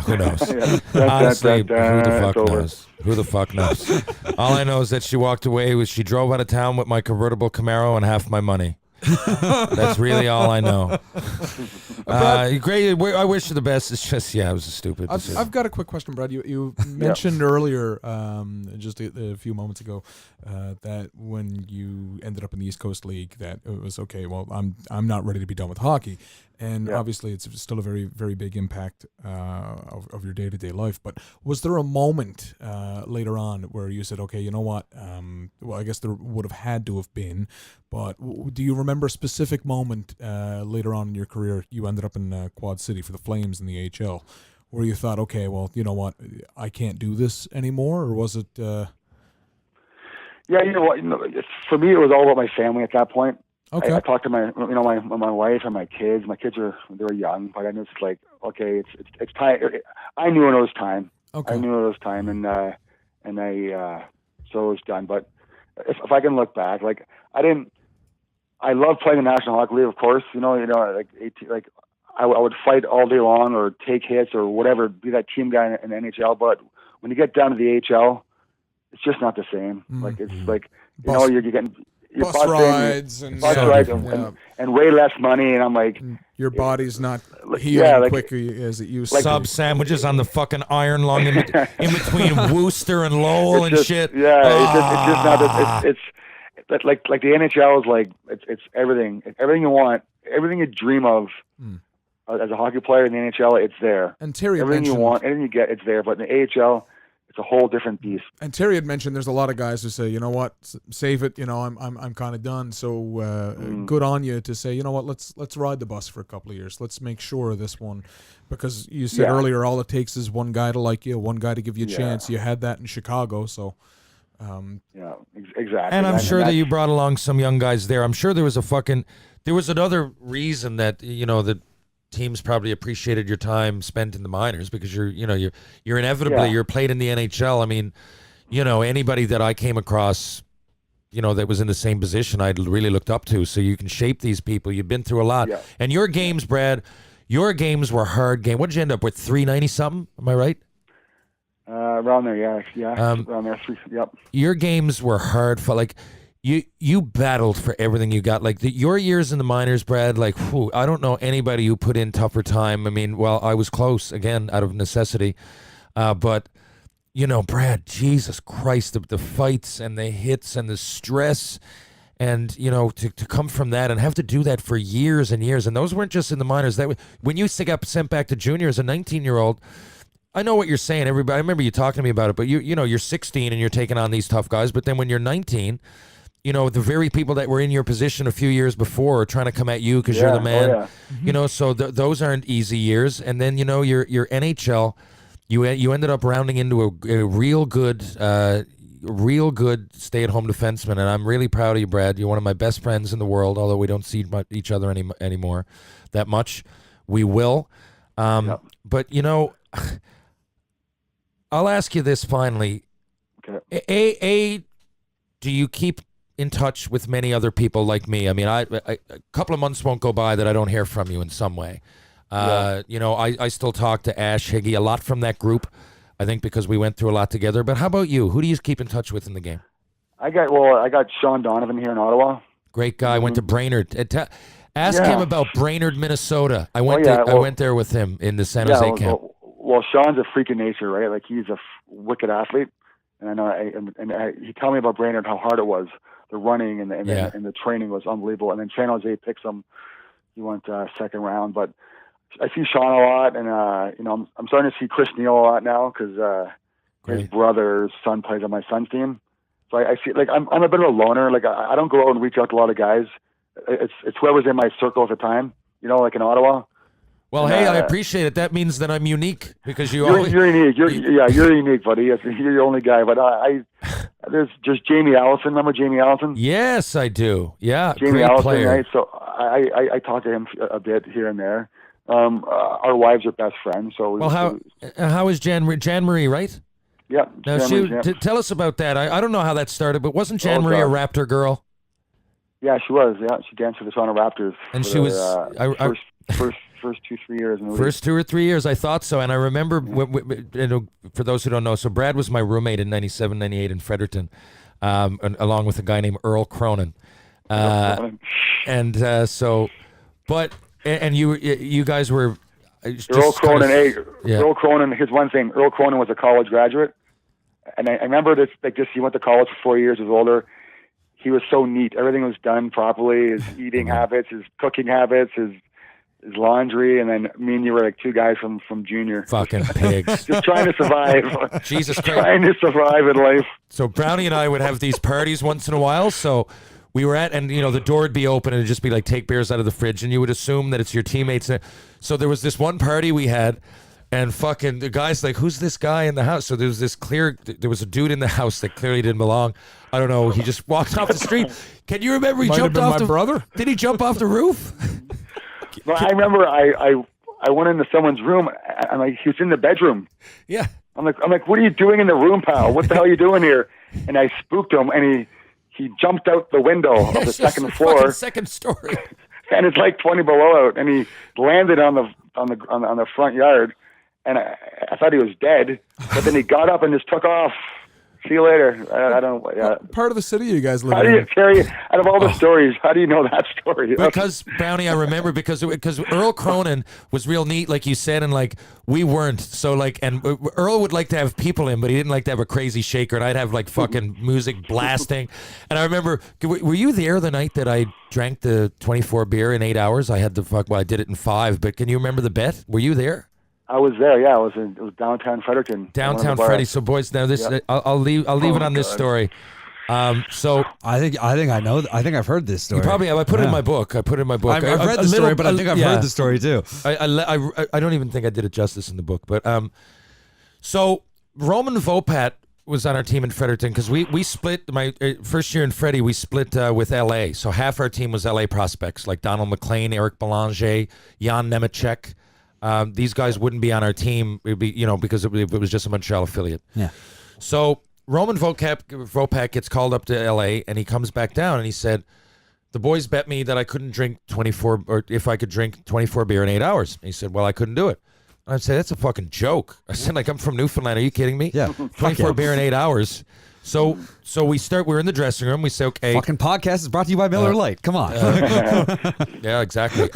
Speaker 3: Who knows?
Speaker 4: Yeah.
Speaker 3: Honestly, who the fuck knows? Who the fuck knows? All I know is that she walked away. She drove out of town with my convertible Camaro and half my money. That's really all I know. Great. I wish you the best. It's just, it was a stupid decision.
Speaker 2: I've got a quick question, Brad. You mentioned earlier, just a few moments ago, that when you ended up in the East Coast League, that it was okay. Well, I'm not ready to be done with hockey, and obviously it's still a very, very big impact of your day-to-day life. But was there a moment later on where you said, okay, you know what? Well, I guess there would have had to have been, but do you remember a specific moment later on in your career? You ended up in Quad City for the Flames in the AHL, where you thought, okay, well, you know what, I can't do this anymore, or was it?
Speaker 4: Yeah, you know what? For me, it was all about my family at that point.
Speaker 2: Okay.
Speaker 4: I talked to my wife and my kids. My kids they were young, but I knew it's like, okay, it's time. I knew it was time.
Speaker 2: Okay.
Speaker 4: I knew it was time, and so it was done. But if I can look back, like I love playing the National Hockey League, of course. I would fight all day long or take hits or whatever, be that team guy in the NHL. But when you get down to the AHL, it's just not the same.
Speaker 2: Mm-hmm.
Speaker 4: Like it's like you're getting
Speaker 2: bus rides and
Speaker 4: way less money, and I'm like,
Speaker 2: your body's not healing quick as it used to.
Speaker 3: Sub sandwiches on the fucking iron lung in between Worcester and Lowell and shit.
Speaker 4: Yeah, it's just not. Like the NHL is like it's everything you want, everything you dream of as a hockey player in the NHL. It's there.
Speaker 2: And Terry
Speaker 4: everything
Speaker 2: mentioned,
Speaker 4: you want, everything you get, it's there. But in the AHL, it's a whole different beast.
Speaker 2: And Terry had mentioned there's a lot of guys who say, you know what, save it. You know, I'm kind of done. So good on you to say, you know what, let's ride the bus for a couple of years. Let's make sure of this one, because you said earlier, all it takes is one guy to like you, one guy to give you a chance. You had that in Chicago, so.
Speaker 4: Exactly.
Speaker 3: And I'm sure that you brought along some young guys there. I'm sure there was another reason that, you know, that teams probably appreciated your time spent in the minors, because you're inevitably you're played in the NHL. I mean, you know, anybody that I came across, you know, that was in the same position, I'd really looked up to. So you can shape these people. You've been through a lot. Yeah. And your games, Brad, your games were hard games. What did you end up with? 390 something? Am I right?
Speaker 4: Around there, yeah, around there. Yep.
Speaker 3: Your games were hard for, like, you battled for everything you got. Like your years in the minors, Brad. Like, I don't know anybody who put in tougher time. I mean, well, I was close again out of necessity, but you know, Brad, Jesus Christ, the fights and the hits and the stress, and you know, to come from that and have to do that for years and years, and those weren't just in the minors. That when you got sent back to junior as a 19-year-old. I know what you're saying, everybody. I remember you talking to me about it, but you know, you're 16 and you're taking on these tough guys. But then when you're 19, you know, the very people that were in your position a few years before are trying to come at you because you're the man. Oh, yeah. You know, so those aren't easy years. And then, you know, your NHL, you ended up rounding into a real good stay-at-home defenseman. And I'm really proud of you, Brad. You're one of my best friends in the world, although we don't see each other anymore that much. We will. But, you know, I'll ask you this finally. Okay. Do you keep in touch with many other people like me? I mean, a couple of months won't go by that I don't hear from you in some way. You know, I still talk to Ash Higgy a lot from that group, I think because we went through a lot together. But how about you? Who do you keep in touch with in the game?
Speaker 4: I got Sean Donovan here in Ottawa.
Speaker 3: Great guy. Went to Brainerd. Ask him about Brainerd, Minnesota. I went there with him in the San Jose camp.
Speaker 4: Well, Sean's a freak of nature, right? Like, he's a wicked athlete, and I know. He told me about Brainerd, how hard it was. The running and the training was unbelievable. And then San Jose picks him. He went second round. But I see Sean a lot, and you know, I'm starting to see Chris Neal a lot now because his brother's son plays on my son's team. So I see, like, I'm a bit of a loner. Like, I don't go out and reach out to a lot of guys. It's whoever's in my circle at the time. You know, like in Ottawa.
Speaker 3: Well, hey, I appreciate it. That means that I'm unique because
Speaker 4: you're unique. You're unique, buddy. You're the only guy. But there's just Jamie Allison. Remember Jamie Allison?
Speaker 3: Yes, I do. Yeah,
Speaker 4: Jamie
Speaker 3: great
Speaker 4: Allison,
Speaker 3: player.
Speaker 4: right? So I talk to him a bit here and there. Our wives are best friends. So
Speaker 3: how is Jan Marie, right?
Speaker 4: Yeah.
Speaker 3: Now tell us about that. I don't know how that started, but wasn't Jan Marie a Raptor girl?
Speaker 4: Yeah, she was. Yeah, she danced for the Toronto Raptors.
Speaker 3: And she was
Speaker 4: first 2-3 years in the league.
Speaker 3: First 2 or 3 years, I thought so. And I remember, for those who don't know, so Brad was my roommate in 97, 98 in Fredericton, along with a guy named Earl Cronin. And you guys were
Speaker 4: Earl Cronin. Earl Cronin. Here's one thing: Earl Cronin was a college graduate, and I remember this. Like this, he went to college for 4 years. Was older. He was so neat. Everything was done properly. His eating habits, his cooking habits, his laundry, and then me and you were like two guys from junior.
Speaker 3: Fucking pigs.
Speaker 4: Just trying to survive.
Speaker 3: Jesus Christ.
Speaker 4: Trying to survive in life.
Speaker 3: So Brownie and I would have these parties once in a while. So we were and you know, the door would be open and it'd just be like, take beers out of the fridge, and you would assume that it's your teammates. So there was this one party we had, and fucking the guy's like, who's this guy in the house? So there was a dude in the house that clearly didn't belong. I don't know. He just walked off the street. Can you remember he jumped off the brother? Did he jump off the roof?
Speaker 4: Well, I remember I went into someone's room, and like he was in the bedroom.
Speaker 3: Yeah.
Speaker 4: I'm like, what are you doing in the room, pal? What the hell are you doing here? And I spooked him, and he jumped out the window of the second floor.
Speaker 3: Second story.
Speaker 4: And it's like 20 below out, and he landed on the front yard, and I thought he was dead, but then he got up and just took off. See you later. I don't. Yeah.
Speaker 2: What part of the city you guys live
Speaker 4: in? How do you carry? Out of all the stories, how do you know that story?
Speaker 3: Because Brownie, I remember because Earl Cronin was real neat, like you said, and like we weren't. So like, and Earl would like to have people in, but he didn't like to have a crazy shaker, and I'd have like fucking music blasting. And I remember, were you there the night that I drank the 24 beer in 8 hours? I had the I did it in 5. But can you remember the bet? Were you there?
Speaker 4: I was there. Yeah, it was downtown Fredericton.
Speaker 3: Downtown Freddie. So boys, now this I'll leave it on this story. So
Speaker 1: I think I know. I think I've heard this story.
Speaker 3: you probably I put it in my book.
Speaker 1: I've read the story, but I think I've heard the story too.
Speaker 3: I don't even think I did it justice in the book. But so Roman Vopat was on our team in Fredericton because we split my first year in Freddie. We split with LA. So half our team was LA prospects like Donald McLean, Eric Belanger, Jan Nemecek. These guys wouldn't be on our team. It'd be because it was just a Montreal affiliate.
Speaker 1: Yeah.
Speaker 3: So Roman Vopak gets called up to LA and he comes back down and he said, the boys bet me that I couldn't drink 24 or if I could drink 24 beer in 8 hours. And he said, well, I couldn't do it. And I said, that's a fucking joke. I said, like, I'm from Newfoundland. Are you kidding me?
Speaker 1: Yeah.
Speaker 3: 24 beer in 8 hours. So we're in the dressing room. We say, okay.
Speaker 1: Fucking podcast is brought to you by Miller Lite. Come on.
Speaker 3: Yeah, exactly.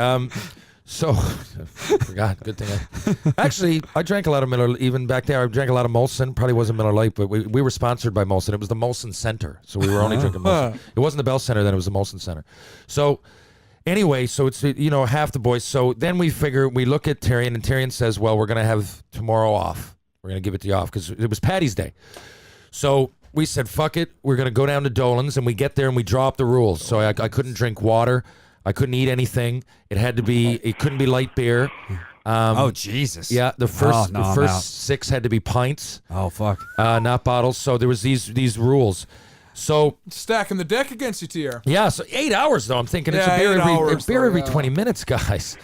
Speaker 3: So, I forgot. Good thing. Actually, I drank a lot of Miller, even back there. I drank a lot of Molson. Probably wasn't Miller Lite, but we were sponsored by Molson. It was the Molson Center. So we were only drinking Molson. It wasn't the Bell Center, then it was the Molson Center. So, anyway, so it's, half the boys. So then we look at Tyrion, and Tyrion says, well, we're going to have tomorrow off. We're going to give it to you off because it was Paddy's Day. So we said, fuck it. We're going to go down to Dolan's, and we get there and we draw up the rules. So I couldn't drink water. I couldn't eat anything. It couldn't be light beer.
Speaker 1: Oh, Jesus.
Speaker 3: Yeah, the first 6 had to be pints.
Speaker 1: Oh, fuck.
Speaker 3: Not bottles. So there was these rules. So
Speaker 2: stacking the deck against you, TR.
Speaker 3: Yeah, so 8 hours though. I'm thinking it's a beer every 20 minutes, guys.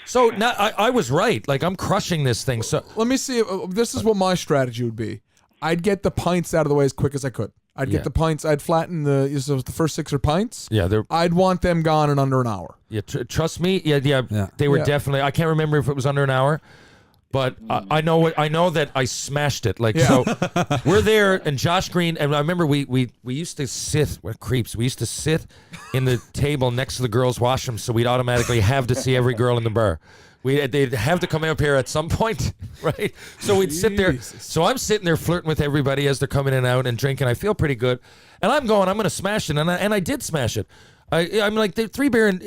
Speaker 3: So now I was right. Like I'm crushing this thing. So
Speaker 2: let me see. This is what my strategy would be. I'd get the pints out of the way as quick as I could. I'd get the pints. I'd flatten the first 6 are pints.
Speaker 3: Yeah,
Speaker 2: I'd want them gone in under an hour.
Speaker 3: Yeah, trust me. Yeah. They were definitely. I can't remember if it was under an hour, but I know that I smashed it. So, we're there, and Josh Green. And I remember we used to sit. We're creeps. We used to sit in the table next to the girls' washroom, so we'd automatically have to see every girl in the bar. They'd have to come up here at some point, right? So we'd sit there. So I'm sitting there flirting with everybody as they're coming in and out and drinking. I feel pretty good, and I'm going to smash it, and I did smash it. I'm like the 3 beer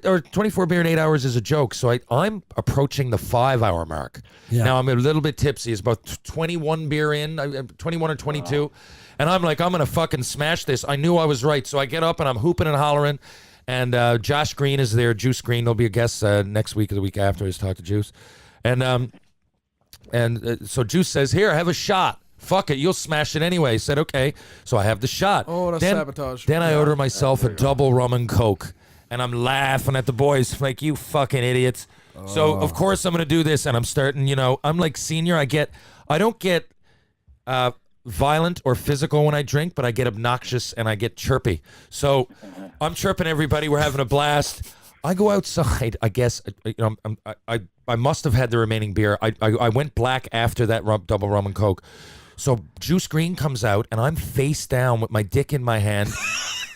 Speaker 3: or 24 beer in 8 hours is a joke. So I'm approaching the 5 hour mark. Yeah. Now I'm a little bit tipsy. It's about 21 beer in, 21 or 22, and I'm like I'm gonna fucking smash this. I knew I was right, so I get up and I'm hooping and hollering. And Josh Green is there. Juice Green. There'll be a guest next week or the week after. He's talked to Juice. And so Juice says, here, have a shot. Fuck it. You'll smash it anyway. He said, okay. So I have the shot.
Speaker 2: Oh, that's sabotage.
Speaker 3: Then I order myself a double rum and Coke. And I'm laughing at the boys like, you fucking idiots. So, of course, I'm going to do this. And I'm starting, I'm like senior. I don't get violent or physical when I drink, but I get obnoxious and I get chirpy. So I'm chirping everybody. We're having a blast. I go outside. I guess I must have had the remaining beer. I went black after that double rum and Coke. So Juice Green comes out and I'm face down with my dick in my hand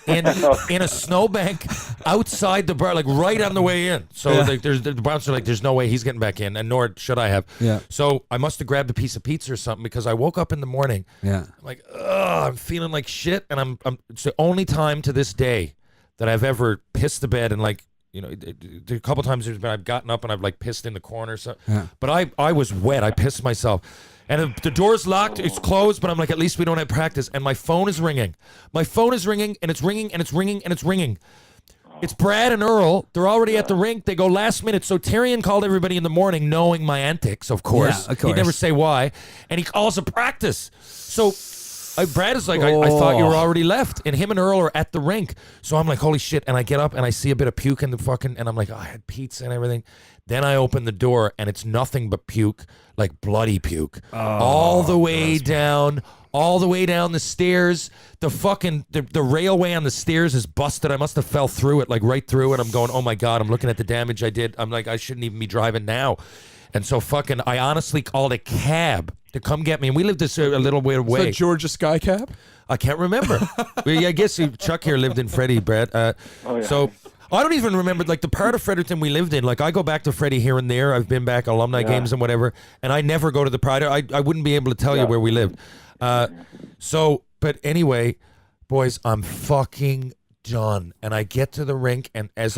Speaker 3: in a snowbank outside the bar, like right on the way in. So the bouncer like, there's no way he's getting back in, and nor should I have. Yeah. So I must have grabbed a piece of pizza or something because I woke up in the morning. Yeah. I'm like, I'm feeling like shit, and it's the only time to this day that I've ever pissed the bed and a couple times I've gotten up and I've like pissed in the corner. So, but I was wet. I pissed myself. And the door's locked, it's closed, but I'm like, at least we don't have practice. And my phone is ringing. My phone is ringing, and it's ringing, and it's ringing, and it's ringing. It's Brad and Earl. They're already at the rink. They go last minute. So Tyrion called everybody in the morning knowing my antics, of course. Yeah, of course. He'd never say why. And he calls a practice. So Brad is like, I thought you were already left. And him and Earl are at the rink. So I'm like, holy shit. And I get up, and I see a bit of puke in the fucking, and I'm like, I had pizza and everything. Then I open the door, and it's nothing but puke, like bloody puke. All the way down the stairs. The fucking, the railway on the stairs is busted. I must have fell through it, like right through it. I'm going, oh my God, I'm looking at the damage I did. I'm like, I shouldn't even be driving now. And so fucking, I honestly called a cab to come get me. And we lived this a little way away.
Speaker 2: Is that Georgia Sky Cab?
Speaker 3: I can't remember. I guess Chuck here lived in Freddie, Brett. So I don't even remember, like, the part of Fredericton we lived in. Like, I go back to Freddie here and there. I've been back alumni games and whatever, and I never go to the Pride. I wouldn't be able to tell you where we lived. But anyway, boys, I'm fucking done. And I get to the rink, and as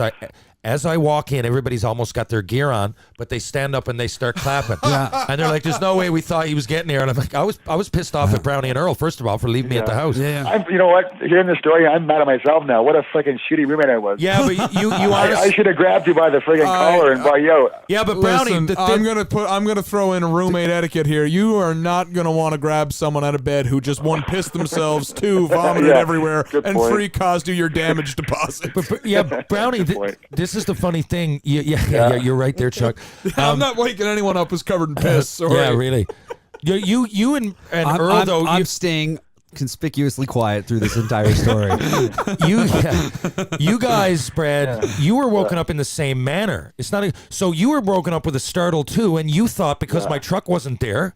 Speaker 3: As I walk in, everybody's almost got their gear on, but they stand up and they start clapping. And they're like, "There's no way we thought he was getting here." And I'm like, I was pissed off at Brownie and Earl, first of all, for leaving me at the house.
Speaker 4: You know what? Hearing the story, I'm mad at myself now. What a fucking shitty roommate I was.
Speaker 3: Yeah, but you
Speaker 4: I should have grabbed you by the friggin' collar and brought you out.
Speaker 3: Yeah, but Brownie,
Speaker 2: listen, I'm gonna throw in a roommate etiquette here. You are not gonna want to grab someone out of bed who just one pissed themselves, two vomited everywhere, and
Speaker 4: point.
Speaker 2: three caused you your damage deposit.
Speaker 3: But Brownie, this is the funny thing. Yeah, you're right there, Chuck.
Speaker 2: I'm not waking anyone up who's covered in piss. Sorry.
Speaker 3: Yeah, really. You and Earl, though.
Speaker 1: I'm staying conspicuously quiet through this entire story.
Speaker 3: You guys, Brad, you were woken up in the same manner. It's not so you were woken up with a startle too, and you thought because my truck wasn't there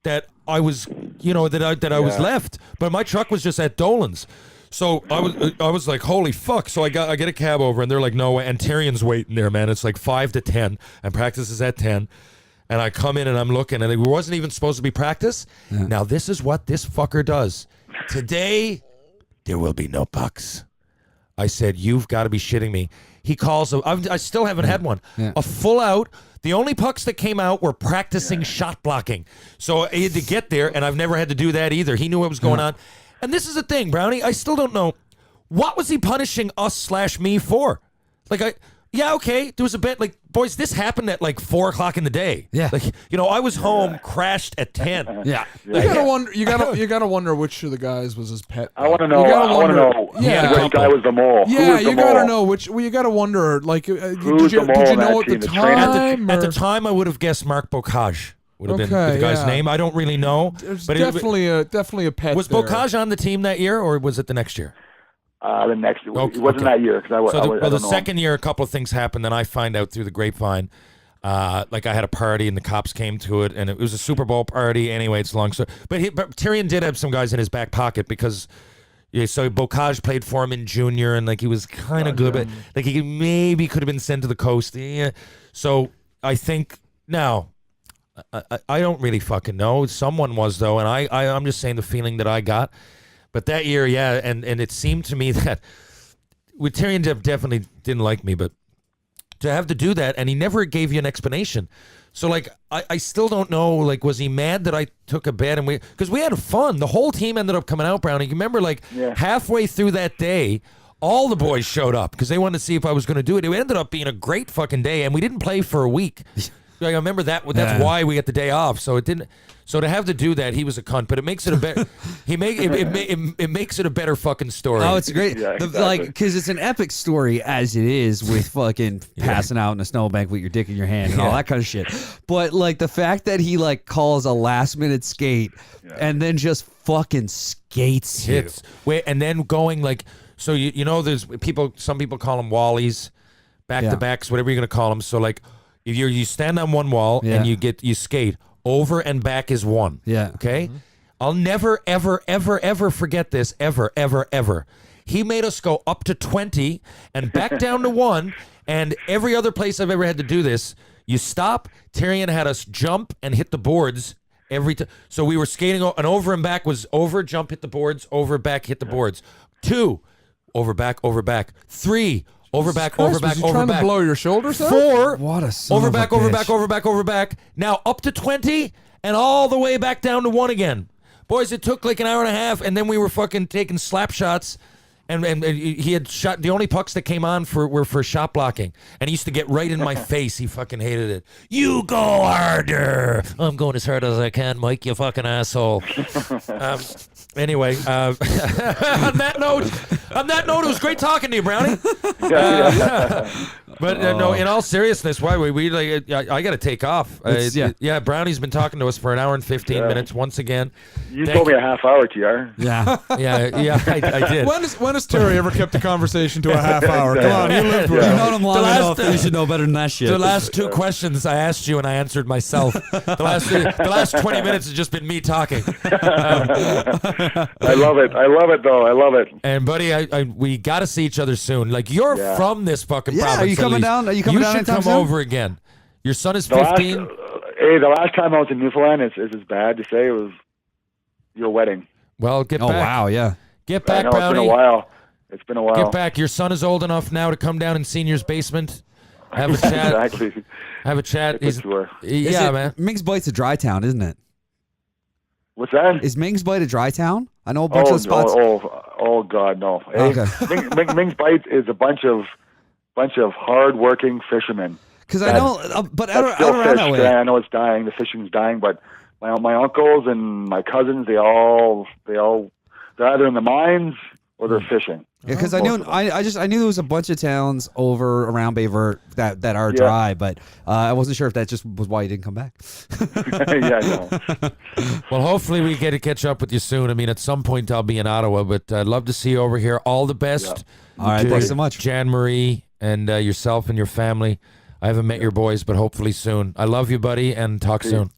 Speaker 3: that I was, I was left, but my truck was just at Dolan's. So I was like, holy fuck. So I get a cab over, and they're like, no way. And Tyrion's waiting there, man. It's like 5 to 10, and practice is at 10. And I come in, and I'm looking, and it wasn't even supposed to be practice. Yeah. Now, this is what this fucker does. Today, there will be no pucks. I said, you've got to be shitting me. He calls, I still haven't had one. Yeah. A full out. The only pucks that came out were practicing shot blocking. So I had to get there, and I've never had to do that either. He knew what was going on. And this is the thing, Brownie. I still don't know. What was he punishing us/me for? Like, okay. There was a bit like, boys, this happened at like 4 o'clock in the day.
Speaker 1: Yeah.
Speaker 3: Like, I was home, crashed at 10.
Speaker 1: Yeah.
Speaker 2: You gotta wonder which of the guys was his pet.
Speaker 4: I want to know. Which guy was the mole.
Speaker 2: Yeah, you gotta know which. Well, you gotta wonder. Like, did you know at the time?
Speaker 3: At the time, I would have guessed Mark Bocage. Would have been the guy's name. I don't really know.
Speaker 2: There's definitely a pet.
Speaker 3: Was Bocage on the team that year, or was it the next year?
Speaker 4: The next year. It wasn't that year.
Speaker 3: The second year, a couple of things happened. Then I find out through the grapevine. Like I had a party and the cops came to it, and it was a Super Bowl party. Anyway, it's a long story. But Tyrion did have some guys in his back pocket because. Yeah, so Bocage played for him in junior, and like he was kind of good, but like he maybe could have been sent to the coast. Yeah. So I think now. I don't really fucking know. Someone was, though, and I'm just saying the feeling that I got. But that year, yeah, and it seemed to me that with Tyrion definitely didn't like me, but to have to do that, and he never gave you an explanation. So, like, I still don't know, like, was he mad that I took a bet? Because we had fun. The whole team ended up coming out, Brownie. You remember, like, halfway through that day, all the boys showed up because they wanted to see if I was going to do it. It ended up being a great fucking day, and we didn't play for a week. I remember that. That's why we got the day off. So it didn't. So to have to do that, he was a cunt. But it makes it a better. It makes it a better fucking story.
Speaker 1: Oh, it's great.
Speaker 4: Yeah, exactly.
Speaker 1: Like because it's an epic story as it is with fucking passing out in a snowbank with your dick in your hand and all that kind of shit. But like the fact that he like calls a last minute skate and then just fucking skates you.
Speaker 3: Wait, and then going like so there's people. Some people call them wallies, back to backs, whatever you're gonna call them. So like. If you stand on one wall and you skate over and back is one.
Speaker 1: Yeah.
Speaker 3: Okay. Mm-hmm. I'll never ever ever ever forget this ever ever ever. He made us go up to 20 and back down to 1. And every other place I've ever had to do this, you stop. Tyrion had us jump and hit the boards every time. So we were skating and over and back was over, jump, hit the boards, over, back, hit the boards. 2, over, back, over, back. 3. Over back, over back, over
Speaker 2: trying
Speaker 3: back.
Speaker 2: To blow your shoulders out?
Speaker 3: 4.
Speaker 1: What a son
Speaker 3: over
Speaker 1: of
Speaker 3: back,
Speaker 1: a
Speaker 3: over
Speaker 1: bitch.
Speaker 3: back, over back, over back. Now up to 20 and all the way back down to 1 again. Boys, it took like an hour and a half, and then we were fucking taking slap shots. And he had shot. The only pucks that came on were for shot blocking, and he used to get right in my face. He fucking hated it. You go harder. I'm going as hard as I can, Mike. You fucking asshole. Anyway, on that note, it was great talking to you, Brownie. But no, in all seriousness, why we like? I got to take off. Brownie's been talking to us for an hour and 15 minutes once again.
Speaker 4: You told me a half hour, TR.
Speaker 1: Yeah,
Speaker 3: I did.
Speaker 2: When has Terry ever kept a conversation to a half hour? Come on, you lived with him.
Speaker 1: You've known him long enough. You should know better than that shit.
Speaker 3: The last 2 questions I asked you and I answered myself. The last 20 minutes has just been me talking.
Speaker 4: I love it. I love it, though. I love it.
Speaker 3: And buddy, we got to see each other soon. Like you're from this fucking province.
Speaker 1: Are you coming down? Are you coming down?
Speaker 3: You should come over again. Your son is 15.
Speaker 4: The last time I was in Newfoundland, it's as bad to say. It was your wedding.
Speaker 3: Well, get back.
Speaker 1: Oh wow, yeah.
Speaker 3: Get back,
Speaker 4: I know,
Speaker 3: Brownie.
Speaker 4: It's been a while.
Speaker 3: Get back. Your son is old enough now to come down in Senior's basement have a chat.
Speaker 4: Exactly.
Speaker 3: Have a chat.
Speaker 4: It's a tour.
Speaker 3: Man.
Speaker 1: Ming's Bite's a dry town, isn't it?
Speaker 4: What's that?
Speaker 1: Is Ming's Bite a dry town? I know a bunch of spots.
Speaker 4: Oh, God, no.
Speaker 1: Okay.
Speaker 4: Ming's Bite is a bunch of hard-working fishermen.
Speaker 1: Because I know, but out
Speaker 4: still
Speaker 1: around
Speaker 4: fish.
Speaker 1: that way.
Speaker 4: I know it's dying. The fishing's dying, but my uncles and my cousins, they're either in the mines or they're fishing.
Speaker 1: Yeah, because I knew there was a bunch of towns over around Bay Vert that are dry, but I wasn't sure if that just was why you didn't come back.
Speaker 4: Yeah, no.
Speaker 3: Well, hopefully we get to catch up with you soon. I mean, at some point I'll be in Ottawa, but I'd love to see you over here. All the best.
Speaker 1: Yeah. All right, thanks so much,
Speaker 3: Jan Marie, and yourself and your family. I haven't met your boys, but hopefully soon. I love you, buddy, and talk soon.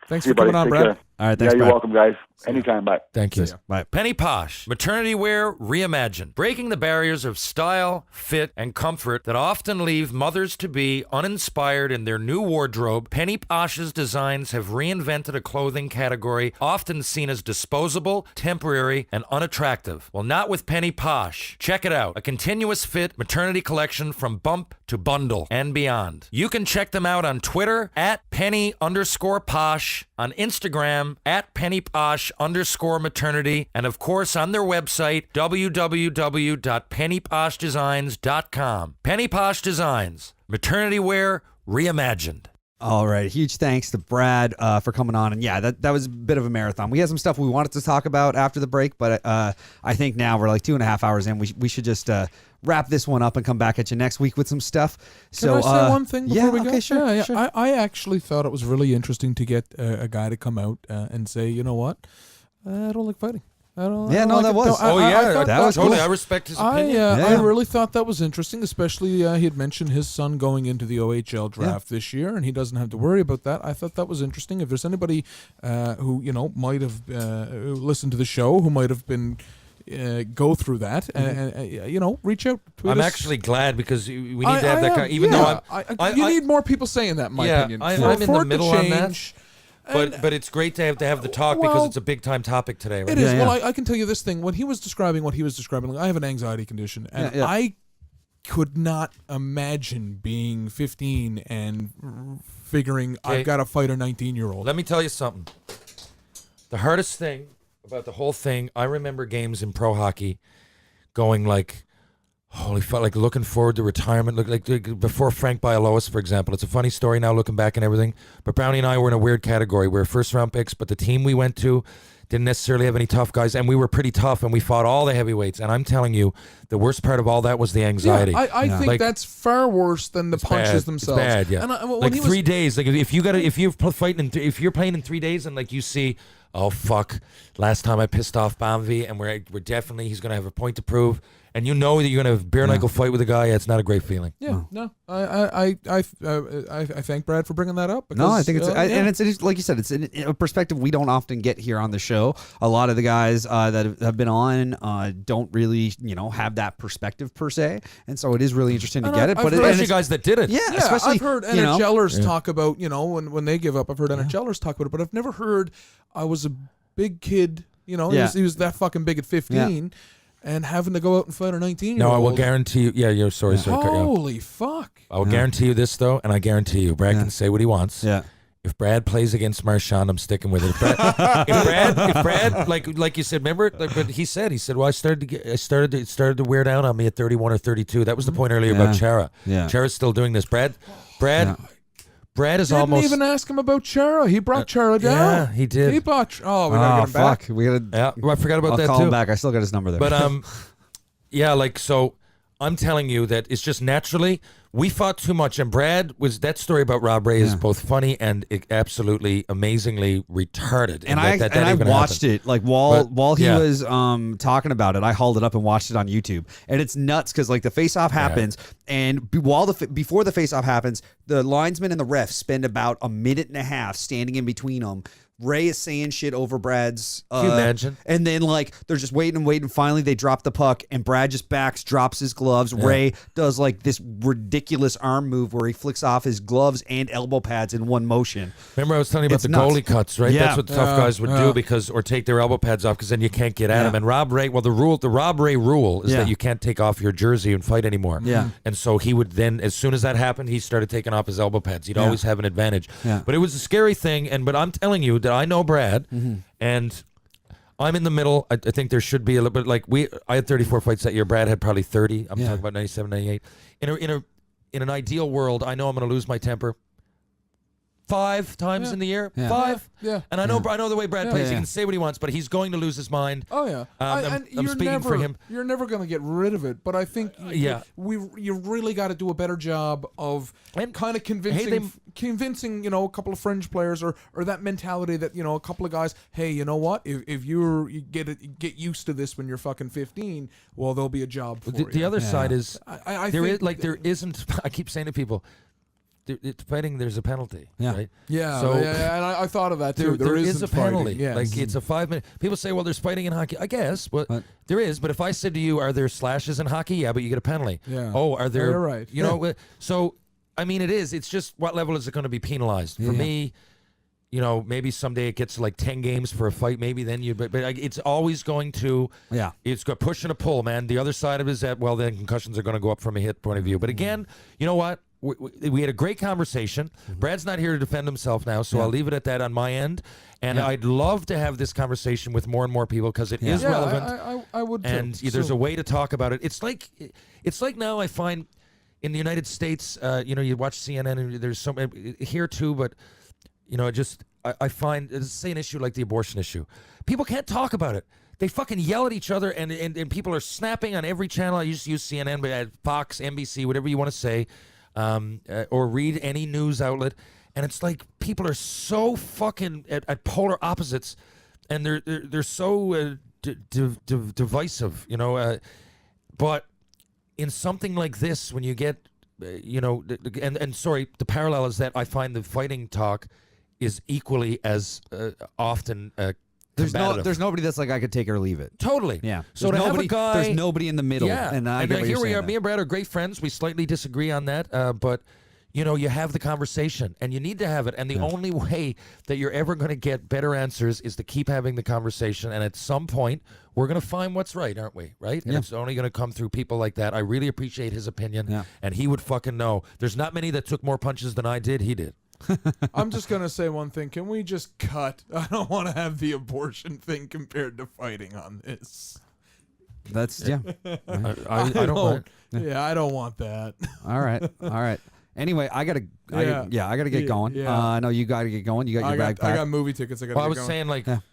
Speaker 2: Thanks for coming on, Brad.
Speaker 4: Care.
Speaker 1: All right, thanks,
Speaker 4: you're
Speaker 1: Brad.
Speaker 4: welcome, guys. Anytime, bye.
Speaker 3: Thank you.
Speaker 1: Bye.
Speaker 3: Penny Posh, maternity wear reimagined, breaking the barriers of style, fit, and comfort that often leave mothers-to-be uninspired in their new wardrobe. Penny Posh's designs have reinvented a clothing category often seen as disposable, temporary, and unattractive. Well, not with Penny Posh. Check it out. A continuous fit maternity collection from bump to bundle and beyond. You can check them out on Twitter at Penny_Posh, on Instagram at PennyPosh_maternity, and of course on their website, www.pennyposhdesigns.com. Penny Posh Designs, maternity wear reimagined.
Speaker 1: All right. Huge thanks to Brad for coming on. And yeah, that was a bit of a marathon. We had some stuff we wanted to talk about after the break, but I think now we're like 2.5 hours in. We should just wrap this one up and come back at you next week with some stuff.
Speaker 2: Can I say one thing before we go?
Speaker 1: Okay, sure. Sure.
Speaker 2: I actually thought it was really interesting to get a guy to come out and say, you know what, I don't like fighting. That was.
Speaker 1: That was
Speaker 3: totally.
Speaker 1: cool.
Speaker 3: I respect his opinion.
Speaker 2: I really thought that was interesting, especially he had mentioned his son going into the OHL draft this year, and he doesn't have to worry about that. I thought that was interesting. If there's anybody who might have who listened to the show who might have been go through that, and reach out.
Speaker 3: I'm actually glad because we need to have that kind. Even though
Speaker 2: you need more people saying that. In my opinion,
Speaker 3: I'm in the middle on that. But it's great to have the talk because it's a big time topic today. Right?
Speaker 2: It is. Well, I can tell you this thing. When he was describing what he was describing, I have an anxiety condition, and I could not imagine being 15 and figuring I've got to fight a 19-year-old.
Speaker 3: Let me tell you something. The hardest thing about the whole thing, I remember games in pro hockey going like, holy fuck, like looking forward to retirement. Look like before Frank Bialowas, for example. It's a funny story now looking back and everything. But Brownie and I were in a weird category. We were first round picks, but the team we went to didn't necessarily have any tough guys, and we were pretty tough, and we fought all the heavyweights. And I'm telling you, the worst part of all that was the anxiety.
Speaker 2: Yeah, I think that's far worse than the punches themselves.
Speaker 3: It's bad, yeah.
Speaker 2: And
Speaker 3: like 3 days. Like if you're playing in 3 days, and like you see, oh fuck, last time I pissed off Banvy, and we're definitely he's gonna have a point to prove. And you know that you're gonna have a bare knuckle fight with a guy. It's not a great feeling.
Speaker 2: Yeah, no, I thank Brad for bringing that up. Because,
Speaker 1: no, I think and it's like you said, it's a perspective we don't often get here on the show. A lot of the guys that have been on don't really have that perspective per se, and so it is really interesting to get it. But
Speaker 3: especially guys that did it,
Speaker 1: especially
Speaker 2: I've heard NHLers talk about when they give up. I've heard NHLers talk about it, but I've never heard I was a big kid. He was that fucking big at 15. Yeah. And having to go out and fight a 19-year-old.
Speaker 3: No, I will guarantee you. Yeah, you're sorry.
Speaker 2: Holy fuck.
Speaker 3: I will guarantee you this, though, and I guarantee you, Brad can say what he wants. Yeah. If Brad plays against Marchand, I'm sticking with it. If Brad, like you said, remember? But he said, well, it started to wear down on me at 31 or 32. That was the point earlier about Chara. Yeah. Chara's still doing this. Brad is
Speaker 2: Didn't
Speaker 3: almost.
Speaker 2: even ask him about Chara. He brought Chara down.
Speaker 3: Yeah, he did.
Speaker 2: He bought. Oh, we gotta get him back.
Speaker 1: We gotta.
Speaker 3: Yeah, I forgot about that too.
Speaker 1: I'll call him back. I still got his number there.
Speaker 3: But so I'm telling you that it's just naturally we fought too much, and Brad was that story about Rob Ray is both funny and absolutely amazingly retarded.
Speaker 1: And I watched it like while he was talking about it. I hauled it up and watched it on YouTube, and it's nuts because like the face-off happens, and before the face-off happens, the linesman and the ref spend about a minute and a half standing in between them, Ray is saying shit over Brad's.
Speaker 3: Can you imagine?
Speaker 1: And then like they're just waiting and waiting. Finally, they drop the puck, and Brad just drops his gloves.
Speaker 3: Yeah.
Speaker 1: Ray does like this ridiculous arm move where he flicks off his gloves and elbow pads in one motion.
Speaker 3: Remember, I was telling you about
Speaker 1: It's
Speaker 3: the
Speaker 1: nuts.
Speaker 3: goalie cuts, right?
Speaker 1: Yeah.
Speaker 3: That's what tough guys would do or take their elbow pads off because then you can't get at them. And Rob Ray, the Rob Ray rule is that you can't take off your jersey and fight anymore.
Speaker 1: Yeah.
Speaker 3: And so he would then, as soon as that happened, he started taking off his elbow pads. He'd always have an advantage.
Speaker 1: Yeah.
Speaker 3: But it was a scary thing. But I'm telling you that I know Brad, and I'm in the middle. I think there should be a little bit like I had 34 fights that year. Brad had probably 30. I'm talking about 97, 98. In an ideal world, I know I'm going to lose my temper 5 times in the year.
Speaker 1: Yeah.
Speaker 3: 5.
Speaker 2: Yeah.
Speaker 3: And I know the way Brad plays.
Speaker 1: Yeah.
Speaker 3: He can say what he wants, but he's going to lose his mind.
Speaker 2: Oh yeah,
Speaker 3: I'm
Speaker 2: you're
Speaker 3: speaking
Speaker 2: never,
Speaker 3: for him.
Speaker 2: You're never going to get rid of it, but I think you really got to do a better job of kind of convincing a couple of fringe players or that mentality that a couple of guys. Hey, you know what? If you get used to this when you're fucking 15, well, there'll be a job for you.
Speaker 3: The other side is
Speaker 2: I
Speaker 3: there
Speaker 2: think
Speaker 3: is there isn't. I keep saying to people, it's fighting. There's a penalty.
Speaker 1: Yeah.
Speaker 3: Right.
Speaker 2: Yeah.
Speaker 3: So
Speaker 2: and I thought of that too.
Speaker 3: there is
Speaker 2: isn't
Speaker 3: a penalty.
Speaker 2: fighting. Yes.
Speaker 3: Like it's a 5-minute. People say, well, there's fighting in hockey. I guess, but there is. But if I said to you, are there slashes in hockey? Yeah, but you get a penalty.
Speaker 2: Yeah.
Speaker 3: Oh, are there?
Speaker 2: You're right.
Speaker 3: You know. So I mean, it is. It's just what level is it going to be penalized? For me, maybe someday it gets to like 10 games for a fight. Maybe then but it's always going to.
Speaker 1: Yeah.
Speaker 3: It's got push and a pull, man. The other side of it is that then concussions are going to go up from a hit point of view. But again, you know what? We had a great conversation. Brad's not here to defend himself now, so I'll leave it at that on my end. And I'd love to have this conversation with more and more people because it is relevant.
Speaker 2: I would too.
Speaker 3: And there's a way to talk about it. It's like now I find in the United States, you watch CNN and there's so many here too, but I find it's the same issue like the abortion issue. People can't talk about it. They fucking yell at each other, and people are snapping on every channel. I used to use CNN, but at Fox, NBC, whatever you want to say. Or read any news outlet, and it's like people are so fucking at polar opposites, and they're so divisive, But in something like this, when you get, and sorry, the parallel is that I find the fighting talk is equally as often.
Speaker 1: There's nobody that's like I could take it or leave it.
Speaker 3: Totally.
Speaker 1: Yeah.
Speaker 3: So to have a guy,
Speaker 1: there's nobody in the middle.
Speaker 3: Yeah.
Speaker 1: And I get what
Speaker 3: here
Speaker 1: you're
Speaker 3: we are.
Speaker 1: saying
Speaker 3: Me and Brad are great friends. We slightly disagree on that, but you have the conversation, and you need to have it. And the only way that you're ever going to get better answers is to keep having the conversation. And at some point, we're going to find what's right, aren't we? Right? And it's only going to come through people like that. I really appreciate his opinion, and he would fucking know. There's not many that took more punches than I did. He did.
Speaker 2: I'm just going to say one thing. Can we just cut? I don't want to have the abortion thing compared to fighting on this.
Speaker 1: That's
Speaker 3: I don't want.
Speaker 2: Yeah, I don't want that.
Speaker 1: All right. Anyway, I gotta get going.
Speaker 2: Yeah.
Speaker 1: I know you gotta get going. You got your bag packed.
Speaker 2: I got movie tickets. I got.
Speaker 3: Well, I was saying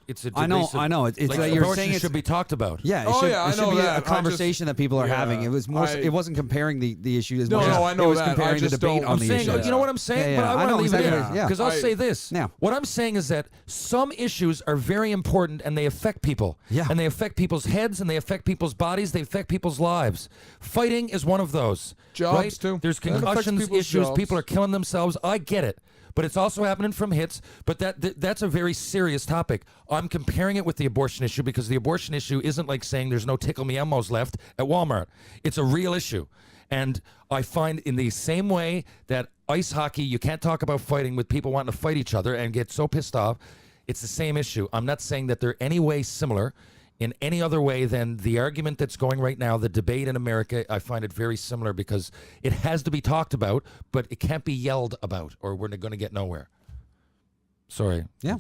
Speaker 3: it's a.
Speaker 1: I know. It's
Speaker 3: like
Speaker 1: like you're
Speaker 3: abortion
Speaker 1: saying it
Speaker 3: should be talked about.
Speaker 1: Yeah.
Speaker 2: I know
Speaker 1: be
Speaker 2: that.
Speaker 1: a conversation that people are having. It was more. It wasn't comparing the issue as much as
Speaker 2: I know
Speaker 1: it was
Speaker 2: that.
Speaker 1: comparing the debate on the issue.
Speaker 3: You know what I'm saying? But I want to leave it in because I'll say this.
Speaker 1: Yeah.
Speaker 3: What I'm saying is that some issues are very important and they affect people.
Speaker 1: Yeah.
Speaker 3: And they affect people's heads and they affect people's bodies. They affect people's lives. Fighting is one of those.
Speaker 2: Jobs
Speaker 3: right?
Speaker 2: too.
Speaker 3: There's
Speaker 2: That affects
Speaker 3: concussions
Speaker 2: people's
Speaker 3: issues.
Speaker 2: jobs.
Speaker 3: People are killing themselves. I get it. But it's also happening from hits. But that's a very serious topic. I'm comparing it with the abortion issue because the abortion issue isn't like saying there's no Tickle Me Elmos left at Walmart. It's a real issue. And I find in the same way that ice hockey, you can't talk about fighting with people wanting to fight each other and get so pissed off. It's the same issue. I'm not saying that they're any way similar in any other way than the argument that's going right now, the debate in America. I find it very similar because it has to be talked about, but it can't be yelled about or we're going to get nowhere. Sorry.
Speaker 1: Yeah.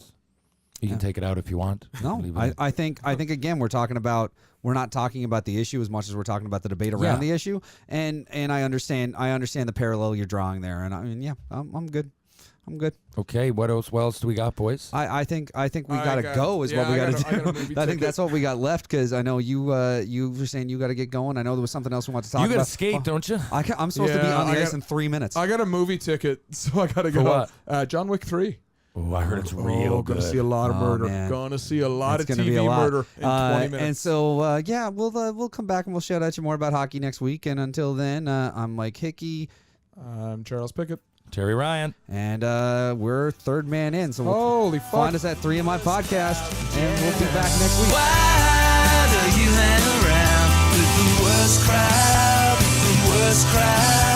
Speaker 3: You can take it out if you want.
Speaker 1: No, I think again we're not talking about the issue as much as we're talking about the debate around the issue, and I understand the parallel you're drawing there, and I mean I'm good. I'm good.
Speaker 3: Okay, what else do we got, boys?
Speaker 1: I think we gotta go is what we gotta do. I think that's what we got left because I know you were saying you gotta get going. I know there was something else we want to talk about.
Speaker 3: You gotta skate, don't you?
Speaker 1: I'm supposed to be on the ice in 3 minutes.
Speaker 2: I got a movie ticket, so I gotta go.
Speaker 3: For what?
Speaker 2: John Wick 3.
Speaker 3: Oh, I heard it's real good.
Speaker 2: Gonna see a lot of murder.
Speaker 1: Man.
Speaker 2: Gonna see a lot
Speaker 1: It's
Speaker 2: of
Speaker 1: gonna
Speaker 2: TV
Speaker 1: be a lot.
Speaker 2: murder in 20 minutes.
Speaker 1: And so we'll come back and we'll shout at you more about hockey next week. And until then, I'm Mike Hickey.
Speaker 2: I'm Charles Pickett.
Speaker 3: Terry Ryan.
Speaker 1: And we're third man in. So
Speaker 2: Holy fuck.
Speaker 1: find us at 3 in My Podcast. And we'll be back next week.
Speaker 5: Why do you hang around with the worst crowd? The worst crowd.